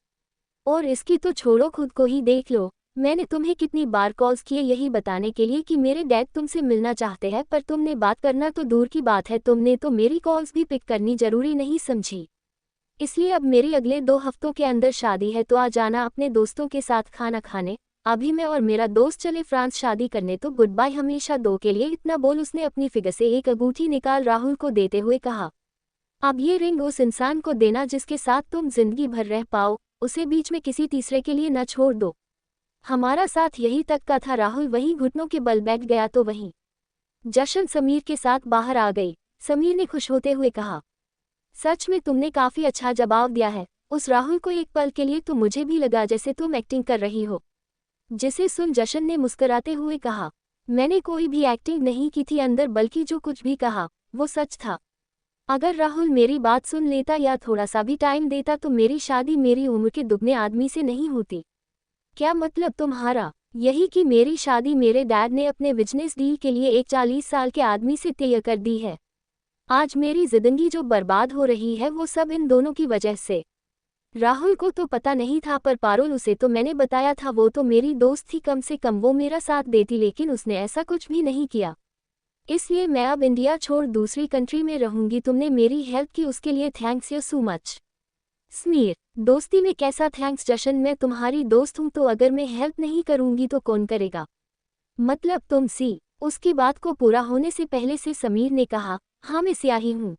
और इसकी तो छोड़ो, खुद को ही देख लो। मैंने तुम्हें कितनी बार कॉल्स किए यही बताने के लिए कि मेरे डैड तुमसे मिलना चाहते हैं, पर तुमने बात करना तो दूर की बात है, तुमने तो मेरी कॉल्स भी पिक करनी जरूरी नहीं समझी। इसलिए अब मेरी अगले 2 हफ्तों के अंदर शादी है, तो आ जाना अपने दोस्तों के साथ खाना खाने। अभी मैं और मेरा दोस्त चले फ्रांस शादी करने, तो गुड बाय हमेशा 2 के लिए। इतना बोल उसने अपनी फिगर से एक अंगूठी निकाल राहुल को देते हुए कहा, अब ये रिंग उस इंसान को देना जिसके साथ तुम जिंदगी भर रह पाओ, उसे बीच में किसी तीसरे के लिए न छोड़ दो। हमारा साथ यही तक का था। राहुल वहीं घुटनों के बल बैठ गया तो वहीं जशन समीर के साथ बाहर आ गई। समीर ने खुश होते हुए कहा, सच में तुमने काफी अच्छा जवाब दिया है। उस राहुल को एक पल के लिए तो मुझे भी लगा जैसे तुम एक्टिंग कर रही हो। जिसे सुन जशन ने मुस्कुराते हुए कहा, मैंने कोई भी एक्टिंग नहीं की थी अंदर, बल्कि जो कुछ भी कहा वो सच था। अगर राहुल मेरी बात सुन लेता या थोड़ा सा भी टाइम देता तो मेरी शादी मेरी उम्र के दुगने आदमी से नहीं होती। क्या मतलब तुम्हारा? यही कि मेरी शादी मेरे डैड ने अपने बिजनेस डील के लिए एक 40 साल के आदमी से तय कर दी है। आज मेरी जिंदगी जो बर्बाद हो रही है वो सब इन दोनों की वजह से। राहुल को तो पता नहीं था, पर पारुल उसे तो मैंने बताया था। वो तो मेरी दोस्त थी, कम से कम वो मेरा साथ देती, लेकिन उसने ऐसा कुछ भी नहीं किया। इसलिए मैं अब इंडिया छोड़ दूसरी कंट्री में रहूंगी। तुमने मेरी हेल्प की उसके लिए thanks you so much. Sameer, दोस्ती में कैसा थैंक्स जशन? मैं तुम्हारी दोस्त हूं तो अगर मैं हेल्प नहीं करूंगी तो कौन करेगा? मतलब तुम सी। उसकी बात को पूरा होने से पहले से समीर ने कहा, हाँ मैं सिया ही हूँ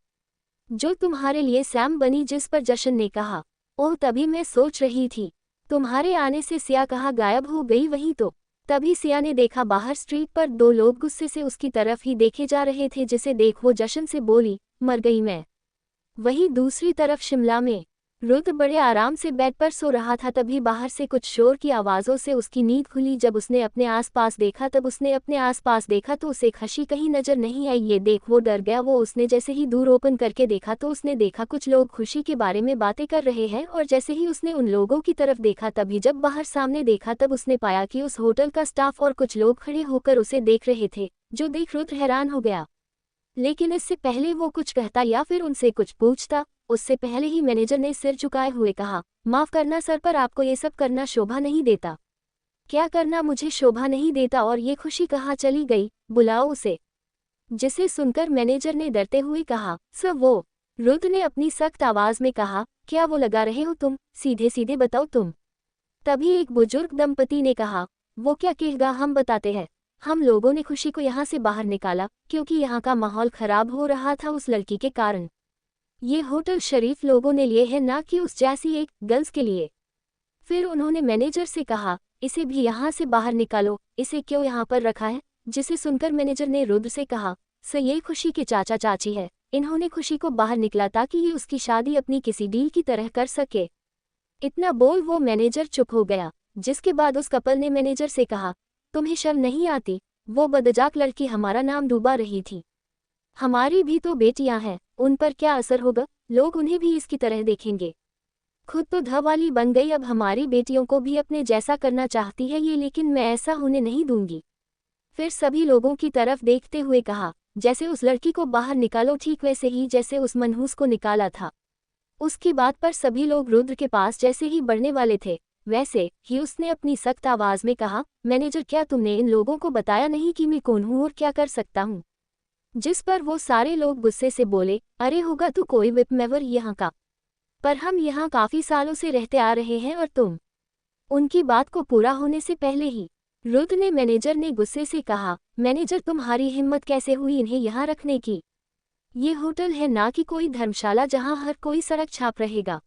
जो तुम्हारे लिए सैम बनी। जिस पर जशन ने कहा, ओह तभी मैं सोच रही थी तुम्हारे आने से सिया कहाँ गायब हो गई। वहीं तो तभी सिया ने देखा बाहर स्ट्रीट पर दो लोग गुस्से से उसकी तरफ ही देखे जा रहे थे। जिसे देख वो जशन से बोली, मर गई मैं। वहीं दूसरी तरफ शिमला में रुद्र बड़े आराम से बेड पर सो रहा था। तभी बाहर से कुछ शोर की आवाज़ों से उसकी नींद खुली। जब उसने अपने आसपास देखा तो उसे खशी कहीं नजर नहीं आई। ये देख वो डर गया। उसने जैसे ही दूर ओपन करके देखा तो उसने देखा कुछ लोग खुशी के बारे में बातें कर रहे हैं। और जैसे ही उसने उन लोगों की तरफ देखा, तभी जब बाहर सामने देखा तब उसने पाया कि उस होटल का स्टाफ और कुछ लोग खड़े होकर उसे देख रहे थे। जो देख रुद्र हैरान हो गया, लेकिन इससे पहले वो कुछ कहता या फिर उनसे कुछ पूछता, उससे पहले ही मैनेजर ने सिर झुकाए हुए कहा, माफ करना सर, पर आपको ये सब करना शोभा नहीं देता। क्या करना मुझे शोभा नहीं देता? और ये खुशी कहाँ चली गई? बुलाओ उसे। जिसे सुनकर मैनेजर ने डरते हुए कहा, सर वो। रुद्र ने अपनी सख्त आवाज में कहा, क्या वो लगा रहे हो तुम? सीधे सीधे बताओ तुम। तभी एक बुजुर्ग दंपति ने कहा, वो क्या कहेगा हम बताते हैं। हम लोगों ने खुशी को यहाँ से बाहर निकाला क्योंकि यहाँ का माहौल खराब हो रहा था उस लड़की के कारण। ये होटल शरीफ लोगों ने लिए है, ना कि उस जैसी एक गर्ल्स के लिए। फिर उन्होंने मैनेजर से कहा, इसे भी यहाँ से बाहर निकालो। इसे क्यों यहाँ पर रखा है? जिसे सुनकर मैनेजर ने रुद्र से कहा, सर ये खुशी के चाचा चाची है। इन्होंने खुशी को बाहर निकला ताकि ये उसकी शादी अपनी किसी डील की तरह कर सके। इतना बोल वो मैनेजर चुप हो गया। जिसके बाद उस कपल ने मैनेजर से कहा, तुम्हें शर्म नहीं आती? वो बदजाक लड़की हमारा नाम डूबा रही थी। हमारी भी तो बेटियां हैं, उन पर क्या असर होगा? लोग उन्हें भी इसकी तरह देखेंगे। खुद तो धवाली बन गई, अब हमारी बेटियों को भी अपने जैसा करना चाहती है ये, लेकिन मैं ऐसा होने नहीं दूंगी। फिर सभी लोगों की तरफ देखते हुए कहा, जैसे उस लड़की को बाहर निकालो ठीक वैसे ही जैसे उस मनहूस को निकाला था। उसकी बात पर सभी लोग रुद्र के पास जैसे ही बढ़ने वाले थे, वैसे ही उसने अपनी सख्त आवाज में कहा, मैनेजर क्या तुमने इन लोगों को बताया नहीं कि मैं कौन हूँ और क्या कर सकता हूँ? जिस पर वो सारे लोग गुस्से से बोले, अरे होगा तू कोई विपमेवर यहाँ का, पर हम यहाँ काफी सालों से रहते आ रहे हैं और तुम। उनकी बात को पूरा होने से पहले ही रुद्र ने मैनेजर ने गुस्से से कहा, मैनेजर तुम्हारी हिम्मत कैसे हुई इन्हें यहाँ रखने की? ये होटल है ना कि कोई धर्मशाला जहाँ हर कोई सड़क छाप रहेगा।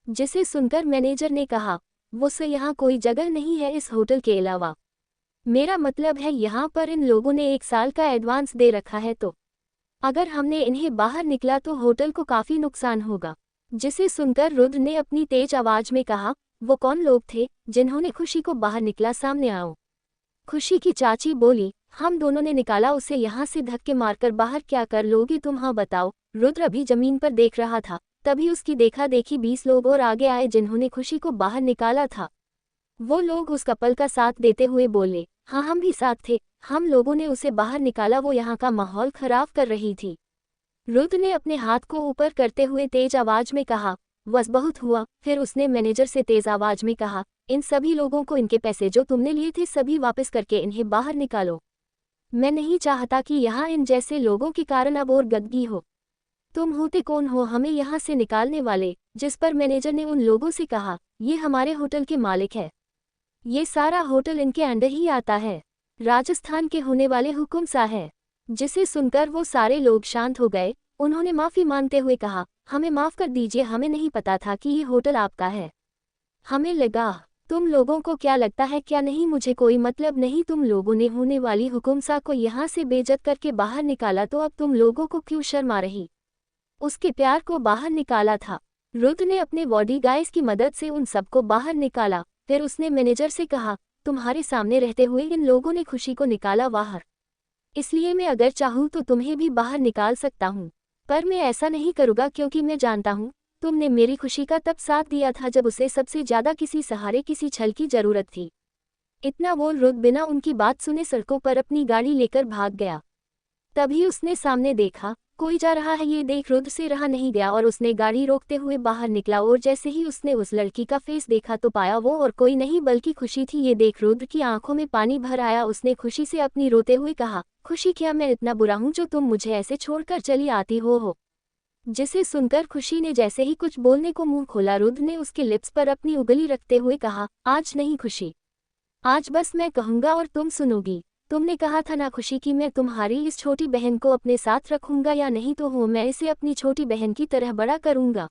जिसे सुनकर मैनेजर ने कहा, वो से यहाँ कोई जगह नहीं है इस होटल के अलावा। मेरा मतलब है यहाँ पर इन लोगों ने 1 साल का एडवांस दे रखा है, तो अगर हमने इन्हें बाहर निकला तो होटल को काफी नुकसान होगा। जिसे सुनकर रुद्र ने अपनी तेज आवाज में कहा, वो कौन लोग थे जिन्होंने खुशी को बाहर निकला? सामने आओ। खुशी की चाची बोली, हम दोनों ने निकाला उसे यहाँ से धक्के मारकर बाहर। क्या कर लोगी तुम? हाँ बताओ। रुद्र अभी जमीन पर देख रहा था, तभी उसकी देखा देखी 20 लोग और आगे आए जिन्होंने खुशी को बाहर निकाला था। वो लोग उस कपल का साथ देते हुए बोले, हाँ हम भी साथ थे, हम लोगों ने उसे बाहर निकाला, वो यहाँ का माहौल खराब कर रही थी। रुद्र ने अपने हाथ को ऊपर करते हुए तेज आवाज में कहा, बस बहुत हुआ। फिर उसने मैनेजर से तेज आवाज में कहा, इन सभी लोगों को इनके पैसे जो तुमने लिए थे सभी वापस करके इन्हें बाहर निकालो। मैं नहीं चाहता कि यहाँ इन जैसे लोगों के कारण अब और गंदगी हो। तुम होते कौन हो हमें यहाँ से निकालने वाले? जिस पर मैनेजर ने उन लोगों से कहा, ये हमारे होटल के मालिक है, ये सारा होटल इनके अंडर ही आता है, राजस्थान के होने वाले हुकुम सा है। जिसे सुनकर वो सारे लोग शांत हो गए उन्होंने माफ़ी मांगते हुए कहा, हमें माफ़ कर दीजिए, हमें नहीं पता था कि ये होटल आपका है। हमें लगा, तुम लोगों को क्या लगता है क्या नहीं, मुझे कोई मतलब नहीं। तुम लोगों ने होने वाली हुकुमसा को यहाँ से बेइज्जत करके बाहर निकाला तो अब तुम लोगों को क्यों शर्म आ रही? उसके प्यार को बाहर निकाला था। रुद्र ने अपने बॉडीगार्ड्स की मदद से उन सबको बाहर निकाला। फिर उसने मैनेजर से कहा, तुम्हारे सामने रहते हुए इन लोगों ने खुशी को निकाला बाहर, इसलिए मैं अगर चाहूँ तो तुम्हें भी बाहर निकाल सकता हूँ, पर मैं ऐसा नहीं करूँगा क्योंकि मैं जानता हूँ तुमने मेरी खुशी का तब साथ दिया था जब उसे सबसे ज्यादा किसी सहारे, किसी छल की जरूरत थी। इतना बोल रुद्र बिना उनकी बात सुने सड़कों पर अपनी गाड़ी लेकर भाग गया। तभी उसने सामने देखा, कोई जा रहा है। ये देख रुद्र से रहा नहीं गया और उसने गाड़ी रोकते हुए बाहर निकला और जैसे ही उसने उस लड़की का फेस देखा तो पाया वो और कोई नहीं बल्कि खुशी थी। ये देख रुद्र की आंखों में पानी भर आया। उसने खुशी से अपनी रोते हुए कहा, खुशी क्या मैं इतना बुरा हूँ जो तुम मुझे ऐसे छोड़कर चली आती हो? जिसे सुनकर खुशी ने जैसे ही कुछ बोलने को मुंह खोला, रुद्र ने उसके लिप्स पर अपनी उंगली रखते हुए कहा, आज नहीं खुशी, आज बस मैं कहूँगा और तुम सुनोगी। तुमने कहा था ना खुशी कि मैं तुम्हारी इस छोटी बहन को अपने साथ रखूंगा, या नहीं तो हो मैं इसे अपनी छोटी बहन की तरह बड़ा करूंगा।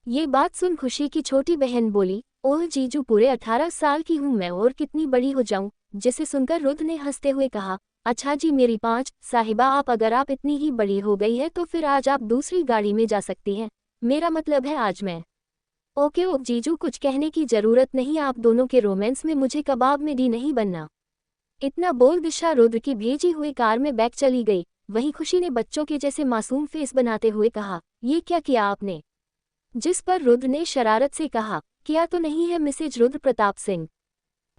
ये बात सुन खुशी की छोटी बहन बोली, ओह जीजू, पूरे 18 साल की हूँ मैं और कितनी बड़ी हो जाऊं? जिसे सुनकर रुद्र ने हंसते हुए कहा, अच्छा जी मेरी 5 साहिबा, अगर आप इतनी ही बड़ी हो गई है तो फिर आज आप दूसरी गाड़ी में जा सकती हैं, मेरा मतलब है आज मैं। ओके ओ जीजू, कुछ कहने की जरूरत नहीं, आप दोनों के रोमांस में मुझे कबाब में डी नहीं बनना। इतना बोल दिशा रुद्र की भेजी हुई कार में बैक चली गई। वहीं खुशी ने बच्चों के जैसे मासूम फेस बनाते हुए कहा, ये क्या किया आपने? जिस पर रुद्र ने शरारत से कहा, किया तो नहीं है मिसेज रुद्र प्रताप सिंह,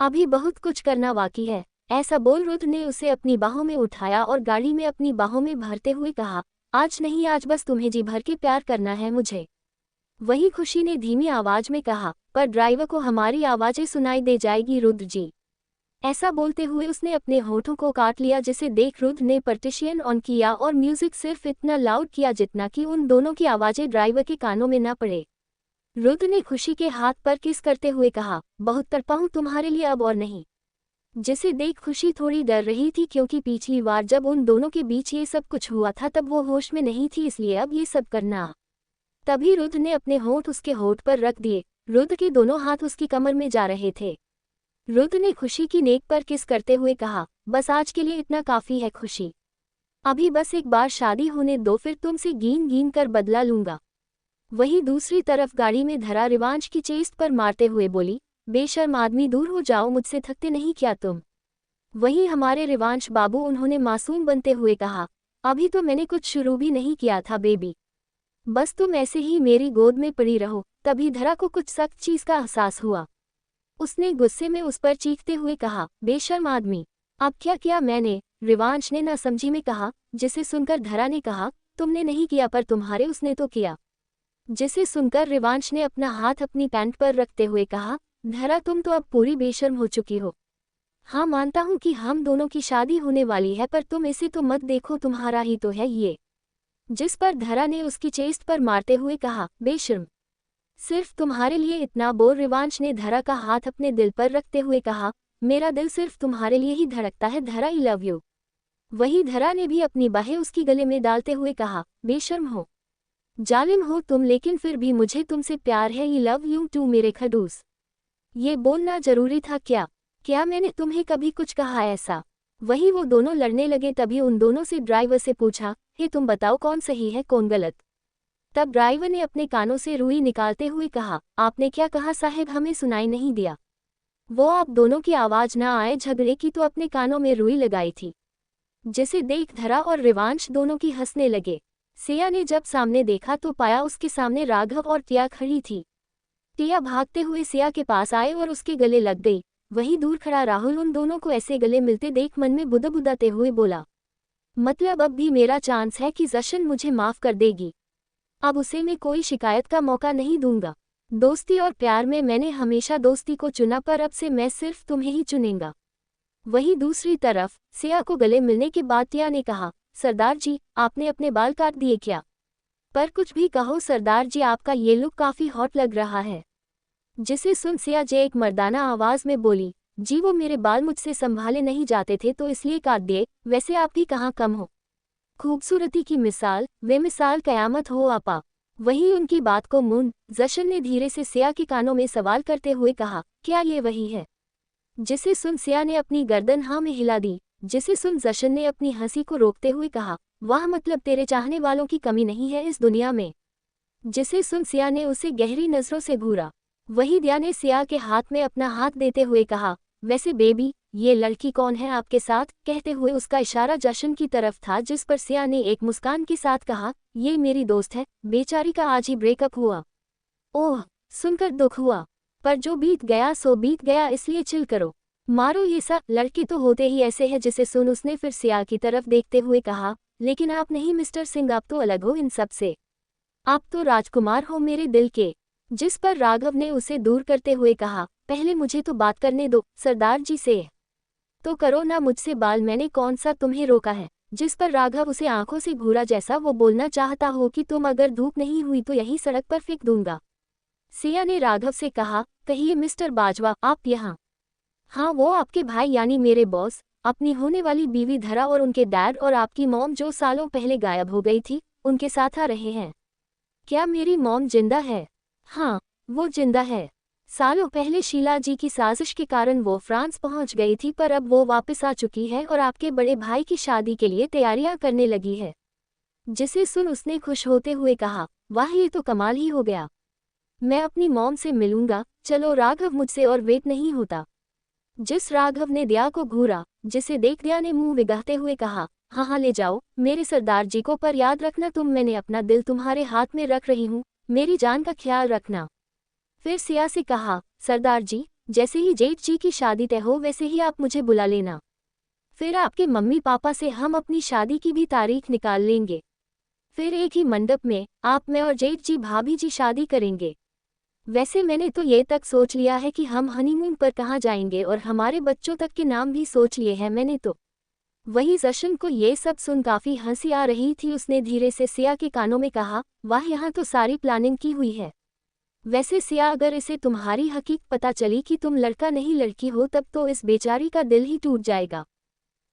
अभी बहुत कुछ करना बाकी है। ऐसा बोल रुद्र ने उसे अपनी बाहों में उठाया और गाड़ी में अपनी बाहों में भरते हुए कहा, आज नहीं, आज बस तुम्हें जी भर के प्यार करना है मुझे। वही खुशी ने धीमी आवाज में कहा, पर ड्राइवर को हमारी आवाजें सुनाई दे जाएगी रुद्र जी। ऐसा बोलते हुए उसने अपने होठों को काट लिया, जिसे देख रुद्र ने पार्टीशन ऑन किया और म्यूजिक सिर्फ इतना लाउड किया जितना कि उन दोनों की आवाजें ड्राइवर के कानों में न पड़े। रुद्र ने खुशी के हाथ पर किस करते हुए कहा, बहुत तड़पा हूं तुम्हारे लिए अब और नहीं। जिसे देख खुशी थोड़ी डर रही थी क्योंकि पिछली बार जब उन दोनों के बीच ये सब कुछ हुआ था तब वो होश में नहीं थी, इसलिए अब ये सब करना। तभी रुद्र ने अपने होठ उसके होठ पर रख दिए। रुद्र के दोनों हाथ उसकी कमर में जा रहे थे। रुद्र ने खुशी की नेक पर किस करते हुए कहा, बस आज के लिए इतना काफी है खुशी, अभी बस एक बार शादी होने दो, फिर तुमसे गिन गिन कर बदला लूंगा। वहीं दूसरी तरफ गाड़ी में धरा रिवांश की चेस्ट पर मारते हुए बोली, बेशर्म आदमी, दूर हो जाओ मुझसे, थकते नहीं क्या तुम? वहीं हमारे रिवांश बाबू, उन्होंने मासूम बनते हुए कहा, अभी तो मैंने कुछ शुरू भी नहीं किया था बेबी, बस तुम ऐसे ही मेरी गोद में पड़ी रहो। तभी धरा को कुछ सख्त चीज का एहसास हुआ। उसने गुस्से में उस पर चीखते हुए कहा, बेशर्म आदमी, अब क्या किया मैंने? रिवांश ने नासमझी में कहा। जिसे सुनकर धरा ने कहा, तुमने नहीं किया पर तुम्हारे उसने तो किया। जिसे सुनकर रिवांश ने अपना हाथ अपनी पैंट पर रखते हुए कहा, धरा तुम तो अब पूरी बेशर्म हो चुकी हो। हाँ मानता हूँ कि हम दोनों की शादी होने वाली है, पर तुम इसे तो मत देखो, तुम्हारा ही तो है ये। जिस पर धरा ने उसकी चेस्ट पर मारते हुए कहा, बेशर्म, सिर्फ तुम्हारे लिए इतना बोल। रिवांश ने धरा का हाथ अपने दिल पर रखते हुए कहा, मेरा दिल सिर्फ तुम्हारे लिए ही धड़कता है धरा, आई लव यू। वही धरा ने भी अपनी बाहें उसकी गले में डालते हुए कहा, बेशर्म हो, जालिम हो तुम, लेकिन फिर भी मुझे तुमसे प्यार है, आई लव यू टू मेरे खडूस। ये बोलना जरूरी था क्या? क्या मैंने तुम्हें कभी कुछ कहा ऐसा? वही वो दोनों लड़ने लगे। तभी उन दोनों से ड्राइवर से पूछा, हे तुम बताओ कौन सही है कौन गलत? तब ड्राइवर ने अपने कानों से रुई निकालते हुए कहा, आपने क्या कहा साहब, हमें सुनाई नहीं दिया। वो आप दोनों की आवाज ना आए झगड़े की तो अपने कानों में रुई लगाई थी। जिसे देख धरा और रिवांश दोनों की हंसने लगे। सिया ने जब सामने देखा तो पाया उसके सामने राघव और टिया खड़ी थी। टिया भागते हुए सिया के पास आए और उसके गले लग गई। वहीं दूर खड़ा राहुल उन दोनों को ऐसे गले मिलते देख मन में बुदबुदाते हुए बोला, मतलब अब भी मेरा चांस है कि जशन मुझे माफ कर देगी। अब उसे मैं कोई शिकायत का मौका नहीं दूंगा। दोस्ती और प्यार में मैंने हमेशा दोस्ती को चुना, पर अब से मैं सिर्फ तुम्हें ही चुनूंगा। वहीं दूसरी तरफ सिया को गले मिलने के बाद टिया ने कहा, सरदार जी आपने अपने बाल काट दिए क्या? पर कुछ भी कहो सरदार जी, आपका ये लुक काफी हॉट लग रहा है। जिसे सुन सिया जे एक मर्दाना आवाज में बोली, जी वो मेरे बाल मुझसे संभाले नहीं जाते थे तो इसलिए काट दिए, वैसे आप भी कहाँ कम हो। खूबसूरती की मिसाल, वे मिसाल कयामत हो आपा। वही उनकी बात को मूंद जशन ने धीरे से सिया के कानों में सवाल करते हुए कहा, क्या ये वही है? जिसे सुन सिया ने अपनी गर्दन हाँ में हिला दी। जिसे सुन जशन ने अपनी हंसी को रोकते हुए कहा, वाह, मतलब तेरे चाहने वालों की कमी नहीं है इस दुनिया में। जिसे सुन सिया ने उसे गहरी नजरों से घूरा। वही दिया ने सिया के हाथ में अपना हाथ देते हुए कहा, वैसे बेबी, ये लड़की कौन है आपके साथ? कहते हुए उसका इशारा जशन की तरफ था, जिस पर सिया ने एक मुस्कान के साथ कहा, ये मेरी दोस्त है, बेचारी का आज ही ब्रेकअप हुआ। ओह, सुनकर दुख हुआ, पर जो बीत गया सो बीत गया, इसलिए चिल करो, मारो ये सब, लड़के तो होते ही ऐसे हैं। जिसे सुन उसने फिर सिया की तरफ देखते हुए कहा, लेकिन आप नहीं मिस्टर सिंह, आप तो अलग हो इन सब से, आप तो राजकुमार हो मेरे दिल के। जिस पर राघव ने उसे दूर करते हुए कहा, पहले मुझे तो बात करने दो, सरदार जी से तो करो ना मुझसे बाल, मैंने कौन सा तुम्हें रोका है? जिस पर राघव उसे आंखों से घूरा, जैसा वो बोलना चाहता हो कि तुम अगर धूप नहीं हुई तो यही सड़क पर फेंक दूंगा। सिया ने राघव से कहा, कहिए मिस्टर बाजवा, आप यहाँ? हाँ, वो आपके भाई यानी मेरे बॉस, अपनी होने वाली बीवी धरा और उनके डैड और आपकी मॉम जो सालों पहले गायब हो गई थी, उनके साथ आ रहे हैं। क्या मेरी मॉम जिंदा है? हाँ, वो जिंदा है। सालों पहले शीला जी की साजिश के कारण वो फ्रांस पहुंच गई थी, पर अब वो वापस आ चुकी है और आपके बड़े भाई की शादी के लिए तैयारियां करने लगी है। जिसे सुन उसने खुश होते हुए कहा, वाह, ये तो कमाल ही हो गया, मैं अपनी मॉम से मिलूंगा। चलो राघव, मुझसे और वेट नहीं होता। जिस राघव ने दिया को घूरा, जिसे देख दिया ने मुंह विगाहते हुए कहा, हाँ हाँ ले जाओ मेरे सरदार जी को, पर याद रखना मैंने अपना दिल तुम्हारे हाथ में रख रही हूँ, मेरी जान का ख्याल रखना। फिर सिया से कहा, सरदार जी, जैसे ही जेठ जी की शादी तय हो वैसे ही आप मुझे बुला लेना, फिर आपके मम्मी पापा से हम अपनी शादी की भी तारीख निकाल लेंगे। फिर एक ही मंडप में आप, मैं और जेठ जी भाभी जी शादी करेंगे। वैसे मैंने तो ये तक सोच लिया है कि हम हनीमून पर कहाँ जाएंगे और हमारे बच्चों तक के नाम भी सोच लिए हैं मैंने तो। वही जशन को ये सब सुन काफी हंसी आ रही थी। उसने धीरे से सिया के कानों में कहा, वाह, यहाँ तो सारी प्लानिंग की हुई है। वैसे सिया, अगर इसे तुम्हारी हकीकत पता चली कि तुम लड़का नहीं लड़की हो, तब तो इस बेचारी का दिल ही टूट जाएगा।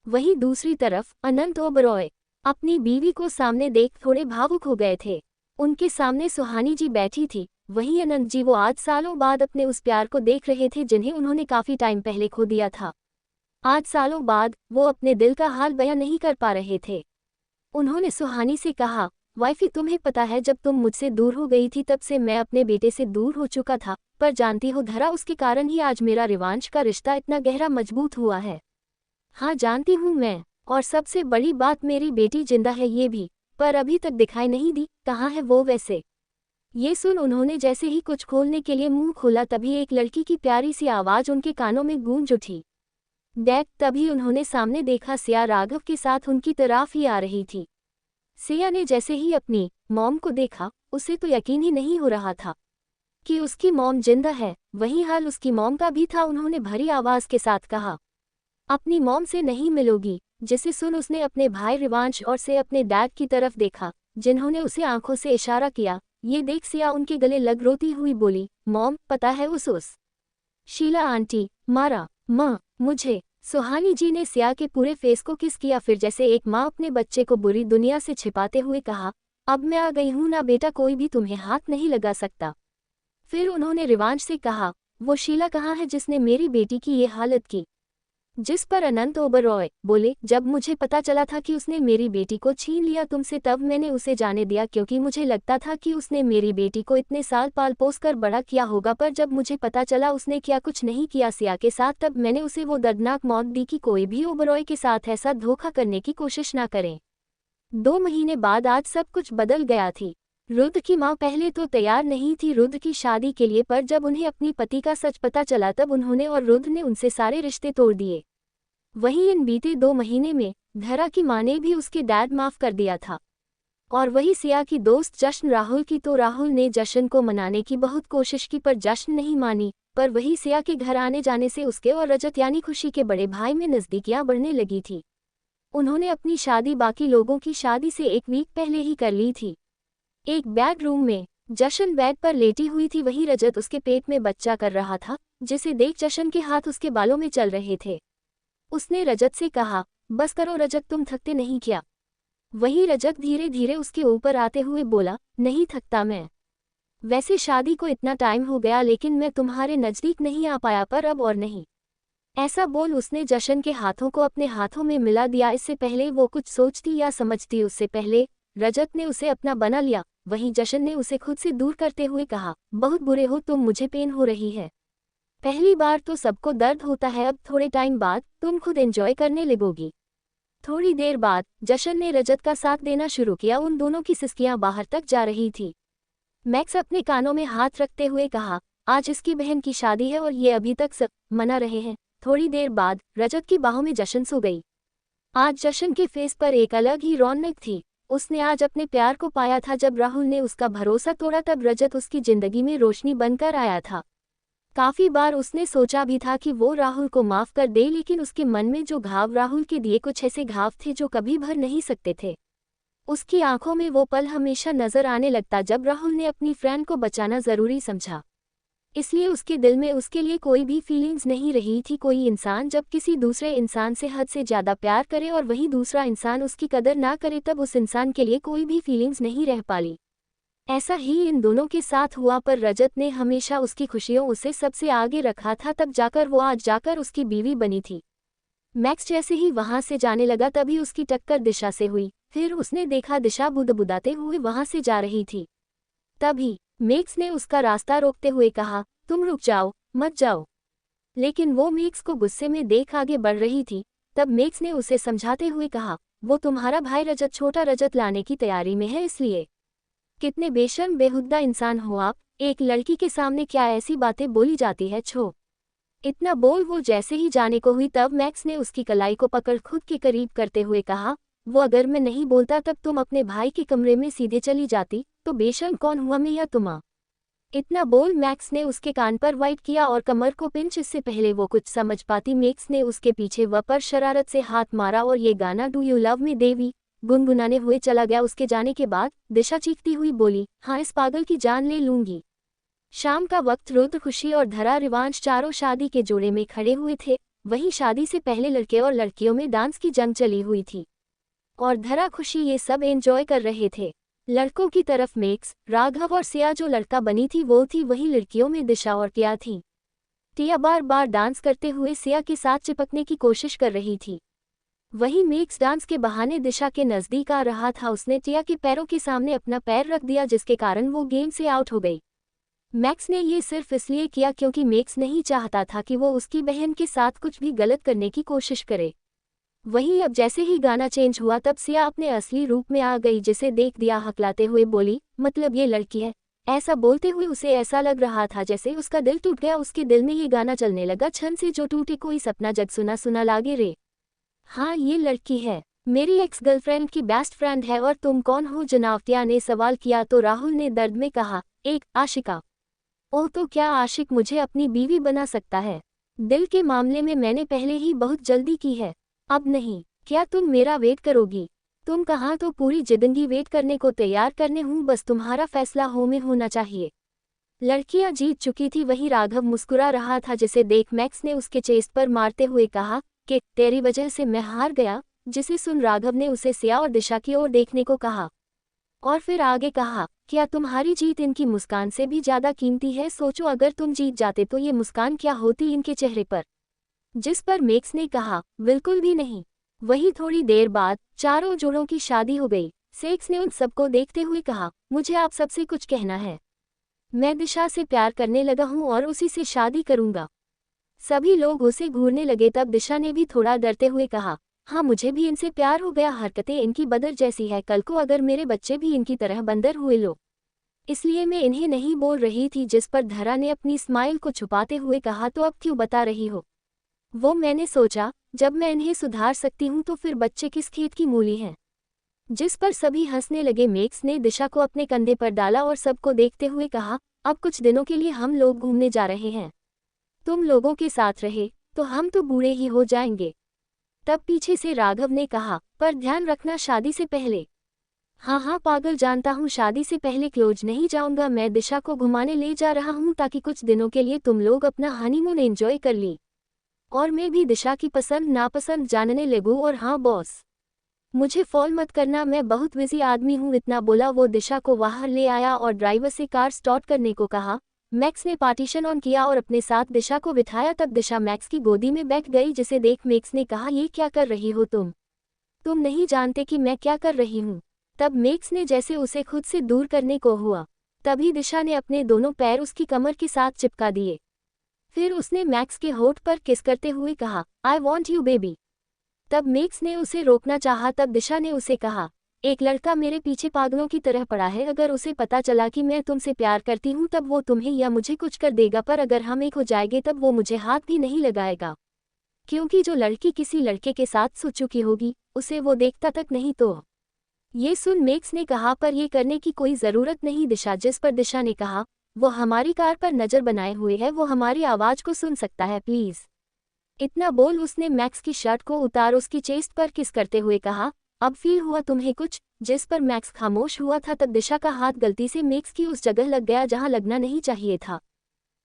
वहीं दूसरी तरफ अनंत ओबरॉय अपनी बीवी को सामने देख थोड़े भावुक हो गए थे। उनके सामने सुहानी जी बैठी थी, वहीं अनंत जी, वो आज सालों बाद अपने उस प्यार को देख रहे थे जिन्हें उन्होंने काफी टाइम पहले खो दिया था। आज सालों बाद वो अपने दिल का हाल बयां नहीं कर पा रहे थे। उन्होंने सुहानी से कहा, वाइफी, तुम्हें पता है जब तुम मुझसे दूर हो गई थी तब से मैं अपने बेटे से दूर हो चुका था, पर जानती हो धरा, उसके कारण ही आज मेरा रिवांश का रिश्ता इतना गहरा मजबूत हुआ है। हाँ जानती हूँ मैं, और सबसे बड़ी बात, मेरी बेटी जिंदा है ये भी, पर अभी तक दिखाई नहीं दी, कहाँ है वो वैसे? ये सुन उन्होंने जैसे ही कुछ खोलने के लिए मुंह खोला, तभी एक लड़की की प्यारी सी आवाज उनके कानों में गूंज उठी, डैड। तभी उन्होंने सामने देखा, सिया राघव के साथ उनकी तरफ ही आ रही थी। सिया ने जैसे ही अपनी मॉम को देखा, उसे तो यकीन ही नहीं हो रहा था कि उसकी मॉम जिंदा है। वही हाल उसकी मॉम का भी था। उन्होंने भरी आवाज के साथ कहा, अपनी मॉम से नहीं मिलोगी? जिसे सुन उसने अपने भाई रिवांश और से अपने डैड की तरफ देखा, जिन्होंने उसे आंखों से इशारा किया। ये देख सिया उनके गले लग रोती हुई बोली, मॉम, पता है उस शीला आंटी मारा माँ मुझे। सुहानी जी ने सिया के पूरे फेस को किस किया, फिर जैसे एक माँ अपने बच्चे को बुरी दुनिया से छिपाते हुए कहा, अब मैं आ गई हूँ ना बेटा, कोई भी तुम्हें हाथ नहीं लगा सकता। फिर उन्होंने रिवांश से कहा, वो शीला कहाँ है जिसने मेरी बेटी की ये हालत की? जिस पर अनंत ओबरॉय बोले, जब मुझे पता चला था कि उसने मेरी बेटी को छीन लिया तुमसे, तब मैंने उसे जाने दिया, क्योंकि मुझे लगता था कि उसने मेरी बेटी को इतने साल पाल पोस कर बड़ा किया होगा, पर जब मुझे पता चला उसने क्या कुछ नहीं किया सिया के साथ, तब मैंने उसे वो दर्दनाक मौत दी कि कोई भी ओबरॉय के साथ ऐसा धोखा करने की कोशिश ना करें। 2 महीने बाद आज सब कुछ बदल गया थी। रुद्र की माँ पहले तो तैयार नहीं थी रुद्र की शादी के लिए, पर जब उन्हें अपनी पति का सच पता चला तब उन्होंने और रुद्र ने उनसे सारे रिश्ते तोड़ दिए। वहीं इन बीते 2 महीने में धरा की माँ ने भी उसके डैड माफ कर दिया था। और वही सिया की दोस्त जश्न राहुल की, तो राहुल ने जश्न को मनाने की बहुत कोशिश की, पर जश्न नहीं मानी। पर वही सिया के घर आने जाने से उसके और रजत यानी खुशी के बड़े भाई में नज़दीकियां बढ़ने लगी थी। उन्होंने अपनी शादी बाकी लोगों की शादी से 1 वीक पहले ही कर ली थी। एक बेडरूम में जशन बेड पर लेटी हुई थी, वहीं रजत उसके पेट में बच्चा कर रहा था, जिसे देख जशन के हाथ उसके बालों में चल रहे थे। उसने रजत से कहा, बस करो रजत, तुम थकते नहीं क्या? वही रजत धीरे धीरे उसके ऊपर आते हुए बोला, नहीं थकता मैं। वैसे शादी को इतना टाइम हो गया लेकिन मैं तुम्हारे नज़दीक नहीं आ पाया, पर अब और नहीं। ऐसा बोल उसने जशन के हाथों को अपने हाथों में मिला दिया। इससे पहले वो कुछ सोचती या समझती उससे पहले रजत ने उसे अपना बना लिया। वहीं जशन ने उसे खुद से दूर करते हुए कहा, बहुत बुरे हो तुम, मुझे पेन हो रही है। पहली बार तो सबको दर्द होता है, अब थोड़े टाइम बाद तुम खुद एंजॉय करने लगोगी। थोड़ी देर बाद जशन ने रजत का साथ देना शुरू किया। उन दोनों की सिसकियां बाहर तक जा रही थी। मैक्स अपने कानों में हाथ रखते हुए कहा, आज इसकी बहन की शादी है और ये अभी तक सब मना रहे हैं। थोड़ी देर बाद रजत की बाहों में जशन सो गई। आज जशन के फेस पर एक अलग ही रौनक थी। उसने आज अपने प्यार को पाया था। जब राहुल ने उसका भरोसा तोड़ा तब रजत उसकी जिंदगी में रोशनी बनकर आया था। काफी बार उसने सोचा भी था कि वो राहुल को माफ कर दे, लेकिन उसके मन में जो घाव राहुल के दिए कुछ ऐसे घाव थे जो कभी भर नहीं सकते थे। उसकी आंखों में वो पल हमेशा नजर आने लगता जब राहुल ने अपनी फ्रेंड को बचाना जरूरी समझा। इसलिए उसके दिल में उसके लिए कोई भी फीलिंग्स नहीं रही थी। कोई इंसान जब किसी दूसरे इंसान से हद से ज्यादा प्यार करे और वही दूसरा इंसान उसकी कदर ना करे, तब उस इंसान के लिए कोई भी फीलिंग्स नहीं रह पाली। ऐसा ही इन दोनों के साथ हुआ, पर रजत ने हमेशा उसकी खुशियों उसे सबसे आगे रखा था। तब जाकर वो आज जाकर उसकी बीवी बनी थी। मैक्स जैसे ही वहां से जाने लगा तभी उसकी टक्कर दिशा से हुई। फिर उसने देखा दिशा बुदबुदाते हुए वहां से जा रही थी। तभी मैक्स ने उसका रास्ता रोकते हुए कहा, तुम रुक जाओ, मत जाओ। लेकिन वो मैक्स को गुस्से में देख आगे बढ़ रही थी। तब मैक्स ने उसे समझाते हुए कहा, वो तुम्हारा भाई रजत छोटा रजत लाने की तैयारी में है, इसलिए। कितने बेशर्म बेहुदा इंसान हो आप, एक लड़की के सामने क्या ऐसी बातें बोली जाती है, छो। इतना बोल वो जैसे ही जाने को हुई तब मैक्स ने उसकी कलाई को पकड़ खुद के करीब करते हुए कहा, वो अगर मैं नहीं बोलता तब तुम अपने भाई के कमरे में सीधे चली जाती, तो बेशर्म कौन हुआ, मैं या तुम? इतना बोल मैक्स ने उसके कान पर वाइट किया और कमर को पिंच। इससे पहले वो कुछ समझ पाती मैक्स ने उसके पीछे वह पर शरारत से हाथ मारा और ये गाना डू यू लव मी देवी गुनगुनाने हुए चला गया। उसके जाने के बाद दिशा चीखती हुई बोली, हाँ इस पागल की जान ले लूंगी। शाम का वक्त रुद्र, खुशी और धरा रिवांश चारों शादी के जोड़े में खड़े हुए थे। वहीं शादी से पहले लड़के और लड़कियों में डांस की जंग चली हुई थी और धरा, खुशी ये सब एंजॉय कर रहे थे। लड़कों की तरफ मैक्स, राघव और सिया जो लड़का बनी थी वो थी। वहीं लड़कियों में दिशा और टिया थी। टिया बार बार डांस करते हुए सिया के साथ चिपकने की कोशिश कर रही थी। वहीं मैक्स डांस के बहाने दिशा के नजदीक आ रहा था। उसने टिया के पैरों के सामने अपना पैर रख दिया जिसके कारण वो गेम से आउट हो गई। मैक्स ने ये सिर्फ इसलिए किया क्योंकि मैक्स नहीं चाहता था कि वो उसकी बहन के साथ कुछ भी गलत करने की कोशिश करे। वहीं अब जैसे ही गाना चेंज हुआ तब सिया अपने असली रूप में आ गई, जिसे देख दिया हकलाते हुए बोली, मतलब ये लड़की है। ऐसा बोलते हुए उसे ऐसा लग रहा था जैसे उसका दिल टूट गया। उसके दिल में ये गाना चलने लगा, छन से जो टूटे कोई सपना जग सुना सुना लागे रे। हाँ ये लड़की है, मेरी एक्स गर्लफ्रेंड की बेस्ट फ्रेंड है। और तुम कौन हो, जनावतिया ने सवाल किया तो राहुल ने दर्द में कहा, एक आशिका। ओह तो क्या आशिक मुझे अपनी बीवी बना सकता है? दिल के मामले में मैंने पहले ही बहुत जल्दी की है, अब नहीं। क्या तुम मेरा वेट करोगी? तुम कहाँ, तो पूरी जिंदगी वेट करने को तैयार करने हूँ, बस तुम्हारा फैसला हो में होना चाहिए। लड़कियां जीत चुकी थी। वही राघव मुस्कुरा रहा था जिसे देख मैक्स ने उसके चेस्ट पर मारते हुए कहा कि तेरी वजह से मैं हार गया। जिसे सुन राघव ने उसे सिया और दिशा की ओर देखने को कहा और फिर आगे कहा, क्या तुम्हारी जीत इनकी मुस्कान से भी ज्यादा कीमती है? सोचो अगर तुम जीत जाते तो ये मुस्कान क्या होती इनके चेहरे पर। जिस पर मैक्स ने कहा, बिल्कुल भी नहीं। वही थोड़ी देर बाद चारों जोड़ों की शादी हो गई। सेक्स ने उन सबको देखते हुए कहा, मुझे आप सबसे कुछ कहना है। मैं दिशा से प्यार करने लगा हूँ और उसी से शादी करूंगा। सभी लोग उसे घूरने लगे। तब दिशा ने भी थोड़ा डरते हुए कहा, हाँ मुझे भी इनसे प्यार हो गया। हरकतें इनकी बंदर जैसी है, कल को अगर मेरे बच्चे भी इनकी तरह बंदर हुए लो, इसलिए मैं इन्हें नहीं बोल रही थी। जिस पर धरा ने अपनी स्माइल को छुपाते हुए कहा, तो अब क्यों बता रही हो? वो मैंने सोचा जब मैं इन्हें सुधार सकती हूँ तो फिर बच्चे किस खेत की मूली हैं। जिस पर सभी हंसने लगे। मैक्स ने दिशा को अपने कंधे पर डाला और सबको देखते हुए कहा, अब कुछ दिनों के लिए हम लोग घूमने जा रहे हैं। तुम लोगों के साथ रहे तो हम तो बूढ़े ही हो जाएंगे। तब पीछे से राघव ने कहा, पर ध्यान रखना शादी से पहले। हाँ हाँ पागल, जानता हूँ शादी से पहले क्लोज नहीं जाऊंगा। मैं दिशा को घुमाने ले जा रहा हूँ ताकि कुछ दिनों के लिए तुम लोग अपना हनीमून एंजॉय कर ली और मैं भी दिशा की पसंद नापसंद जानने लगूं। और हाँ बॉस, मुझे फॉल मत करना, मैं बहुत बिजी आदमी हूँ। इतना बोला वो दिशा को बाहर ले आया और ड्राइवर से कार स्टार्ट करने को कहा। मैक्स ने पार्टीशन ऑन किया और अपने साथ दिशा को बिठाया। तब दिशा मैक्स की गोदी में बैठ गई, जिसे देख मैक्स ने कहा, ये क्या कर रही हो तुम नहीं जानते कि मैं क्या कर रही हूँ। तब मैक्स ने जैसे उसे खुद से दूर करने को हुआ, तभी दिशा ने अपने दोनों पैर उसकी कमर के साथ चिपका दिए। फिर उसने मैक्स के होठ पर किस करते हुए कहा, आई वॉन्ट यू बेबी। तब मैक्स ने उसे रोकना चाहा, तब दिशा ने उसे कहा, एक लड़का मेरे पीछे पागलों की तरह पड़ा है। अगर उसे पता चला कि मैं तुमसे प्यार करती हूँ तब वो तुम्हें या मुझे कुछ कर देगा, पर अगर हम एक हो जाएंगे तब वो मुझे हाथ भी नहीं लगाएगा, क्योंकि जो लड़की किसी लड़के के साथ सो चुकी होगी उसे वो देखता तक नहीं। तो ये सुन मैक्स ने कहा, पर ये करने की कोई ज़रूरत नहीं दिशा। जिस पर दिशा ने कहा, वो हमारी कार पर नज़र बनाए हुए है, वो हमारी आवाज़ को सुन सकता है, प्लीज़। इतना बोल उसने मैक्स की शर्ट को उतार उसकी चेस्ट पर किस करते हुए कहा, अब फील हुआ तुम्हें कुछ। जिस पर मैक्स खामोश हुआ था। तब दिशा का हाथ गलती से मैक्स की उस जगह लग गया जहां लगना नहीं चाहिए था,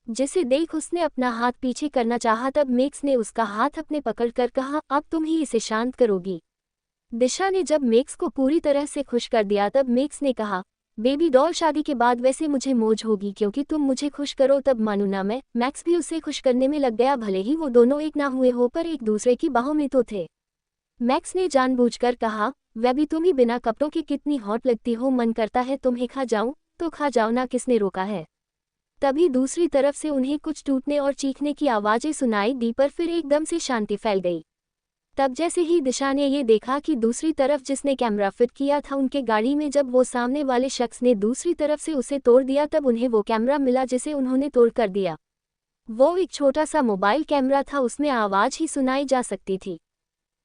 जिसे देख उसने अपना हाथ पीछे करना चाहा। तब मैक्स ने उसका हाथ अपने पकड़कर कहा, अब तुम ही इसे शांत करोगी। दिशा ने जब मैक्स को पूरी तरह से खुश कर दिया तब मैक्स ने कहा, बेबी डॉल शादी के बाद वैसे मुझे मौज होगी, क्योंकि तुम मुझे खुश करो तब मानू ना मैं। मैक्स भी उसे खुश करने में लग गया, भले ही वो दोनों एक ना हुए हो पर एक दूसरे की बाहों में तो थे। मैक्स ने जानबूझकर कहा, वह भी तुम ही बिना कपड़ों के कितनी हॉट लगती हो, मन करता है तुम्हें खा जाऊं तो खा जाओ ना, किसने रोका है। तभी दूसरी तरफ से उन्हें कुछ टूटने और चीखने की आवाज़ें सुनाई दी, पर फिर एकदम से शांति फैल गई। तब जैसे ही दिशा ने ये देखा कि दूसरी तरफ जिसने कैमरा फिट किया था उनके गाड़ी में जब वो सामने वाले शख्स ने दूसरी तरफ से उसे तोड़ दिया, तब उन्हें वो कैमरा मिला जिसे उन्होंने तोड़ कर दिया। वो एक छोटा सा मोबाइल कैमरा था, उसमें आवाज़ ही सुनाई जा सकती थी।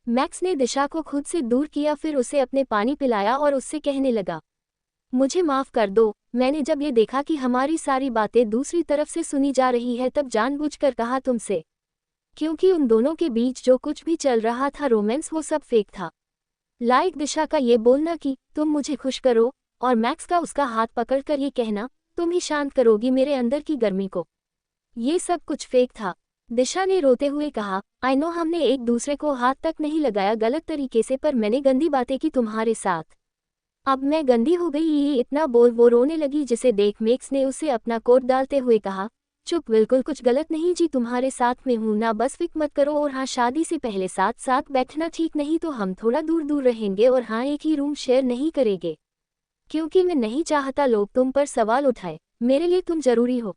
मैक्स ने दिशा को खुद से दूर किया, फिर उसे अपने पानी पिलाया और उससे कहने लगा, मुझे माफ़ कर दो। मैंने जब ये देखा कि हमारी सारी बातें दूसरी तरफ से सुनी जा रही है तब जानबूझकर कहा तुमसे, क्योंकि उन दोनों के बीच जो कुछ भी चल रहा था रोमांस, वो सब फेक था। लाइक दिशा का ये बोलना कि तुम मुझे खुश करो, और मैक्स का उसका हाथ पकड़कर ये कहना, तुम ही शांत करोगी मेरे अंदर की गर्मी को, ये सब कुछ फेक था। दिशा ने रोते हुए कहा, आई नो हमने एक दूसरे को हाथ तक नहीं लगाया गलत तरीके से, पर मैंने गंदी बातें की तुम्हारे साथ, अब मैं गंदी हो गई। ये इतना बोल वो रोने लगी, जिसे देख मैक्स ने उसे अपना कोट डालते हुए कहा, चुप, बिल्कुल कुछ गलत नहीं जी, तुम्हारे साथ में हूं ना, बस फिक्र मत करो। और हाँ, शादी से पहले साथ साथ बैठना ठीक नहीं, तो हम थोड़ा दूर दूर रहेंगे, और हाँ, एक ही रूम शेयर नहीं करेंगे, क्योंकि मैं नहीं चाहता लोग तुम पर सवाल उठाए। मेरे लिए तुम जरूरी हो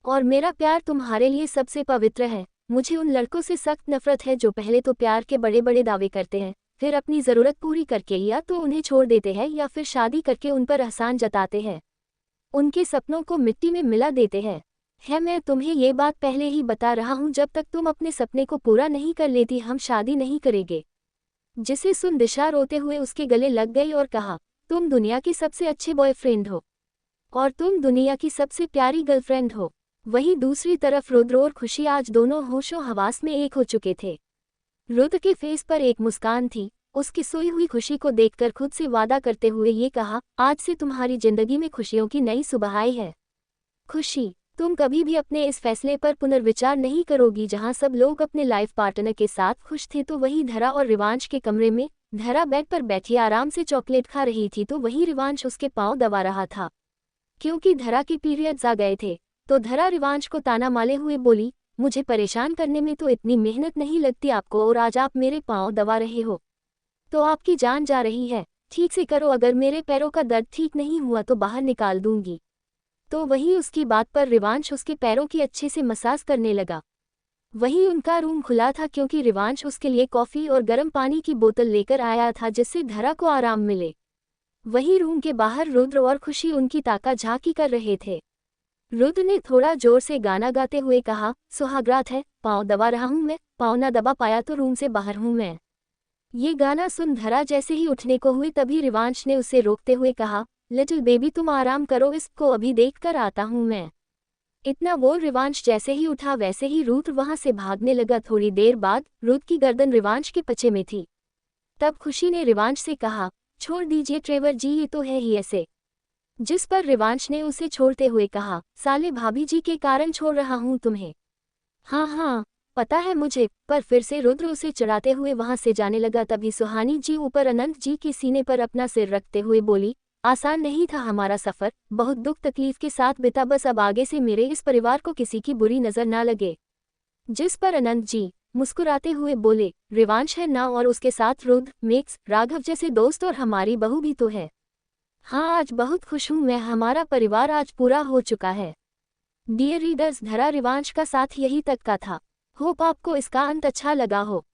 और मेरा प्यार तुम्हारे लिए सबसे पवित्र है। मुझे उन लड़कों से सख्त नफरत है जो पहले तो प्यार के बड़े बड़े दावे करते हैं, फिर अपनी ज़रूरत पूरी करके या तो उन्हें छोड़ देते हैं या फिर शादी करके उन पर एहसान जताते हैं, उनके सपनों को मिट्टी में मिला देते हैं। मैं तुम्हें ये बात पहले ही बता रहा हूँ, जब तक तुम अपने सपने को पूरा नहीं कर लेती हम शादी नहीं करेंगे। जिसे सुन दिशा रोते हुए उसके गले लग गई और कहा, तुम दुनिया की सबसे अच्छे बॉयफ्रेंड हो और तुम दुनिया की सबसे प्यारी गर्लफ्रेंड हो। वहीं दूसरी तरफ रुद्र और खुशी आज दोनों होशो हवास में एक हो चुके थे। रुद्र के फेस पर एक मुस्कान थी, उसकी सोई हुई खुशी को देखकर खुद से वादा करते हुए ये कहा, आज से तुम्हारी जिंदगी में खुशियों की नई सुबह आई है। खुशी, तुम कभी भी अपने इस फैसले पर पुनर्विचार नहीं करोगी। जहां सब लोग अपने लाइफ पार्टनर के साथ खुश थे तो वहीं धरा और रिवांश के कमरे में। धरा बेड पर बैठी आराम से चॉकलेट खा रही थी, तो वहीं रिवांश उसके पांव दबा रहा था। क्योंकि धरा के पीरियड्स आ गए थे तो धरा रिवांश को ताना मारे हुए बोली, मुझे परेशान करने में तो इतनी मेहनत नहीं लगती आपको, और आज आप मेरे पांव दबा रहे हो तो आपकी जान जा रही है। ठीक से करो, अगर मेरे पैरों का दर्द ठीक नहीं हुआ तो बाहर निकाल दूंगी। तो वहीं उसकी बात पर रिवांश उसके पैरों की अच्छे से मसाज करने लगा। वहीं उनका रूम खुला था क्योंकि रिवांश उसके लिए कॉफ़ी और गर्म पानी की बोतल लेकर आया था, जिससे धरा को आराम मिले। वहीं रूम के बाहर रुद्र और खुशी उनकी ताका झांकी कर रहे थे। रुद्र ने थोड़ा जोर से गाना गाते हुए कहा, सुहागरात है, पाँव दबा रहा हूँ मैं, पाँव ना दबा पाया तो रूम से बाहर हूँ मैं। ये गाना सुन धरा जैसे ही उठने को हुई तभी रिवांश ने उसे रोकते हुए कहा, लिटिल बेबी तुम आराम करो, इसको अभी देख कर आता हूँ मैं। इतना बोल रिवांश जैसे ही उठा वैसे ही रुद्र वहां से भागने लगा। थोड़ी देर बाद रुद्र की गर्दन रिवांश के पचे में थी। तब खुशी ने रिवांश से कहा, छोड़ दीजिए ट्रेवर जी, ये तो है ही ऐसे। जिस पर रिवांश ने उसे छोड़ते हुए कहा, साले भाभी जी के कारण छोड़ रहा हूँ तुम्हें। हाँ हाँ, पता है मुझे, पर फिर से रुद्र उसे चढ़ाते हुए वहां से जाने लगा। तभी सुहानी जी ऊपर अनंत जी के सीने पर अपना सिर रखते हुए बोली, आसान नहीं था हमारा सफर, बहुत दुख तकलीफ के साथ बिता, बस अब आगे से मेरे इस परिवार को किसी की बुरी नजर ना लगे। जिस पर अनंत जी मुस्कुराते हुए बोले, रिवांश है ना, और उसके साथ रुद्र, मेक्स, राघव जैसे दोस्त और हमारी बहू भी तो है। हाँ, आज बहुत खुश हूँ मैं, हमारा परिवार आज पूरा हो चुका है। डियर रीडर्स, धरा रिवांश का साथ यही तक का था। होप आपको इसका अंत अच्छा लगा हो।